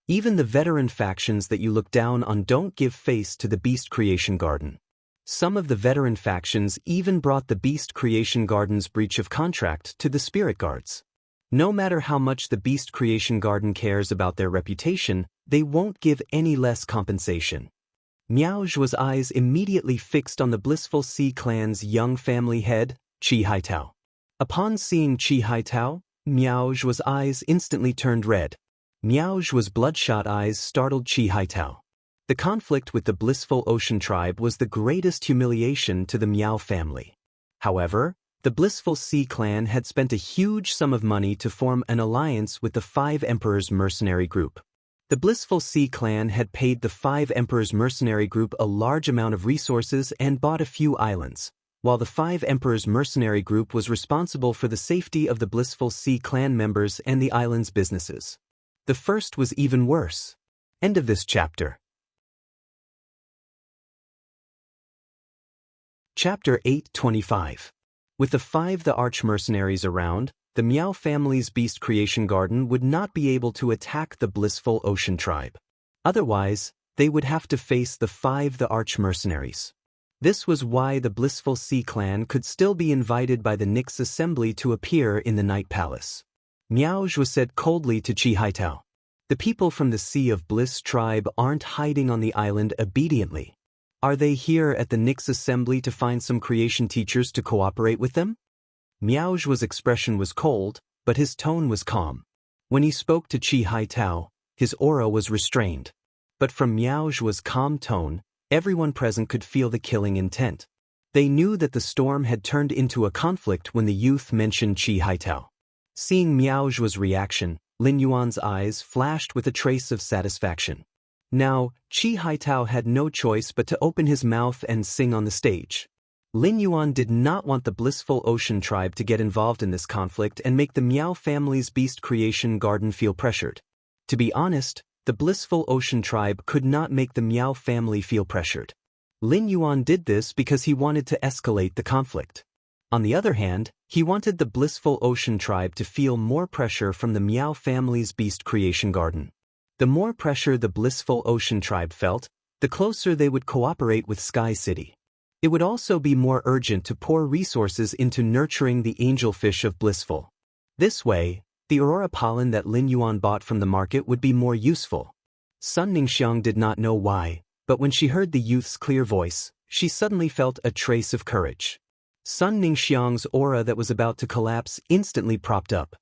Even the veteran factions that you look down on don't give face to the Beast Creation Garden. Some of the veteran factions even brought the Beast Creation Garden's breach of contract to the Spirit Guards. No matter how much the Beast Creation Garden cares about their reputation, they won't give any less compensation. Miao Zhu's eyes immediately fixed on the Blissful Sea clan's young family head, Qi Haitao. Upon seeing Qi Haitao, Miao Zhu's eyes instantly turned red. Miao Zhu's bloodshot eyes startled Qi Haitao. The conflict with the Blissful Ocean Tribe was the greatest humiliation to the Miao family. However, the Blissful Sea clan had spent a huge sum of money to form an alliance with the Five Emperors mercenary group. The Blissful Sea clan had paid the Five Emperors mercenary group a large amount of resources and bought a few islands, while the Five Emperors mercenary group was responsible for the safety of the Blissful Sea clan members and the island's businesses. The first was even worse. End of this chapter. Chapter 825. With the five the arch mercenaries around, the Miao family's Beast Creation Garden would not be able to attack the Blissful Ocean Tribe. Otherwise, they would have to face the five the arch mercenaries. This was why the Blissful Sea clan could still be invited by the Nyx assembly to appear in the Night Palace. Miao Zhu said coldly to Qi Haitao, "The people from the Sea of Bliss tribe aren't hiding on the island obediently. Are they here at the Nyx assembly to find some creation teachers to cooperate with them?" Miao Zhu's expression was cold, but his tone was calm. When he spoke to Qi Haitao, his aura was restrained. But from Miao Zhu's calm tone, everyone present could feel the killing intent. They knew that the storm had turned into a conflict when the youth mentioned Qi Haitao. Seeing Miao Zhu's reaction, Lin Yuan's eyes flashed with a trace of satisfaction. Now, Qi Haitao had no choice but to open his mouth and sing on the stage. Lin Yuan did not want the Blissful Ocean Tribe to get involved in this conflict and make the Miao family's Beast Creation Garden feel pressured. To be honest, the Blissful Ocean Tribe could not make the Miao family feel pressured. Lin Yuan did this because he wanted to escalate the conflict. On the other hand, he wanted the Blissful Ocean Tribe to feel more pressure from the Miao family's Beast Creation Garden. The more pressure the Blissful Ocean Tribe felt, the closer they would cooperate with Sky City. It would also be more urgent to pour resources into nurturing the angelfish of Blissful. This way, the aurora pollen that Lin Yuan bought from the market would be more useful. Sun Ningxiang did not know why, but when she heard the youth's clear voice, she suddenly felt a trace of courage. Sun Ningxiang's aura that was about to collapse instantly propped up.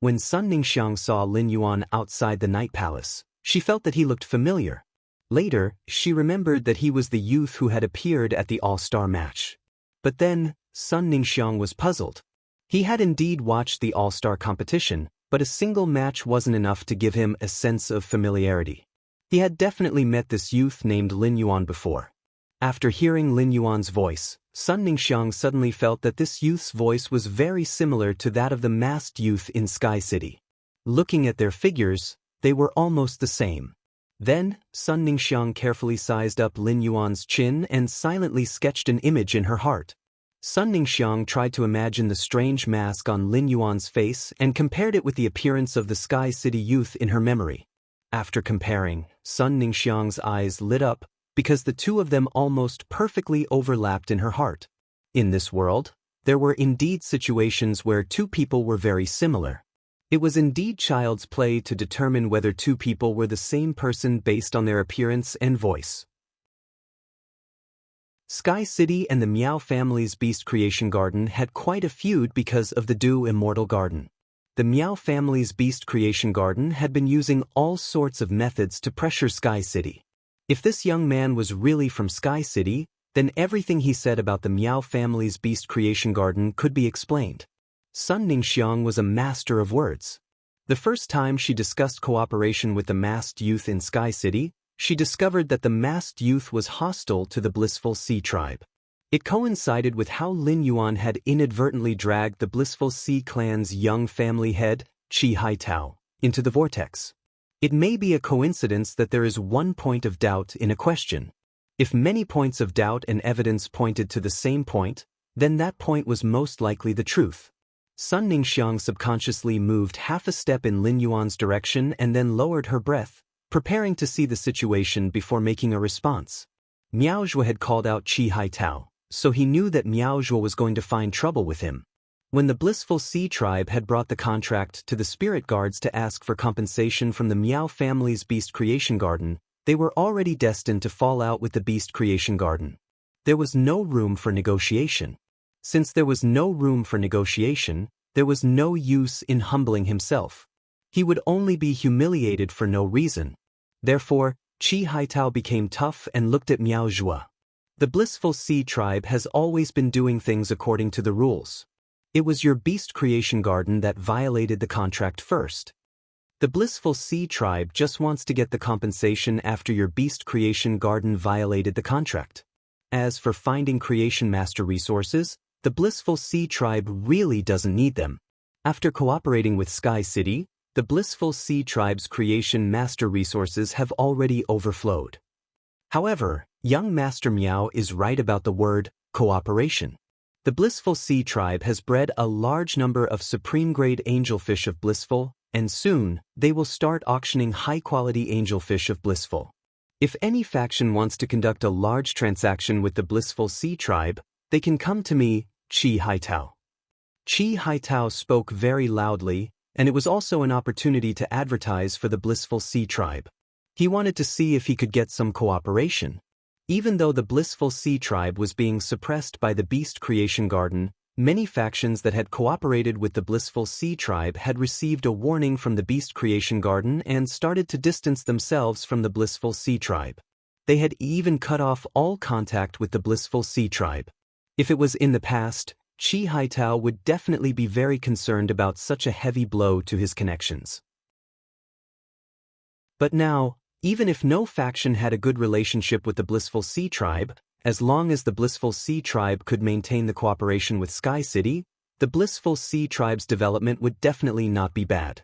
When Sun Ningxiang saw Lin Yuan outside the Night Palace, she felt that he looked familiar. Later, she remembered that he was the youth who had appeared at the All-Star match. But then, Sun Ningxiang was puzzled. He had indeed watched the All-Star competition, but a single match wasn't enough to give him a sense of familiarity. He had definitely met this youth named Lin Yuan before. After hearing Lin Yuan's voice, Sun Ningxiang suddenly felt that this youth's voice was very similar to that of the masked youth in Sky City. Looking at their figures, they were almost the same. Then, Sun Ningxiang carefully sized up Lin Yuan's chin and silently sketched an image in her heart. Sun Ningxiang tried to imagine the strange mask on Lin Yuan's face and compared it with the appearance of the Sky City youth in her memory. After comparing, Sun Ningxiang's eyes lit up, because the two of them almost perfectly overlapped in her heart. In this world, there were indeed situations where two people were very similar. It was indeed child's play to determine whether two people were the same person based on their appearance and voice. Sky City and the Miao family's beast creation garden had quite a feud because of the Du Immortal Garden. The Miao family's beast creation garden had been using all sorts of methods to pressure Sky City. If this young man was really from Sky City, then everything he said about the Miao family's beast creation garden could be explained. Sun Ningxiang was a master of words. The first time she discussed cooperation with the masked youth in Sky City, she discovered that the masked youth was hostile to the Blissful Sea tribe. It coincided with how Lin Yuan had inadvertently dragged the Blissful Sea clan's young family head, Qi Haitao, into the vortex. It may be a coincidence that there is one point of doubt in a question. If many points of doubt and evidence pointed to the same point, then that point was most likely the truth. Sun Ningxiang subconsciously moved half a step in Lin Yuan's direction and then lowered her breath, preparing to see the situation before making a response. Miao Zhuo had called out Qi Haitao, so he knew that Miao Zhuo was going to find trouble with him. When the Blissful Sea tribe had brought the contract to the spirit guards to ask for compensation from the Miao family's beast creation garden, they were already destined to fall out with the beast creation garden. There was no room for negotiation. Since there was no room for negotiation, there was no use in humbling himself. He would only be humiliated for no reason. Therefore, Qi Haitao became tough and looked at Miao Zhuo. The Blissful Sea tribe has always been doing things according to the rules. It was your beast creation garden that violated the contract first. The Blissful Sea tribe just wants to get the compensation after your beast creation garden violated the contract. As for finding creation master resources, the Blissful Sea tribe really doesn't need them. After cooperating with Sky City, the Blissful Sea tribe's creation master resources have already overflowed. However, young Master Miao is right about the word cooperation. The Blissful Sea tribe has bred a large number of supreme-grade angelfish of Blissful, and soon, they will start auctioning high-quality angelfish of Blissful. If any faction wants to conduct a large transaction with the Blissful Sea tribe, they can come to me, Qi Haitao. Qi Haitao spoke very loudly, and it was also an opportunity to advertise for the Blissful Sea tribe. He wanted to see if he could get some cooperation. Even though the Blissful Sea tribe was being suppressed by the Beast Creation Garden, many factions that had cooperated with the Blissful Sea tribe had received a warning from the Beast Creation Garden and started to distance themselves from the Blissful Sea tribe. They had even cut off all contact with the Blissful Sea tribe. If it was in the past, Qi Haitao would definitely be very concerned about such a heavy blow to his connections. But now, even if no faction had a good relationship with the Blissful Sea tribe, as long as the Blissful Sea tribe could maintain the cooperation with Sky City, the Blissful Sea tribe's development would definitely not be bad.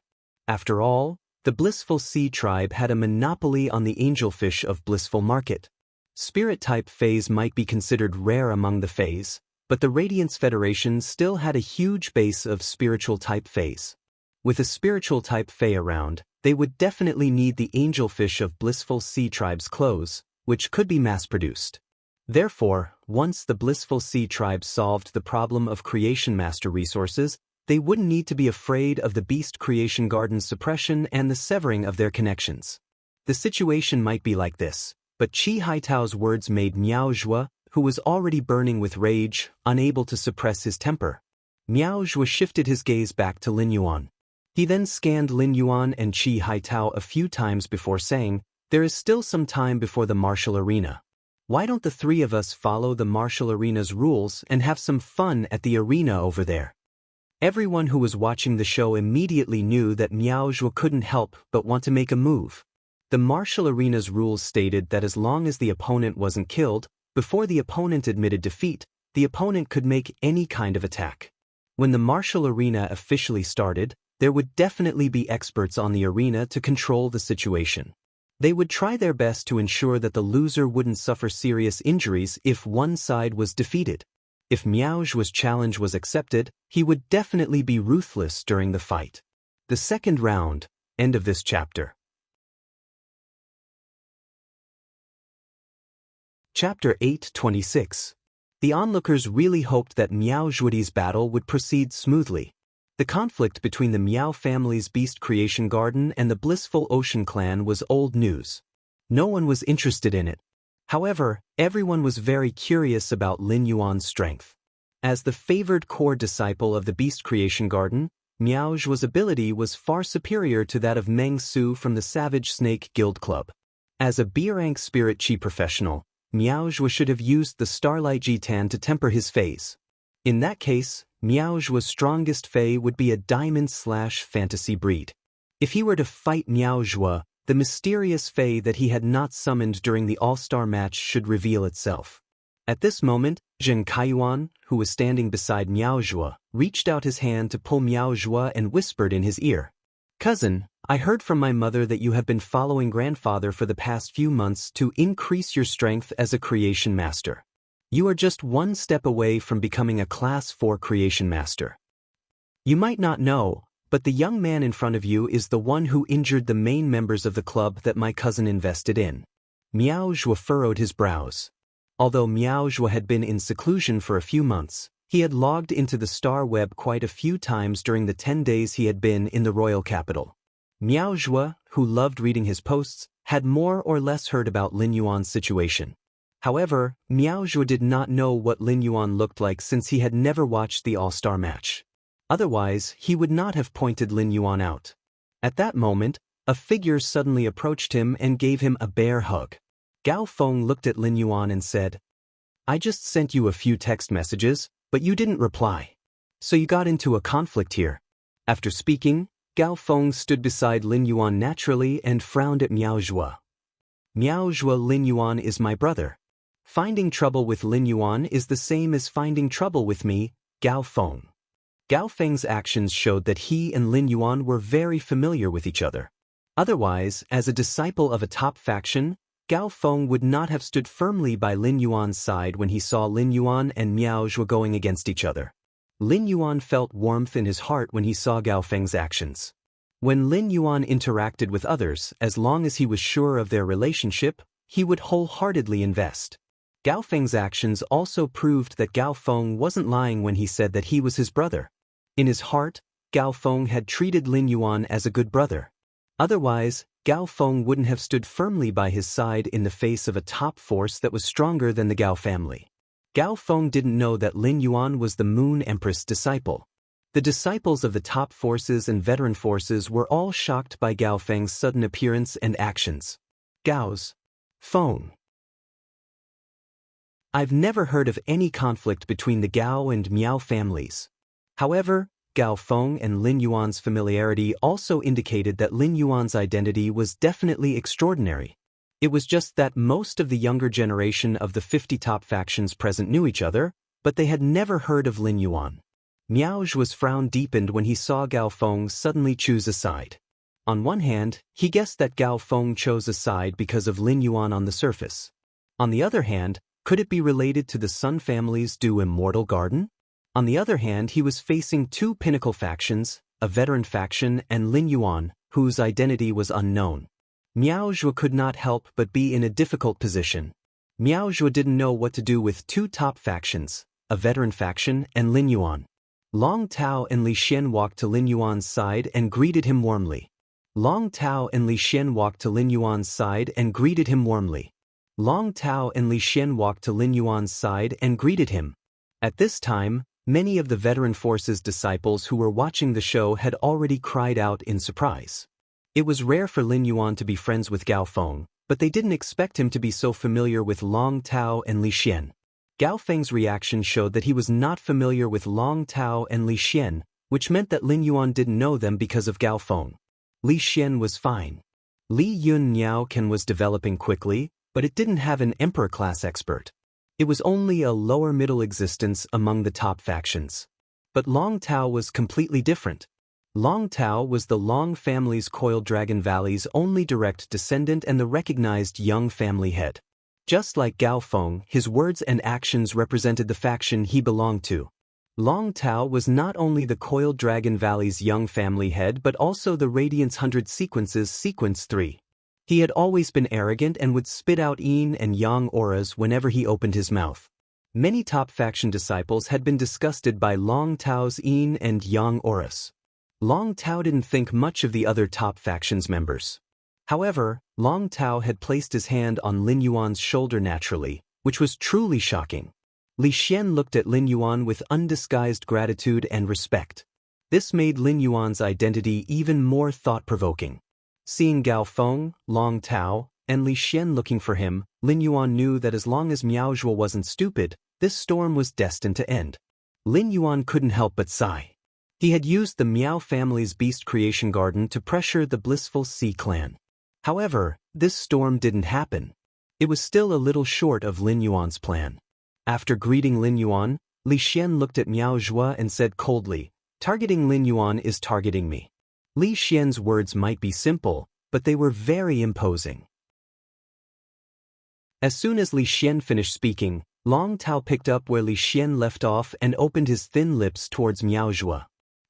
After all, the Blissful Sea tribe had a monopoly on the angelfish of Blissful Market. Spirit-type Fays might be considered rare among the Fays, but the Radiance Federation still had a huge base of spiritual-type Fays. With a spiritual-type Fey around, they would definitely need the angelfish of Blissful Sea tribe's clothes, which could be mass-produced. Therefore, once the Blissful Sea tribe solved the problem of creation master resources, they wouldn't need to be afraid of the Beast Creation Garden's suppression and the severing of their connections. The situation might be like this, but Qi Haitao's words made Miao Zhuo, who was already burning with rage, unable to suppress his temper. Miao Zhuo shifted his gaze back to Lin Yuan. He then scanned Lin Yuan and Qi Haitao a few times before saying, "There is still some time before the martial arena. Why don't the three of us follow the martial arena's rules and have some fun at the arena over there?" Everyone who was watching the show immediately knew that Miao Zhuo couldn't help but want to make a move. The martial arena's rules stated that as long as the opponent wasn't killed, before the opponent admitted defeat, the opponent could make any kind of attack. When the martial arena officially started, there would definitely be experts on the arena to control the situation. They would try their best to ensure that the loser wouldn't suffer serious injuries if one side was defeated. If Miao Zhuo's challenge was accepted, he would definitely be ruthless during the fight. The second round, end of this chapter. Chapter 8:26. The onlookers really hoped that Miao Zhuo's battle would proceed smoothly. The conflict between the Miao family's Beast Creation Garden and the Blissful Ocean clan was old news. No one was interested in it. However, everyone was very curious about Lin Yuan's strength. As the favored core disciple of the Beast Creation Garden, Miao Zhuo's ability was far superior to that of Meng Su from the Savage Snake Guild Club. As a B-rank spirit chi professional, Miao Zhuo should have used the Starlight Jitan to temper his phase. In that case, Miao Zhuo's strongest fei would be a diamond/fantasy breed. If he were to fight Miao Zhuo, the mysterious fei that he had not summoned during the all-star match should reveal itself. At this moment, Zheng Kaiyuan, who was standing beside Miao Zhuo, reached out his hand to pull Miao Zhuo and whispered in his ear, "Cousin, I heard from my mother that you have been following grandfather for the past few months to increase your strength as a creation master. You are just one step away from becoming a Class 4 creation master. You might not know, but the young man in front of you is the one who injured the main members of the club that my cousin invested in." Miao Zhuo furrowed his brows. Although Miao Zhuo had been in seclusion for a few months, he had logged into the star web quite a few times during the 10 days he had been in the royal capital. Miao Zhuo, who loved reading his posts, had more or less heard about Lin Yuan's situation. However, Miao Zhuo did not know what Lin Yuan looked like since he had never watched the all-star match. Otherwise, he would not have pointed Lin Yuan out. At that moment, a figure suddenly approached him and gave him a bear hug. Gao Feng looked at Lin Yuan and said, "I just sent you a few text messages, but you didn't reply. So you got into a conflict here." After speaking, Gao Feng stood beside Lin Yuan naturally and frowned at Miao Zhuo. "Miao Zhuo, Lin Yuan is my brother. Finding trouble with Lin Yuan is the same as finding trouble with me, Gao Feng." Gao Feng's actions showed that he and Lin Yuan were very familiar with each other. Otherwise, as a disciple of a top faction, Gao Feng would not have stood firmly by Lin Yuan's side when he saw Lin Yuan and Miao Zhuo going against each other. Lin Yuan felt warmth in his heart when he saw Gao Feng's actions. When Lin Yuan interacted with others, as long as he was sure of their relationship, he would wholeheartedly invest. Gao Feng's actions also proved that Gao Feng wasn't lying when he said that he was his brother. In his heart, Gao Feng had treated Lin Yuan as a good brother. Otherwise, Gao Feng wouldn't have stood firmly by his side in the face of a top force that was stronger than the Gao family. Gao Feng didn't know that Lin Yuan was the Moon Empress disciple. The disciples of the top forces and veteran forces were all shocked by Gao Feng's sudden appearance and actions. Gao's Feng. I've never heard of any conflict between the Gao and Miao families. However, Gao Feng and Lin Yuan's familiarity also indicated that Lin Yuan's identity was definitely extraordinary. It was just that most of the younger generation of the 50 top factions present knew each other, but they had never heard of Lin Yuan. Miao Zhuo's frown deepened when he saw Gao Feng suddenly choose a side. On one hand, he guessed that Gao Feng chose a side because of Lin Yuan on the surface. On the other hand, could it be related to the Sun family's Du Immortal Garden? On the other hand, he was facing two pinnacle factions, a veteran faction and Lin Yuan, whose identity was unknown. Miao Zhuo could not help but be in a difficult position. Miao Zhuo didn't know what to do with two top factions, a veteran faction and Lin Yuan. Long Tao and Li Xian walked to Lin Yuan's side and greeted him warmly. Long Tao and Li Xian walked to Lin Yuan's side and greeted him warmly. Long Tao and Li Xian walked to Lin Yuan's side and greeted him. At this time, many of the veteran forces disciples who were watching the show had already cried out in surprise. It was rare for Lin Yuan to be friends with Gao Feng, but they didn't expect him to be so familiar with Long Tao and Li Xian. Gao Feng's reaction showed that he was not familiar with Long Tao and Li Xian, which meant that Lin Yuan didn't know them because of Gao Feng. Li Xian was fine. Li Yun Niao Ken was developing quickly, but it didn't have an emperor-class expert. It was only a lower-middle existence among the top factions. But Long Tao was completely different. Long Tao was the Long family's Coiled Dragon Valley's only direct descendant and the recognized young family head. Just like Gao Feng, his words and actions represented the faction he belonged to. Long Tao was not only the Coiled Dragon Valley's young family head but also the Radiance 100 Sequence's Sequence 3. He had always been arrogant and would spit out yin and yang auras whenever he opened his mouth. Many top faction disciples had been disgusted by Long Tao's yin and yang auras. Long Tao didn't think much of the other top faction's members. However, Long Tao had placed his hand on Lin Yuan's shoulder naturally, which was truly shocking. Li Xian looked at Lin Yuan with undisguised gratitude and respect. This made Lin Yuan's identity even more thought-provoking. Seeing Gao Feng, Long Tao, and Li Xian looking for him, Lin Yuan knew that as long as Miao Zhuo wasn't stupid, this storm was destined to end. Lin Yuan couldn't help but sigh. He had used the Miao family's beast creation garden to pressure the blissful Sea clan. However, this storm didn't happen. It was still a little short of Lin Yuan's plan. After greeting Lin Yuan, Li Xian looked at Miao Zhuo and said coldly, "Targeting Lin Yuan is targeting me." Li Xian's words might be simple, but they were very imposing. As soon as Li Xian finished speaking, Long Tao picked up where Li Xian left off and opened his thin lips towards Miao Zhuo.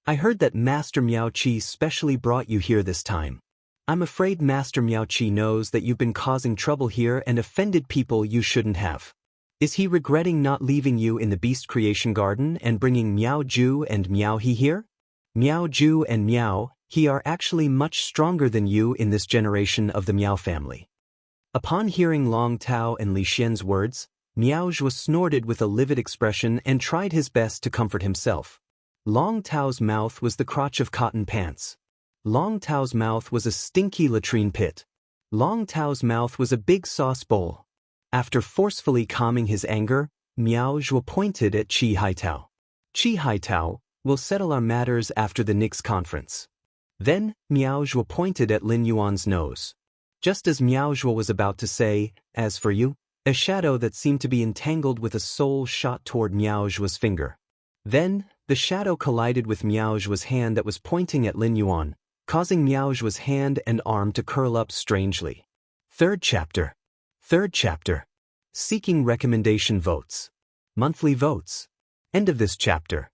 "I heard that Master Miao Qi specially brought you here this time. I'm afraid Master Miao Qi knows that you've been causing trouble here and offended people you shouldn't have. Is he regretting not leaving you in the Beast Creation Garden and bringing Miao Zhu and Miao He here? Miao Zhu and Miao He are actually much stronger than you in this generation of the Miao family." Upon hearing Long Tao and Li Xian's words, Miao Zhuo snorted with a livid expression and tried his best to comfort himself. Long Tao's mouth was the crotch of cotton pants. Long Tao's mouth was a stinky latrine pit. Long Tao's mouth was a big sauce bowl. After forcefully calming his anger, Miao Zhuo pointed at Qi Haitao. "Qi Haitao, we'll settle our matters after the Nix conference." Then, Miao Zhuo pointed at Lin Yuan's nose. Just as Miao Zhuo was about to say, "As for you," a shadow that seemed to be entangled with a soul shot toward Miao Zhuo's finger. Then, the shadow collided with Miao Zhuo's hand that was pointing at Lin Yuan, causing Miao Zhuo's hand and arm to curl up strangely. Third chapter. Seeking recommendation votes. Monthly votes. End of this chapter.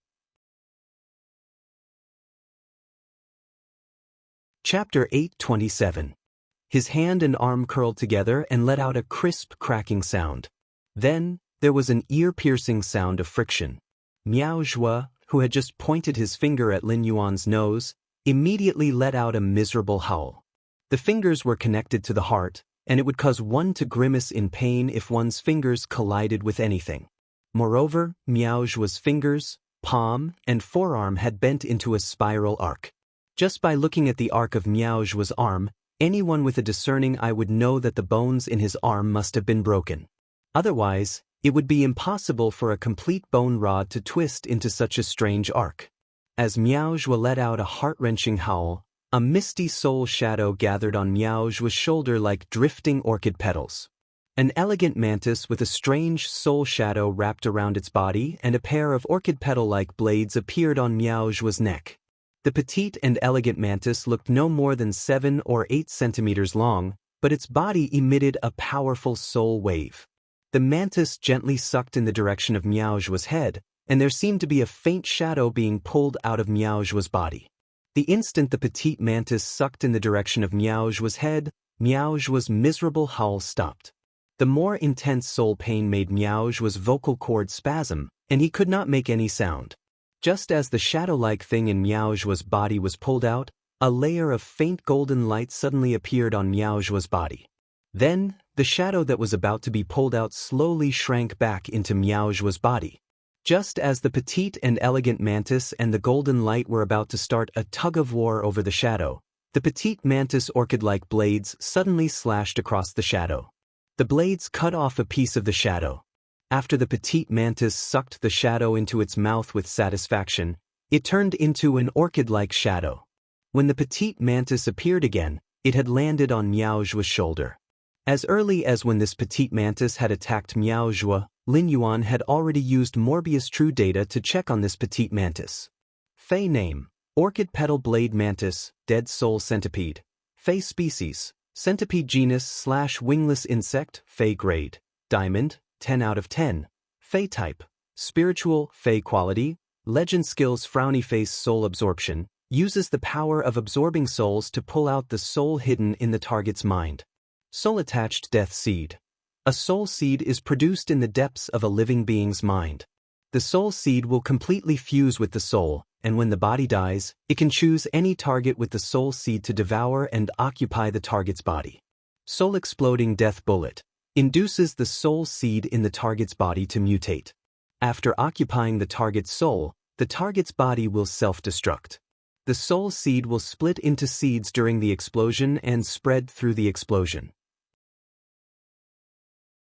Chapter 827. His hand and arm curled together and let out a crisp cracking sound. Then, there was an ear-piercing sound of friction. Miao Zhuo, who had just pointed his finger at Lin Yuan's nose, immediately let out a miserable howl. The fingers were connected to the heart, and it would cause one to grimace in pain if one's fingers collided with anything. Moreover, Miao Zhuo's fingers, palm, and forearm had bent into a spiral arc. Just by looking at the arc of Miao Zhuo's arm, anyone with a discerning eye would know that the bones in his arm must have been broken. Otherwise, it would be impossible for a complete bone rod to twist into such a strange arc. As Miao Zhuo let out a heart-wrenching howl, a misty soul shadow gathered on Miao Zhuo's shoulder like drifting orchid petals. An elegant mantis with a strange soul shadow wrapped around its body and a pair of orchid petal-like blades appeared on Miao Zhuo's neck. The petite and elegant mantis looked no more than 7 or 8 centimeters long, but its body emitted a powerful soul wave. The mantis gently sucked in the direction of Miao Zhuo's head, and there seemed to be a faint shadow being pulled out of Miao Zhuo's body. The instant the petite mantis sucked in the direction of Miao Zhuo's head, Miao Zhuo's miserable howl stopped. The more intense soul pain made Miao Zhuo's vocal cords spasm, and he could not make any sound. Just as the shadow-like thing in Miao Zhuo's body was pulled out, a layer of faint golden light suddenly appeared on Miao Zhuo's body. Then, the shadow that was about to be pulled out slowly shrank back into Miao Zhuo's body. Just as the petite and elegant mantis and the golden light were about to start a tug-of-war over the shadow, the petite mantis orchid-like blades suddenly slashed across the shadow. The blades cut off a piece of the shadow. After the petite mantis sucked the shadow into its mouth with satisfaction, It turned into an orchid-like shadow. When the petite mantis appeared again, it had landed on Miao Zhuo's shoulder. As early as when this petite mantis had attacked Miao Zhuo, Lin Yuan had already used Morbius True data to check on this petite mantis. Fey name: Orchid Petal Blade Mantis, Dead Soul Centipede. Fey species: Centipede genus / wingless insect, Fey grade, Diamond, 10 out of 10. Fey type: Spiritual, Fey quality. Legend skills: Frowny Face Soul Absorption, uses the power of absorbing souls to pull out the soul hidden in the target's mind. Soul-attached Death Seed. A soul seed is produced in the depths of a living being's mind. The soul seed will completely fuse with the soul, and when the body dies, it can choose any target with the soul seed to devour and occupy the target's body. Soul-exploding Death Bullet induces the soul seed in the target's body to mutate. After occupying the target's soul, the target's body will self-destruct. The soul seed will split into seeds during the explosion and spread through the explosion.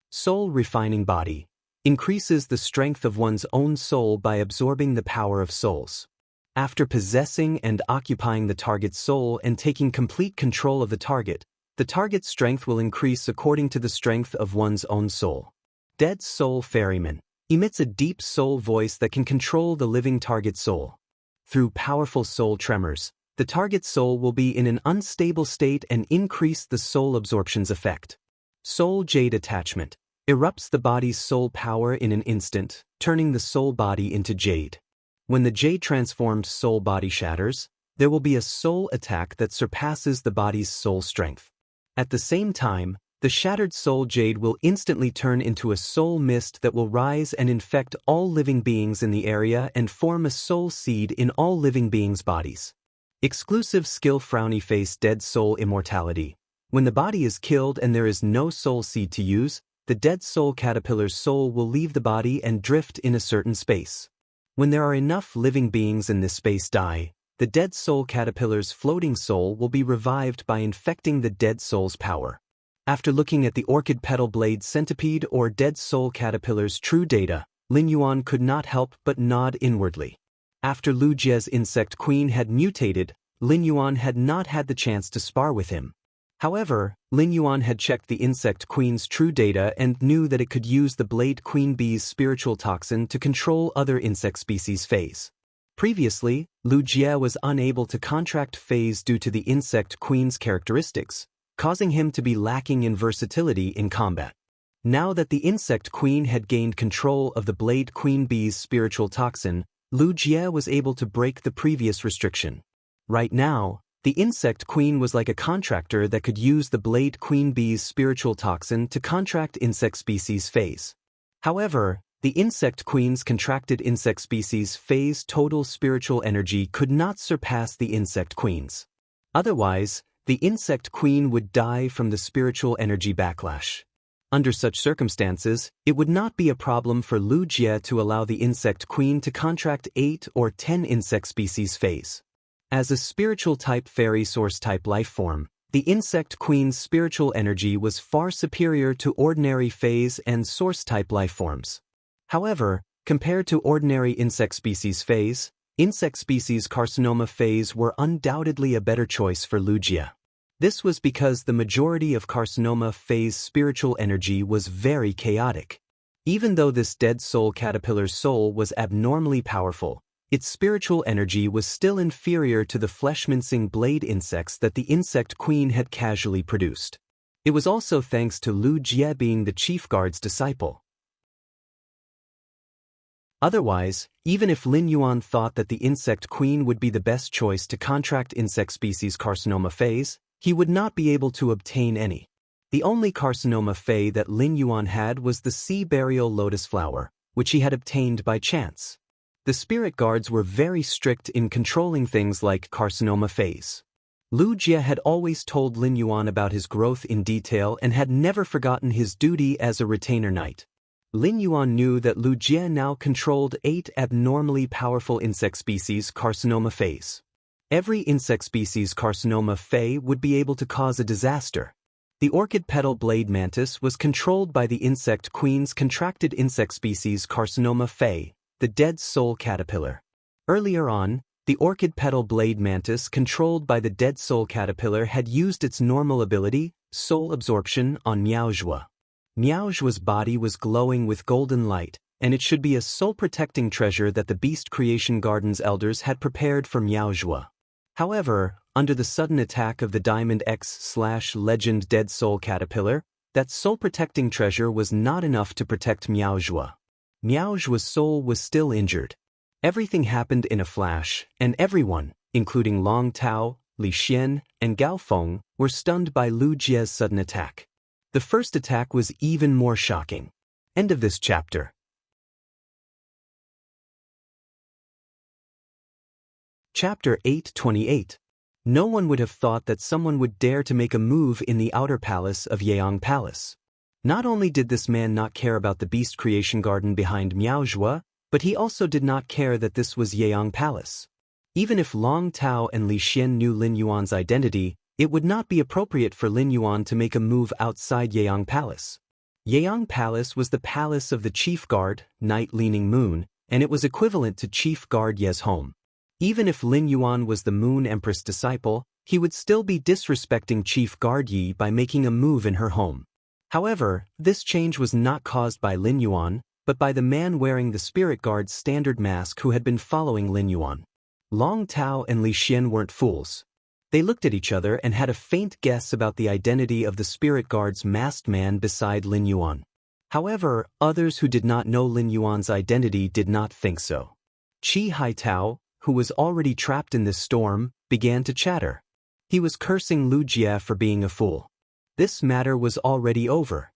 Soul Refining Body increases the strength of one's own soul by absorbing the power of souls. After possessing and occupying the target's soul and taking complete control of the target's strength will increase according to the strength of one's own soul. Dead Soul Ferryman emits a deep soul voice that can control the living target soul. Through powerful soul tremors, the target soul will be in an unstable state and increase the soul absorption's effect. Soul Jade Attachment erupts the body's soul power in an instant, turning the soul body into jade. When the jade-transformed soul body shatters, there will be a soul attack that surpasses the body's soul strength. At the same time, the shattered soul jade will instantly turn into a soul mist that will rise and infect all living beings in the area and form a soul seed in all living beings' bodies. Exclusive skill: Frowny Face Dead Soul Immortality. When the body is killed and there is no soul seed to use, the dead soul caterpillar's soul will leave the body and drift in a certain space. When there are enough living beings in this space die, the dead soul caterpillar's floating soul will be revived by infecting the dead soul's power. After looking at the Orchid Petal Blade Centipede or Dead Soul Caterpillar's true data, Lin Yuan could not help but nod inwardly. After Lu Jie's Insect Queen had mutated, Lin Yuan had not had the chance to spar with him. However, Lin Yuan had checked the Insect Queen's true data and knew that it could use the Blade Queen Bee's spiritual toxin to control other insect species Feys. Previously, Lu Jie was unable to contract Feys due to the Insect Queen's characteristics, causing him to be lacking in versatility in combat. Now that the Insect Queen had gained control of the Blade Queen Bee's spiritual toxin, Lu Jie was able to break the previous restriction. Right now, the Insect Queen was like a contractor that could use the Blade Queen Bee's spiritual toxin to contract insect species Feys. However, the Insect Queen's contracted insect species Fey's total spiritual energy could not surpass the Insect Queen's. Otherwise, the Insect Queen would die from the spiritual energy backlash. Under such circumstances, it would not be a problem for Lu Jie to allow the Insect Queen to contract 8 or 10 insect species Feys. As a spiritual-type fairy source-type lifeform, the Insect Queen's spiritual energy was far superior to ordinary Feys and source-type lifeforms. However, compared to ordinary insect species Feys, insect species Carcinoma Feys were undoubtedly a better choice for Lu Jie. This was because the majority of Carcinoma Feys' spiritual energy was very chaotic. Even though this dead soul caterpillar's soul was abnormally powerful, its spiritual energy was still inferior to the flesh-mincing blade insects that the Insect Queen had casually produced. It was also thanks to Lu Jie being the chief guard's disciple. Otherwise, even if Lin Yuan thought that the Insect Queen would be the best choice to contract insect species Carcinoma Feys, he would not be able to obtain any. The only Carcinoma Fey that Lin Yuan had was the Sea Burial Lotus Flower, which he had obtained by chance. The spirit guards were very strict in controlling things like Carcinoma Feys. Lu Jie had always told Lin Yuan about his growth in detail and had never forgotten his duty as a retainer knight. Lin Yuan knew that Lu Jie now controlled 8 abnormally powerful insect species Carcinoma Feys. Every insect species Carcinoma Fey would be able to cause a disaster. The Orchid Petal Blade Mantis was controlled by the Insect Queen's contracted insect species Carcinoma Fey, the Dead Soul Caterpillar. Earlier on, the orchid petal blade mantis controlled by the dead soul caterpillar had used its normal ability, soul absorption, on Miaojua. Miaojua's body was glowing with golden light, and it should be a soul-protecting treasure that the Beast Creation Garden's elders had prepared for Miaojua. However, under the sudden attack of the Diamond X/Legend Dead Soul Caterpillar, that soul-protecting treasure was not enough to protect Miaojua. Miaojua's soul was still injured. Everything happened in a flash, and everyone, including Long Tao, Li Xian, and Gao Feng, were stunned by Lu Jie's sudden attack. The first attack was even more shocking. End of this chapter. Chapter 828. No one would have thought that someone would dare to make a move in the outer palace of Yeong Palace. Not only did this man not care about the Beast Creation Garden behind Miaojua, but he also did not care that this was Yeong Palace. Even if Long Tao and Li Xian knew Lin Yuan's identity, it would not be appropriate for Lin Yuan to make a move outside Yeong Palace. Yeong Palace was the palace of the Chief Guard, Night Leaning Moon, and it was equivalent to Chief Guard Ye's home. Even if Lin Yuan was the Moon Empress disciple, he would still be disrespecting Chief Guard Yi by making a move in her home. However, this change was not caused by Lin Yuan, but by the man wearing the Spirit Guard's standard mask who had been following Lin Yuan. Long Tao and Li Xian weren't fools. They looked at each other and had a faint guess about the identity of the Spirit Guard's masked man beside Lin Yuan. However, others who did not know Lin Yuan's identity did not think so. Chi Haitao, who was already trapped in this storm, began to chatter. He was cursing Lu Jie for being a fool. This matter was already over.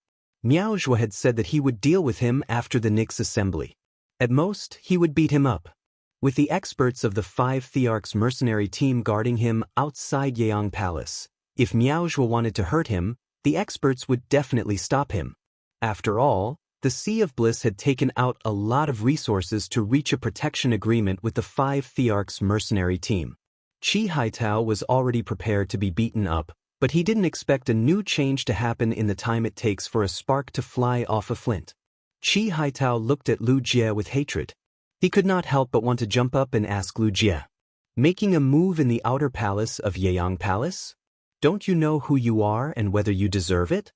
Miaojua had said that he would deal with him after the Nyx assembly. At most, he would beat him up. With the experts of the 5 Thearchs mercenary team guarding him outside Yeong Palace, if Miaojua wanted to hurt him, the experts would definitely stop him. After all, the Sea of Bliss had taken out a lot of resources to reach a protection agreement with the 5 Thearchs mercenary team. Chi Haitao was already prepared to be beaten up, but he didn't expect a new change to happen in the time it takes for a spark to fly off a flint. Chi Haitao looked at Lu Jie with hatred. He could not help but want to jump up and ask Lu Jie, "Making a move in the outer palace of Yeong Palace? Don't you know who you are and whether you deserve it?"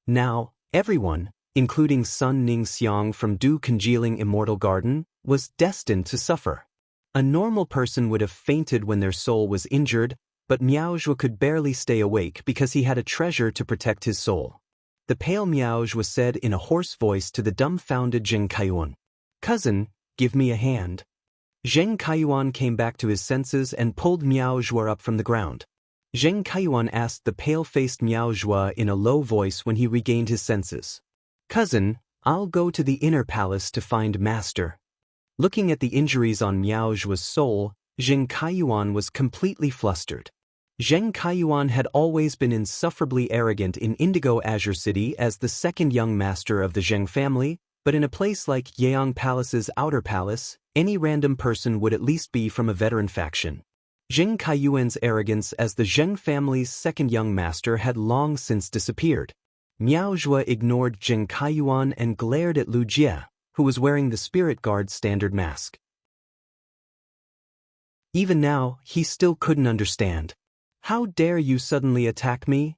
Now, everyone, including Sun Ning Xiang from Du Congealing Immortal Garden, was destined to suffer. A normal person would have fainted when their soul was injured, but Miaojua could barely stay awake because he had a treasure to protect his soul. The pale Miaojua said in a hoarse voice to the dumbfounded Zheng Kaiyuan, "Cousin, give me a hand." Zheng Kaiyuan came back to his senses and pulled Miaojua up from the ground. Zheng Kaiyuan asked the pale-faced Miaojua in a low voice when he regained his senses, "Cousin, I'll go to the inner palace to find Master." Looking at the injuries on Miaojua's soul, Zheng Kaiyuan was completely flustered. Zheng Kaiyuan had always been insufferably arrogant in Indigo Azure City as the second young master of the Zheng family, but in a place like Yeong Palace's outer palace, any random person would at least be from a veteran faction. Zheng Kaiyuan's arrogance as the Zheng family's second young master had long since disappeared. Miaojua ignored Zheng Kaiyuan and glared at Lu Jie, who was wearing the Spirit Guard's standard mask. Even now, he still couldn't understand. "How dare you suddenly attack me?"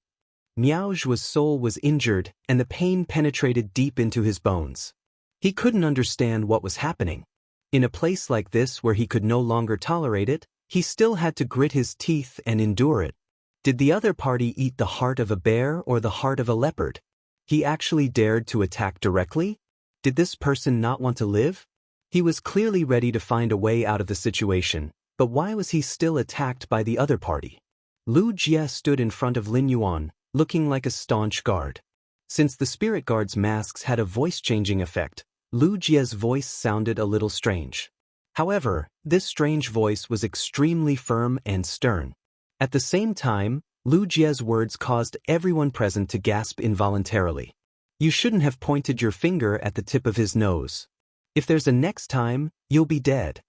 Miaojua's soul was injured, and the pain penetrated deep into his bones. He couldn't understand what was happening. In a place like this where he could no longer tolerate it, he still had to grit his teeth and endure it. Did the other party eat the heart of a bear or the heart of a leopard? He actually dared to attack directly? Did this person not want to live? He was clearly ready to find a way out of the situation, but why was he still attacked by the other party? Lu Jie stood in front of Lin Yuan, looking like a staunch guard. Since the Spirit Guard's masks had a voice-changing effect, Lu Jie's voice sounded a little strange. However, this strange voice was extremely firm and stern. At the same time, Lu Jie's words caused everyone present to gasp involuntarily. "You shouldn't have pointed your finger at the tip of his nose. If there's a next time, you'll be dead."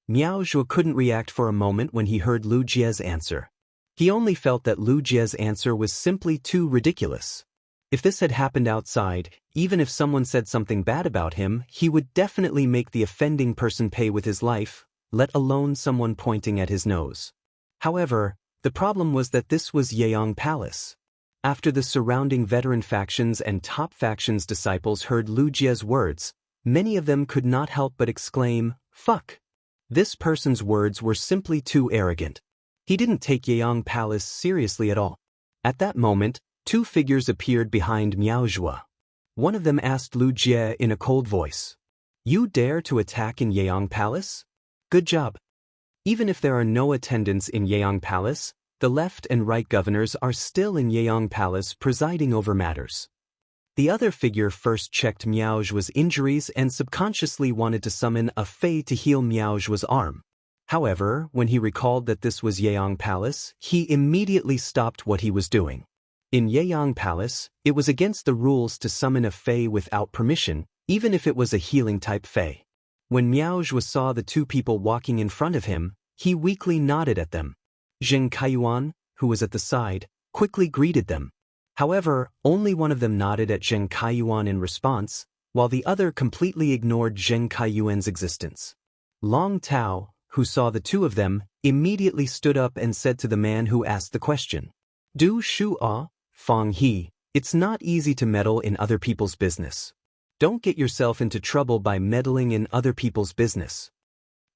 Miaojua couldn't react for a moment when he heard Lu Jie's answer. He only felt that Lu Jie's answer was simply too ridiculous. If this had happened outside, even if someone said something bad about him, he would definitely make the offending person pay with his life, let alone someone pointing at his nose. However, the problem was that this was Yeong Palace. After the surrounding veteran factions and top factions disciples heard Lu Jie's words, many of them could not help but exclaim, "Fuck!" This person's words were simply too arrogant. He didn't take Yeong Palace seriously at all. At that moment, two figures appeared behind Miao Zhua. One of them asked Lu Jie in a cold voice, "You dare to attack in Yeong Palace? Good job." Even if there are no attendants in Yeong Palace, the left and right governors are still in Yeong Palace presiding over matters. The other figure first checked Miao Zhua's injuries and subconsciously wanted to summon a fei to heal Miao Zhua's arm. However, when he recalled that this was Yeong Palace, he immediately stopped what he was doing. In Yeong Palace, it was against the rules to summon a fei without permission, even if it was a healing-type fei. When Miao Zhua saw the two people walking in front of him, he weakly nodded at them. Zheng Kaiyuan, who was at the side, quickly greeted them. However, only one of them nodded at Zheng Kaiyuan in response, while the other completely ignored Zheng Kaiyuan's existence. Long Tao, who saw the two of them, immediately stood up and said to the man who asked the question, "Du Shuo, Fang He, it's not easy to meddle in other people's business. Don't get yourself into trouble by meddling in other people's business."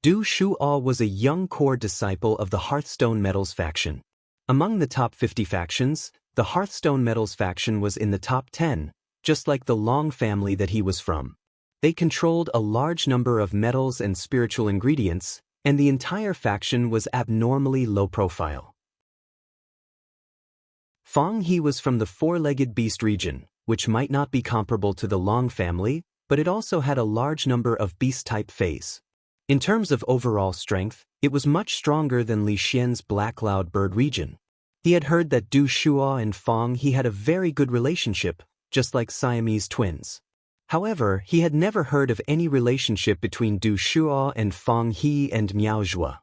Du Shuo was a young core disciple of the Hearthstone Metals faction. Among the top 50 factions, the Hearthstone Metals faction was in the top 10, just like the Long family that he was from. They controlled a large number of metals and spiritual ingredients, and the entire faction was abnormally low profile. Fang He was from the four-legged beast region, which might not be comparable to the Long family, but it also had a large number of beast-type feis. In terms of overall strength, it was much stronger than Li Xian's Black Cloud Bird region. He had heard that Du Shuo and Fang He had a very good relationship, just like Siamese twins. However, he had never heard of any relationship between Du Shuo and Fang He and Miao Zhua.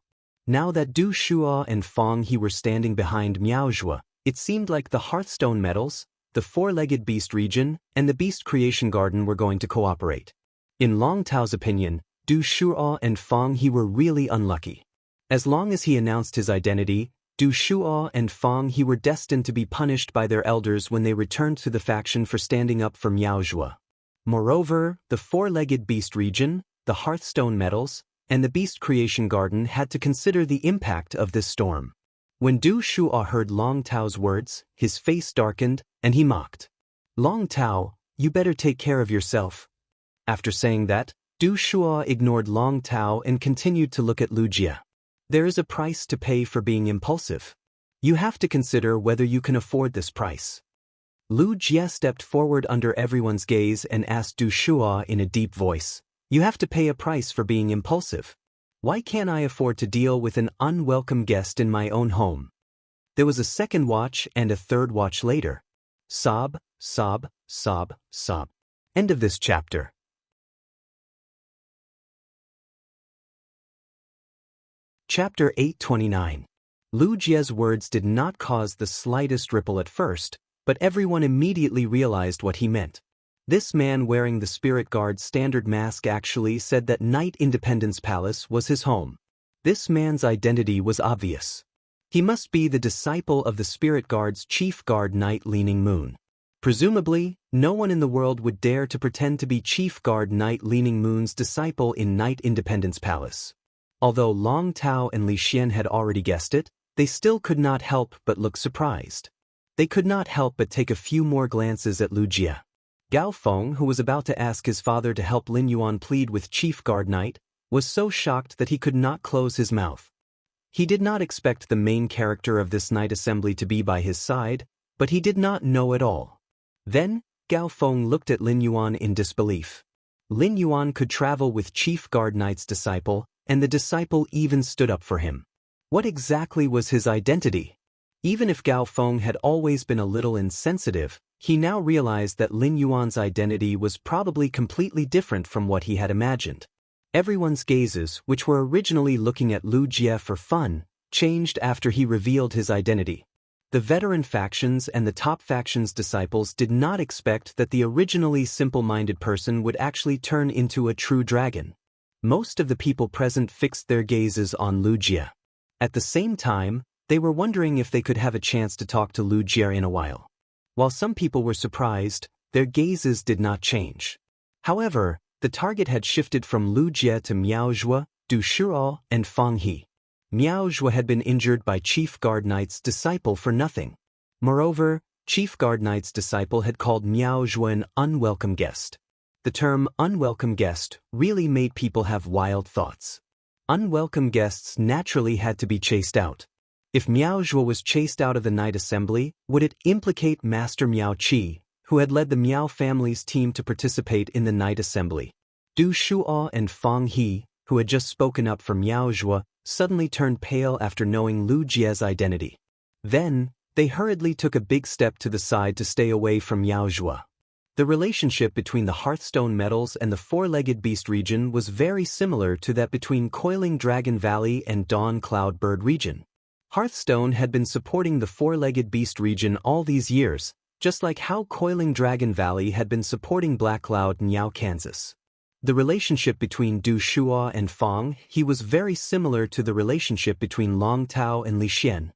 Now that Du Shuo and Fang He were standing behind Miao Zhua, it seemed like the Hearthstone Metals, the four-legged beast region, and the Beast Creation Garden were going to cooperate. In Long Tao's opinion, Du Shuo and Fang He were really unlucky. As long as he announced his identity, Du Shuo and Fang He were destined to be punished by their elders when they returned to the faction for standing up for Miao Zhua. Moreover, the four-legged beast region, the Hearthstone Metals, and the Beast Creation Garden had to consider the impact of this storm. When Du Shuo heard Long Tao's words, his face darkened, and he mocked. "Long Tao, you better take care of yourself." After saying that, Du Shuo ignored Long Tao and continued to look at Lu Jie. There is a price to pay for being impulsive. You have to consider whether you can afford this price. Lu Jie stepped forward under everyone's gaze and asked Du Shuo in a deep voice, "You have to pay a price for being impulsive. Why can't I afford to deal with an unwelcome guest in my own home?" There was a second watch and a third watch later. Sob, sob, sob, sob. End of this chapter. Chapter 829. Lu Jie's words did not cause the slightest ripple at first, but everyone immediately realized what he meant. This man wearing the Spirit Guard's standard mask actually said that Knight Independence Palace was his home. This man's identity was obvious. He must be the disciple of the Spirit Guard's chief guard Knight Leaning Moon. Presumably, no one in the world would dare to pretend to be chief guard Knight Leaning Moon's disciple in Knight Independence Palace. Although Long Tao and Li Xian had already guessed it, they still could not help but look surprised. They could not help but take a few more glances at Lu Jie. Gao Feng, who was about to ask his father to help Lin Yuan plead with Chief Guard Knight, was so shocked that he could not close his mouth. He did not expect the main character of this Knight Assembly to be by his side, but he did not know at all. Then, Gao Feng looked at Lin Yuan in disbelief. Lin Yuan could travel with Chief Guard Knight's disciple, and the disciple even stood up for him. What exactly was his identity? Even if Gao Feng had always been a little insensitive, he now realized that Lin Yuan's identity was probably completely different from what he had imagined. Everyone's gazes, which were originally looking at Lu Jie for fun, changed after he revealed his identity. The veteran factions and the top faction's disciples did not expect that the originally simple-minded person would actually turn into a true dragon. Most of the people present fixed their gazes on Lu Jie. At the same time, they were wondering if they could have a chance to talk to Lu Jie in a while. While some people were surprised, their gazes did not change. However, the target had shifted from Lu Jie to Miao Zhuo, Du Shuo, and Fang He. Miao Zhuo had been injured by Chief Guard Knight's disciple for nothing. Moreover, Chief Guard Knight's disciple had called Miao Zhuo an unwelcome guest. The term unwelcome guest really made people have wild thoughts. Unwelcome guests naturally had to be chased out. If Miao Zhuo was chased out of the night assembly, would it implicate Master Miao Qi, who had led the Miao family's team to participate in the night assembly? Du Shuo and Fang He, who had just spoken up for Miao Zhuo, suddenly turned pale after knowing Lu Jie's identity. Then, they hurriedly took a big step to the side to stay away from Miao Zhuo. The relationship between the Hearthstone Metals and the Four-Legged Beast region was very similar to that between Coiling Dragon Valley and Dawn Cloud Bird region. Hearthstone had been supporting the Four-Legged Beast region all these years, just like how Coiling Dragon Valley had been supporting Black Cloud Niao, Kansas. The relationship between Du Shuo and Fang He was very similar to the relationship between Long Tao and Li Xian.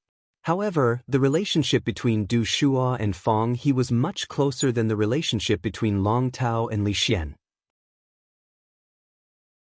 However, the relationship between Du Shuo and Fang He was much closer than the relationship between Long Tao and Li Xian.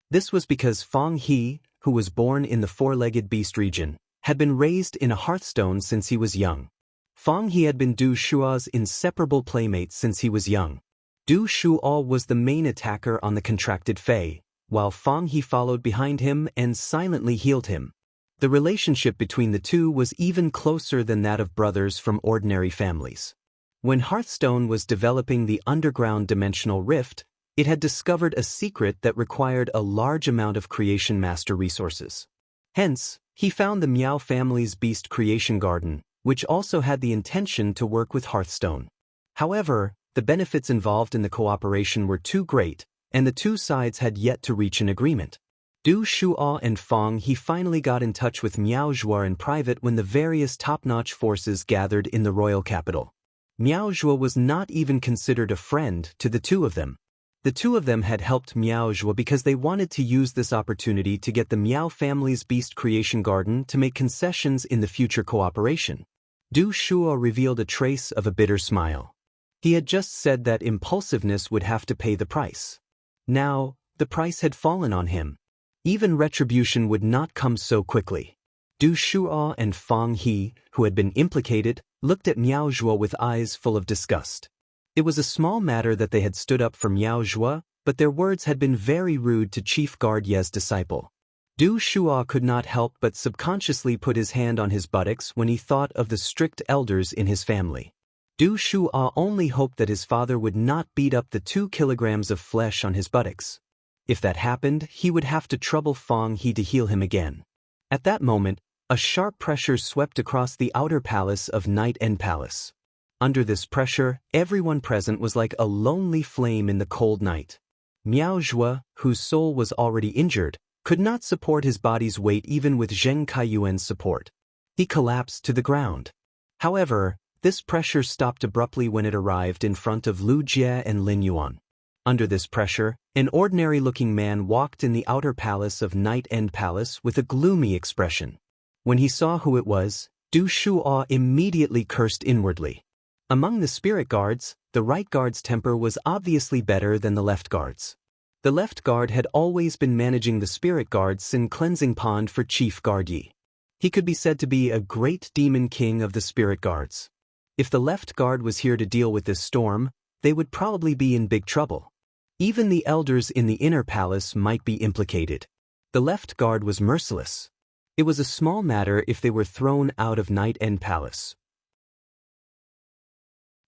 This was because Fang He, who was born in the Four-Legged Beast region, had been raised in a Hearthstone since he was young. Fang He had been Du Shuo's inseparable playmate since he was young. Du Shuo was the main attacker on the contracted Fei, while Fang He followed behind him and silently healed him. The relationship between the two was even closer than that of brothers from ordinary families. When Hearthstone was developing the underground dimensional rift, it had discovered a secret that required a large amount of creation master resources. Hence, he found the Miao family's beast creation garden, which also had the intention to work with Hearthstone. However, the benefits involved in the cooperation were too great, and the two sides had yet to reach an agreement. Du Shuo and Fang He finally got in touch with Miao Zhuo in private when the various top-notch forces gathered in the royal capital. Miao Zhuo was not even considered a friend to the two of them. The two of them had helped Miao Zhuo because they wanted to use this opportunity to get the Miao family's beast creation garden to make concessions in the future cooperation. Du Shuo revealed a trace of a bitter smile. He had just said that impulsiveness would have to pay the price. Now, the price had fallen on him. Even retribution would not come so quickly. Du Shuo and Fang He, who had been implicated, looked at Miao Zhuo with eyes full of disgust. It was a small matter that they had stood up for Miao Zhuo, but their words had been very rude to Chief Guard Ye's disciple. Du Shuo could not help but subconsciously put his hand on his buttocks when he thought of the strict elders in his family. Du Shuo only hoped that his father would not beat up the 2 kilograms of flesh on his buttocks. If that happened, he would have to trouble Fang He to heal him again. At that moment, a sharp pressure swept across the outer palace of Night End Palace. Under this pressure, everyone present was like a lonely flame in the cold night. Miao Zhuo, whose soul was already injured, could not support his body's weight even with Zheng Kaiyuan's support. He collapsed to the ground. However, this pressure stopped abruptly when it arrived in front of Lu Jie and Lin Yuan. Under this pressure, an ordinary-looking man walked in the outer palace of Night End Palace with a gloomy expression. When he saw who it was, Du Shuo immediately cursed inwardly. Among the spirit guards, the right guard's temper was obviously better than the left guard's. The left guard had always been managing the spirit guards in Cleansing Pond for Chief Guard Yi. He could be said to be a great demon king of the spirit guards. If the left guard was here to deal with this storm, they would probably be in big trouble. Even the elders in the inner palace might be implicated. The left guard was merciless. It was a small matter if they were thrown out of Night End Palace.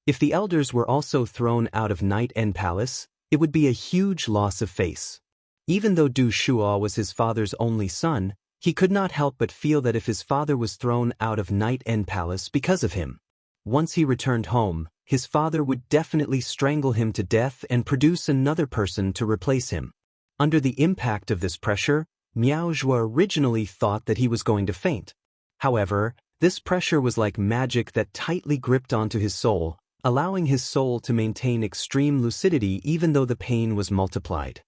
If the elders were also thrown out of Night End Palace, it would be a huge loss of face. Even though Du Shuo was his father's only son, he could not help but feel that if his father was thrown out of Night End Palace because of him, once he returned home, his father would definitely strangle him to death and produce another person to replace him. Under the impact of this pressure, Miao Zhuo originally thought that he was going to faint. However, this pressure was like magic that tightly gripped onto his soul, allowing his soul to maintain extreme lucidity even though the pain was multiplied.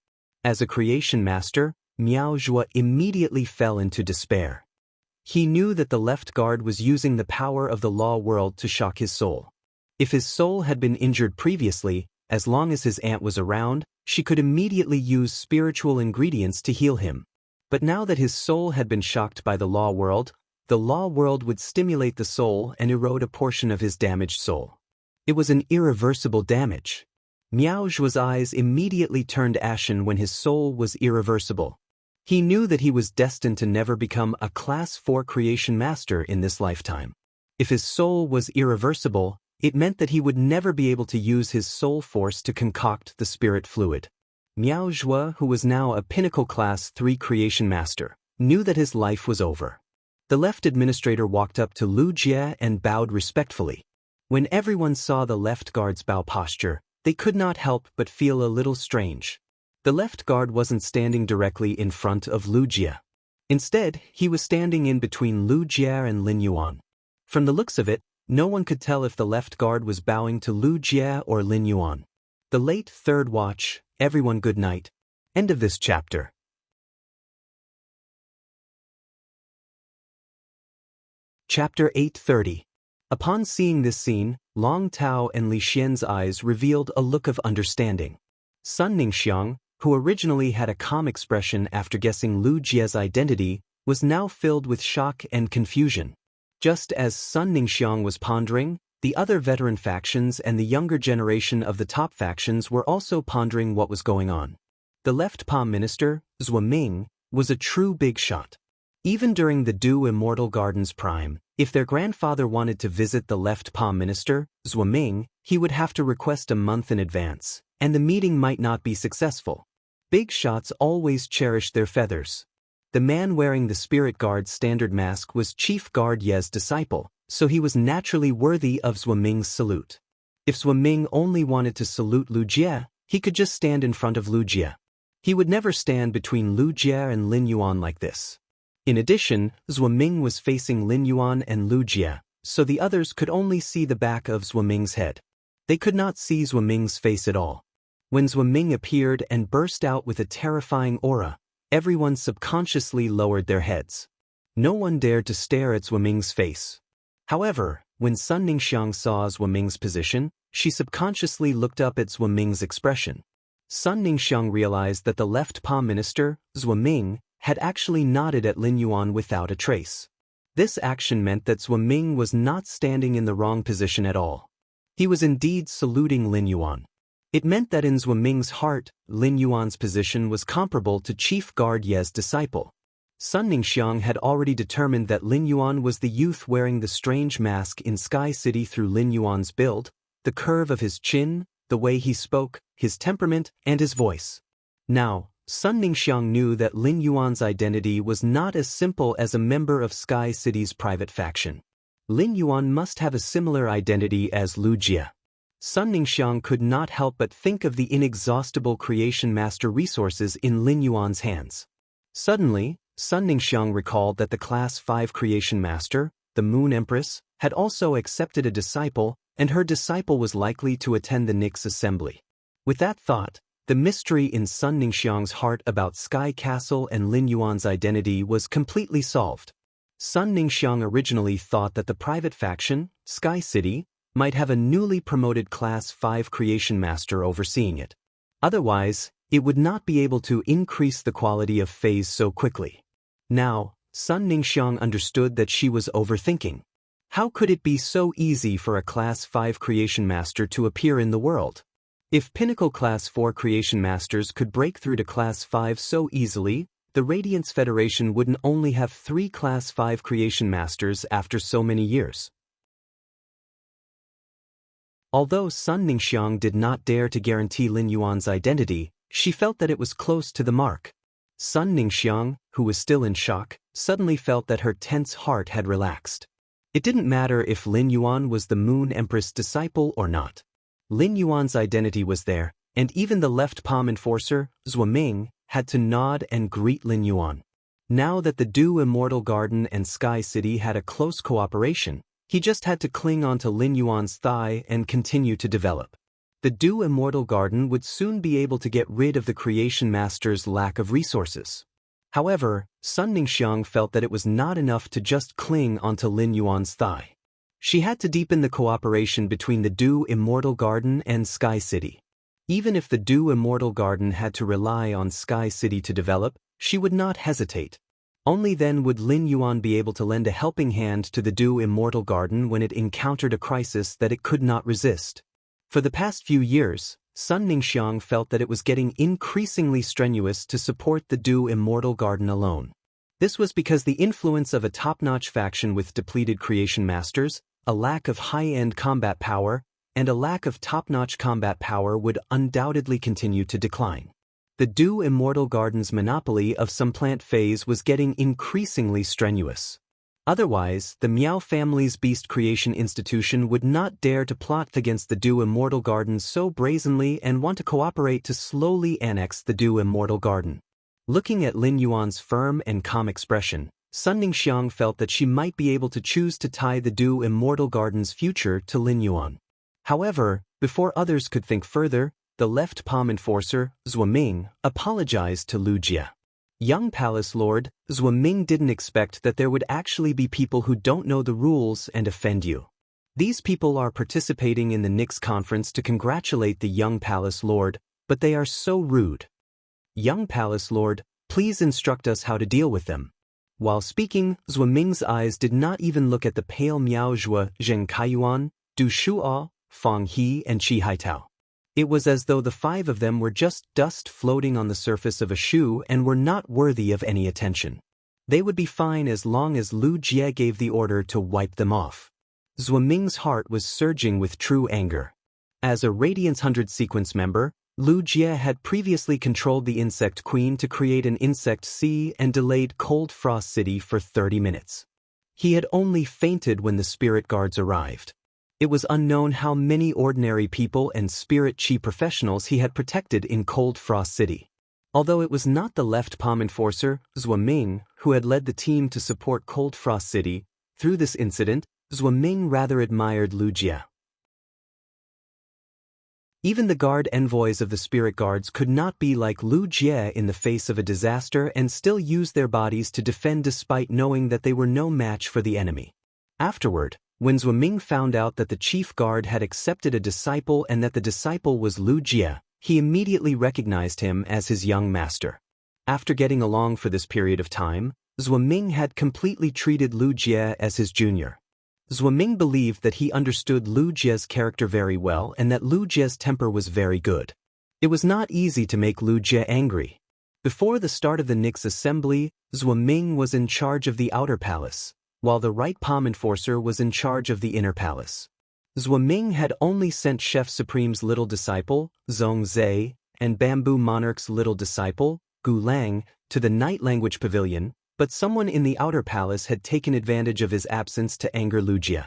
As a creation master, Miao Zhuo immediately fell into despair. He knew that the left guard was using the power of the law world to shock his soul. If his soul had been injured previously, as long as his aunt was around, she could immediately use spiritual ingredients to heal him. But now that his soul had been shocked by the law world would stimulate the soul and erode a portion of his damaged soul. It was an irreversible damage. Miao Zhuo's eyes immediately turned ashen when his soul was irreversible. He knew that he was destined to never become a Class 4 creation master in this lifetime. If his soul was irreversible, it meant that he would never be able to use his soul force to concoct the spirit fluid. Miao Zhuo, who was now a pinnacle Class 3 creation master, knew that his life was over. The left administrator walked up to Lu Jie and bowed respectfully. When everyone saw the left guard's bow posture, they could not help but feel a little strange. The left guard wasn't standing directly in front of Lu Jie. Instead, he was standing in between Lu Jie and Lin Yuan. From the looks of it, no one could tell if the left guard was bowing to Lu Jie or Lin Yuan. The late third watch, everyone good night. End of this chapter. Chapter 830. Upon seeing this scene, Long Tao and Li Xian's eyes revealed a look of understanding. Sun Ningxiang, who originally had a calm expression after guessing Lu Jie's identity, was now filled with shock and confusion. Just as Sun Ningxiang was pondering, the other veteran factions and the younger generation of the top factions were also pondering what was going on. The left palm minister, Zhuo Ming, was a true big shot. Even during the Du Immortal Garden's prime, if their grandfather wanted to visit the left palm minister, Zhuo Ming, he would have to request a month in advance, and the meeting might not be successful. Big shots always cherish their feathers. The man wearing the spirit guard's standard mask was Chief Guard Ye's disciple, so he was naturally worthy of Zhuo Ming's salute. If Zhuo Ming only wanted to salute Lu Jie, he could just stand in front of Lu Jie. He would never stand between Lu Jie and Lin Yuan like this. In addition, Zhuo Ming was facing Lin Yuan and Lu Jie, so the others could only see the back of Zhuo Ming's head. They could not see Zhuo Ming's face at all. When Zhuo Ming appeared and burst out with a terrifying aura, everyone subconsciously lowered their heads. No one dared to stare at Zhuo Ming's face. However, when Sun Ningxiang saw Zhuo Ming's position, she subconsciously looked up at Zhuo Ming's expression. Sun Ningxiang realized that the left palm minister, Zhuo Ming, had actually nodded at Lin Yuan without a trace. This action meant that Zhuo Ming was not standing in the wrong position at all. He was indeed saluting Lin Yuan. It meant that in Zhuo Ming's heart, Lin Yuan's position was comparable to Chief Guard Ye's disciple. Sun Ningxiang had already determined that Lin Yuan was the youth wearing the strange mask in Sky City through Lin Yuan's build, the curve of his chin, the way he spoke, his temperament, and his voice. Now, Sun Ningxiang knew that Lin Yuan's identity was not as simple as a member of Sky City's private faction. Lin Yuan must have a similar identity as Lu Jie. Sun Ningxiang could not help but think of the inexhaustible creation master resources in Lin Yuan's hands. Suddenly, Sun Ningxiang recalled that the Class 5 creation master, the Moon Empress, had also accepted a disciple, and her disciple was likely to attend the Nyx assembly. With that thought, the mystery in Sun Ningxiang's heart about Sky Castle and Lin Yuan's identity was completely solved. Sun Ningxiang originally thought that the private faction, Sky City, might have a newly promoted Class 5 creation master overseeing it. Otherwise, it would not be able to increase the quality of phase so quickly. Now, Sun Ningxiang understood that she was overthinking. How could it be so easy for a Class 5 creation master to appear in the world? If Pinnacle Class 4 creation masters could break through to Class 5 so easily, the Radiance Federation wouldn't only have 3 Class 5 creation masters after so many years. Although Sun Ningxiang did not dare to guarantee Lin Yuan's identity, she felt that it was close to the mark. Sun Ningxiang, who was still in shock, suddenly felt that her tense heart had relaxed. It didn't matter if Lin Yuan was the Moon Empress disciple or not. Lin Yuan's identity was there, and even the left palm enforcer, Zhuo Ming, had to nod and greet Lin Yuan. Now that the Du Immortal Garden and Sky City had a close cooperation, he just had to cling onto Lin Yuan's thigh and continue to develop. The Du Immortal Garden would soon be able to get rid of the Creation Master's lack of resources. However, Sun Ningxiang felt that it was not enough to just cling onto Lin Yuan's thigh. She had to deepen the cooperation between the Du Immortal Garden and Sky City. Even if the Du Immortal Garden had to rely on Sky City to develop, she would not hesitate. Only then would Lin Yuan be able to lend a helping hand to the Du Immortal Garden when it encountered a crisis that it could not resist. For the past few years, Sun Ningxiang felt that it was getting increasingly strenuous to support the Du Immortal Garden alone. This was because the influence of a top-notch faction with depleted creation masters, a lack of high-end combat power, and a lack of top-notch combat power would undoubtedly continue to decline. The Du Immortal Garden's monopoly of some plant phase was getting increasingly strenuous. Otherwise, the Miao family's beast creation institution would not dare to plot against the Du Immortal Garden so brazenly and want to cooperate to slowly annex the Du Immortal Garden. Looking at Lin Yuan's firm and calm expression, Sun Ningxiang felt that she might be able to choose to tie the Du Immortal Garden's future to Lin Yuan. However, before others could think further, the left palm enforcer, Zhuo Ming, apologized to Lu Jie. Young Palace Lord, Zhuo Ming didn't expect that there would actually be people who don't know the rules and offend you. These people are participating in the Nix conference to congratulate the young Palace Lord, but they are so rude. Young Palace Lord, please instruct us how to deal with them. While speaking, Zhuo Ming's eyes did not even look at the pale Miao Zhuo, Zheng Kaiyuan, Du Shuo, Fang He and Qi Haitao. It was as though the five of them were just dust floating on the surface of a shoe and were not worthy of any attention. They would be fine as long as Lu Jie gave the order to wipe them off. Zhuo Ming's heart was surging with true anger. As a Radiance 100 sequence member, Lu Jie had previously controlled the Insect Queen to create an Insect Sea and delayed Cold Frost City for 30 minutes. He had only fainted when the spirit guards arrived. It was unknown how many ordinary people and spirit chi professionals he had protected in Cold Frost City. Although it was not the left palm enforcer, Zhuo Ming, who had led the team to support Cold Frost City, through this incident, Zhuo Ming rather admired Lu Jie. Even the guard envoys of the spirit guards could not be like Lu Jie in the face of a disaster and still use their bodies to defend despite knowing that they were no match for the enemy. Afterward, when Zhuo Ming found out that the chief guard had accepted a disciple and that the disciple was Lu Jie, he immediately recognized him as his young master. After getting along for this period of time, Zhuo Ming had completely treated Lu Jie as his junior. Zhuo Ming believed that he understood Lu Jie's character very well and that Lu Jie's temper was very good. It was not easy to make Lu Jie angry. Before the start of the Nix assembly, Zhuo Ming was in charge of the outer palace, while the right palm enforcer was in charge of the inner palace. Zhuo Ming had only sent Chef Supreme's little disciple, Zhong Zhe, and Bamboo Monarch's little disciple, Gu Lang, to the Night Language Pavilion, but someone in the outer palace had taken advantage of his absence to anger Lu Jie.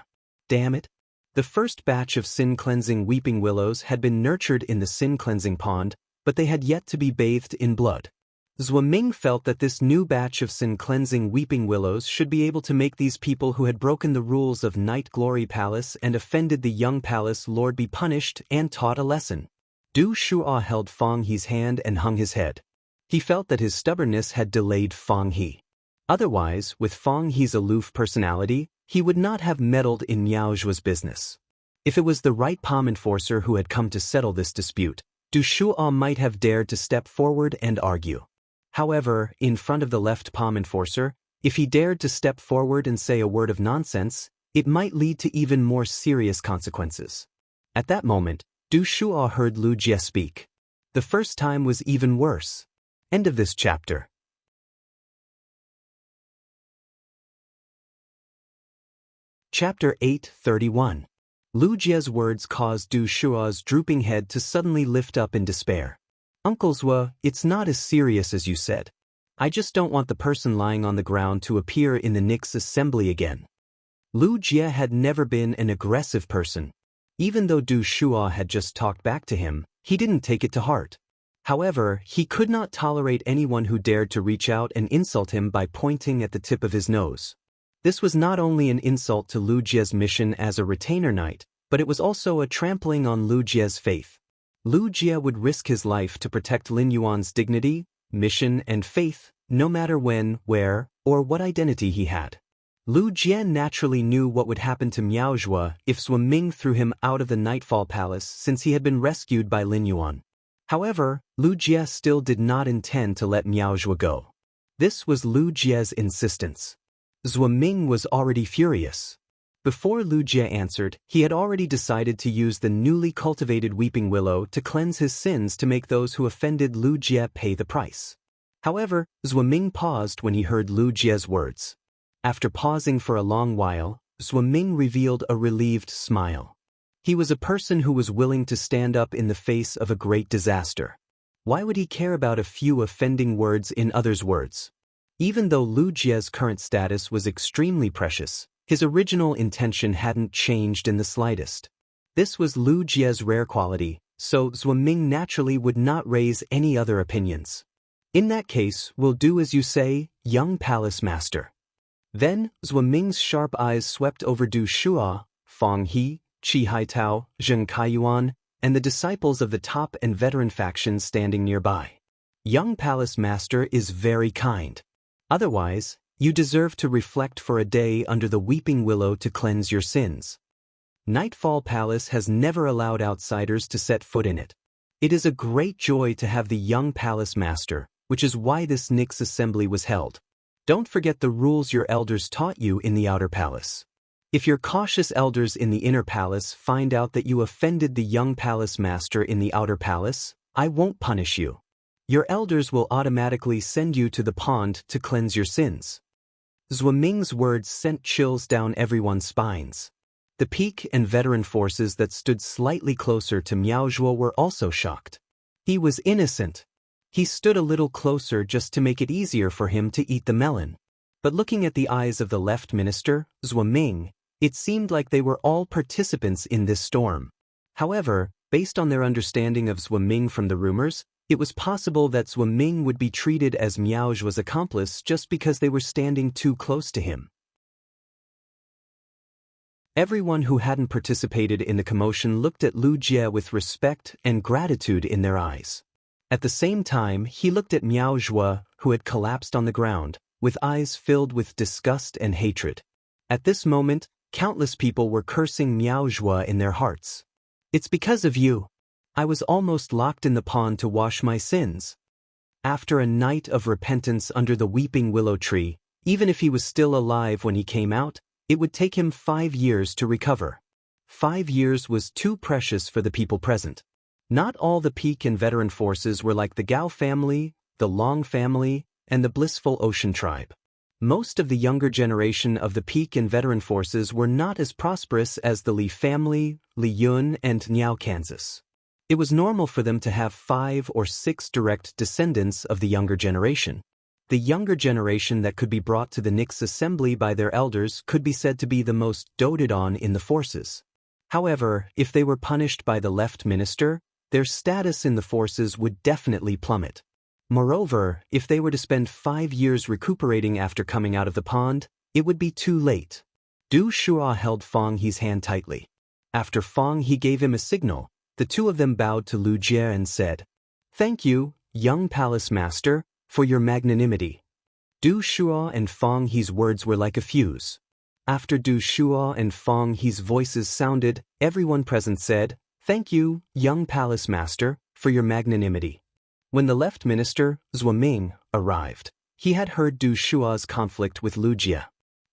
Damn it! The first batch of sin-cleansing weeping willows had been nurtured in the sin-cleansing pond, but they had yet to be bathed in blood. Zhuo Ming felt that this new batch of sin-cleansing weeping willows should be able to make these people who had broken the rules of Night Glory Palace and offended the young palace lord be punished and taught a lesson. Du Shuo held Fang He's hand and hung his head. He felt that his stubbornness had delayed Fang He. Otherwise, with Fang He's aloof personality, he would not have meddled in Miao Zhuo's business. If it was the right palm enforcer who had come to settle this dispute, Du Shuo might have dared to step forward and argue. However, in front of the left palm enforcer, if he dared to step forward and say a word of nonsense, it might lead to even more serious consequences. At that moment, Du Shuo heard Lu Jie speak. The first time was even worse. End of this chapter. Chapter 8:31. Lu Jie's words caused Du Shuo's drooping head to suddenly lift up in despair. Uncle Zhuo, it's not as serious as you said. I just don't want the person lying on the ground to appear in the Nix assembly again. Lu Jie had never been an aggressive person. Even though Du Shuo had just talked back to him, he didn't take it to heart. However, he could not tolerate anyone who dared to reach out and insult him by pointing at the tip of his nose. This was not only an insult to Lu Jie's mission as a retainer knight, but it was also a trampling on Lu Jie's faith. Lu Jie would risk his life to protect Lin Yuan's dignity, mission, and faith, no matter when, where, or what identity he had. Lu Jian naturally knew what would happen to Miao Zhuo if Zhuo Ming threw him out of the Nightfall Palace since he had been rescued by Lin Yuan. However, Lu Jie still did not intend to let Miao Zhuo go. This was Lu Jie's insistence. Zhuo Ming was already furious. Before Lu Jie answered, he had already decided to use the newly cultivated weeping willow to cleanse his sins to make those who offended Lu Jie pay the price. However, Zhuo Ming paused when he heard Lu Jie's words. After pausing for a long while, Zhuo Ming revealed a relieved smile. He was a person who was willing to stand up in the face of a great disaster. Why would he care about a few offending words in others' words? Even though Lu Jie's current status was extremely precious, his original intention hadn't changed in the slightest. This was Lu Jie's rare quality, so Zhuo Ming naturally would not raise any other opinions. In that case, we'll do as you say, young palace master. Then, Zhuo Ming's sharp eyes swept over Du Shuo, Fang He, Qi Haitao, Zheng Kaiyuan, and the disciples of the top and veteran factions standing nearby. Young palace master is very kind. Otherwise, you deserve to reflect for a day under the weeping willow to cleanse your sins. Nightfall Palace has never allowed outsiders to set foot in it. It is a great joy to have the young palace master, which is why this Nix assembly was held. Don't forget the rules your elders taught you in the outer palace. If your cautious elders in the inner palace find out that you offended the young palace master in the outer palace, I won't punish you. Your elders will automatically send you to the pond to cleanse your sins. Zhuo Ming's words sent chills down everyone's spines. The peak and veteran forces that stood slightly closer to Miao Zhuo were also shocked. He was innocent. He stood a little closer just to make it easier for him to eat the melon. But looking at the eyes of the left minister, Zhuo Ming, it seemed like they were all participants in this storm. However, based on their understanding of Zhuo Ming from the rumors, it was possible that Zhuo Ming would be treated as Miao Zhuo's accomplice just because they were standing too close to him. Everyone who hadn't participated in the commotion looked at Lu Jie with respect and gratitude in their eyes. At the same time, he looked at Miao Zhuo, who had collapsed on the ground, with eyes filled with disgust and hatred. At this moment, countless people were cursing Miao Zhuo in their hearts. It's because of you. I was almost locked in the pond to wash my sins. After a night of repentance under the weeping willow tree, even if he was still alive when he came out, it would take him 5 years to recover. 5 years was too precious for the people present. Not all the peak and veteran forces were like the Gao family, the Long family, and the Blissful Ocean tribe. Most of the younger generation of the peak and veteran forces were not as prosperous as the Li family, Li Yun, and Niao Kansas. It was normal for them to have 5 or 6 direct descendants of the younger generation. The younger generation that could be brought to the Nix assembly by their elders could be said to be the most doted on in the forces. However, if they were punished by the left minister, their status in the forces would definitely plummet. Moreover, if they were to spend 5 years recuperating after coming out of the pond, it would be too late. Du Shuo held Fang He's hand tightly. After Fang He gave him a signal, the two of them bowed to Lu Jie and said, "Thank you, young palace master, for your magnanimity." Du Shuo and Fang He's words were like a fuse. After Du Shuo and Fang He's voices sounded, everyone present said, "Thank you, young palace master, for your magnanimity." When the left minister, Zhuo Ming, arrived, he had heard Du Shuo's conflict with Lu Jie.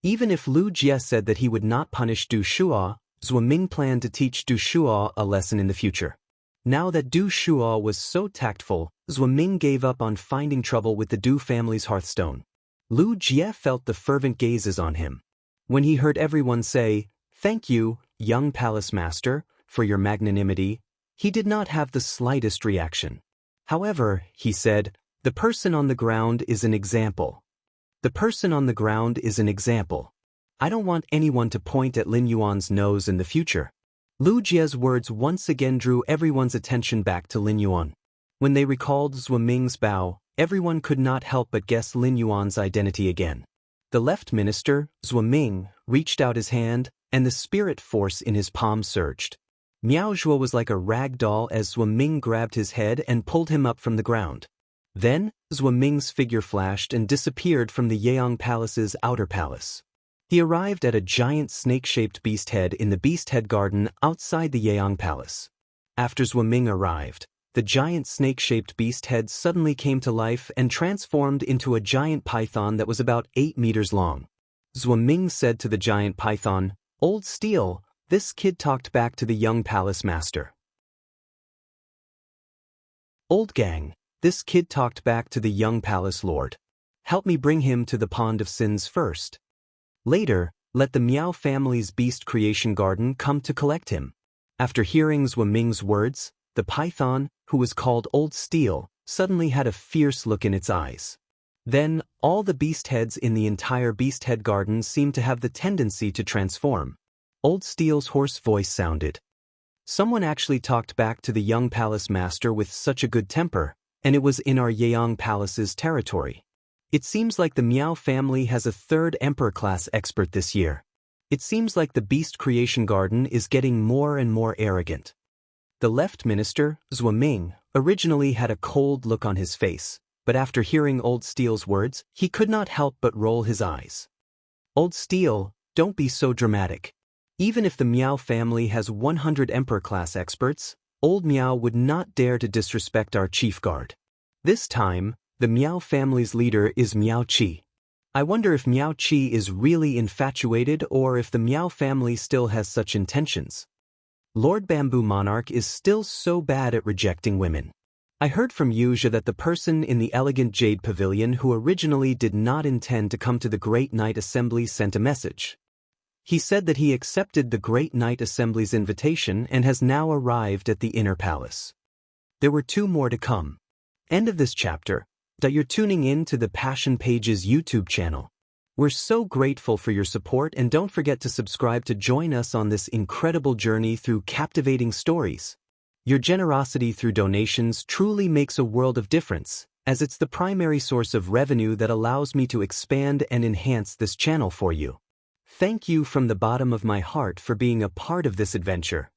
Even if Lu Jie said that he would not punish Du Shuo, Zhuo Ming planned to teach Du Shuo a lesson in the future. Now that Du Shuo was so tactful, Zhuo Ming gave up on finding trouble with the Du family's hearthstone. Lu Jie felt the fervent gazes on him. When he heard everyone say, "Thank you, young palace master, for your magnanimity," he did not have the slightest reaction. However, he said, "The person on the ground is an example. The person on the ground is an example. I don't want anyone to point at Lin Yuan's nose in the future." Lu Jie's words once again drew everyone's attention back to Lin Yuan. When they recalled Zhuo Ming's bow, everyone could not help but guess Lin Yuan's identity again. The left minister, Zhuo Ming, reached out his hand, and the spirit force in his palm surged. Miao Zhuo was like a rag doll as Zhuo Ming grabbed his head and pulled him up from the ground. Then, Zhuo Ming's figure flashed and disappeared from the Yeong Palace's outer palace. He arrived at a giant snake-shaped beast head in the beast head garden outside the Yeong Palace. After Zhuo Ming arrived, the giant snake-shaped beast head suddenly came to life and transformed into a giant python that was about 8 meters long. Zhuo Ming said to the giant python, "Old Steel, this kid talked back to the young palace master." "Old Gang, this kid talked back to the young palace lord. Help me bring him to the pond of sins first. Later, let the Miao family's beast creation garden come to collect him." After hearing Zhuo Ming's words, the python, who was called Old Steel, suddenly had a fierce look in its eyes. Then, all the beast heads in the entire beast head garden seemed to have the tendency to transform. Old Steel's hoarse voice sounded. "Someone actually talked back to the young palace master with such a good temper, and it was in our Yeong Palace's territory. It seems like the Miao family has a third emperor-class expert this year. It seems like the beast creation garden is getting more and more arrogant." The left minister, Zhuo Ming, originally had a cold look on his face, but after hearing Old Steel's words, he could not help but roll his eyes. "Old Steel, don't be so dramatic. Even if the Miao family has 100 emperor-class experts, Old Miao would not dare to disrespect our chief guard. This time, the Miao family's leader is Miao Qi. I wonder if Miao Qi is really infatuated or if the Miao family still has such intentions. Lord Bamboo Monarch is still so bad at rejecting women. I heard from Yuja that the person in the elegant jade pavilion who originally did not intend to come to the Great Night Assembly sent a message. He said that he accepted the Great Night Assembly's invitation and has now arrived at the inner palace. There were 2 more to come. End of this chapter. You're tuning in to the Passion Pages YouTube channel. We're so grateful for your support, and don't forget to subscribe to join us on this incredible journey through captivating stories. Your generosity through donations truly makes a world of difference, as it's the primary source of revenue that allows me to expand and enhance this channel for you. Thank you from the bottom of my heart for being a part of this adventure.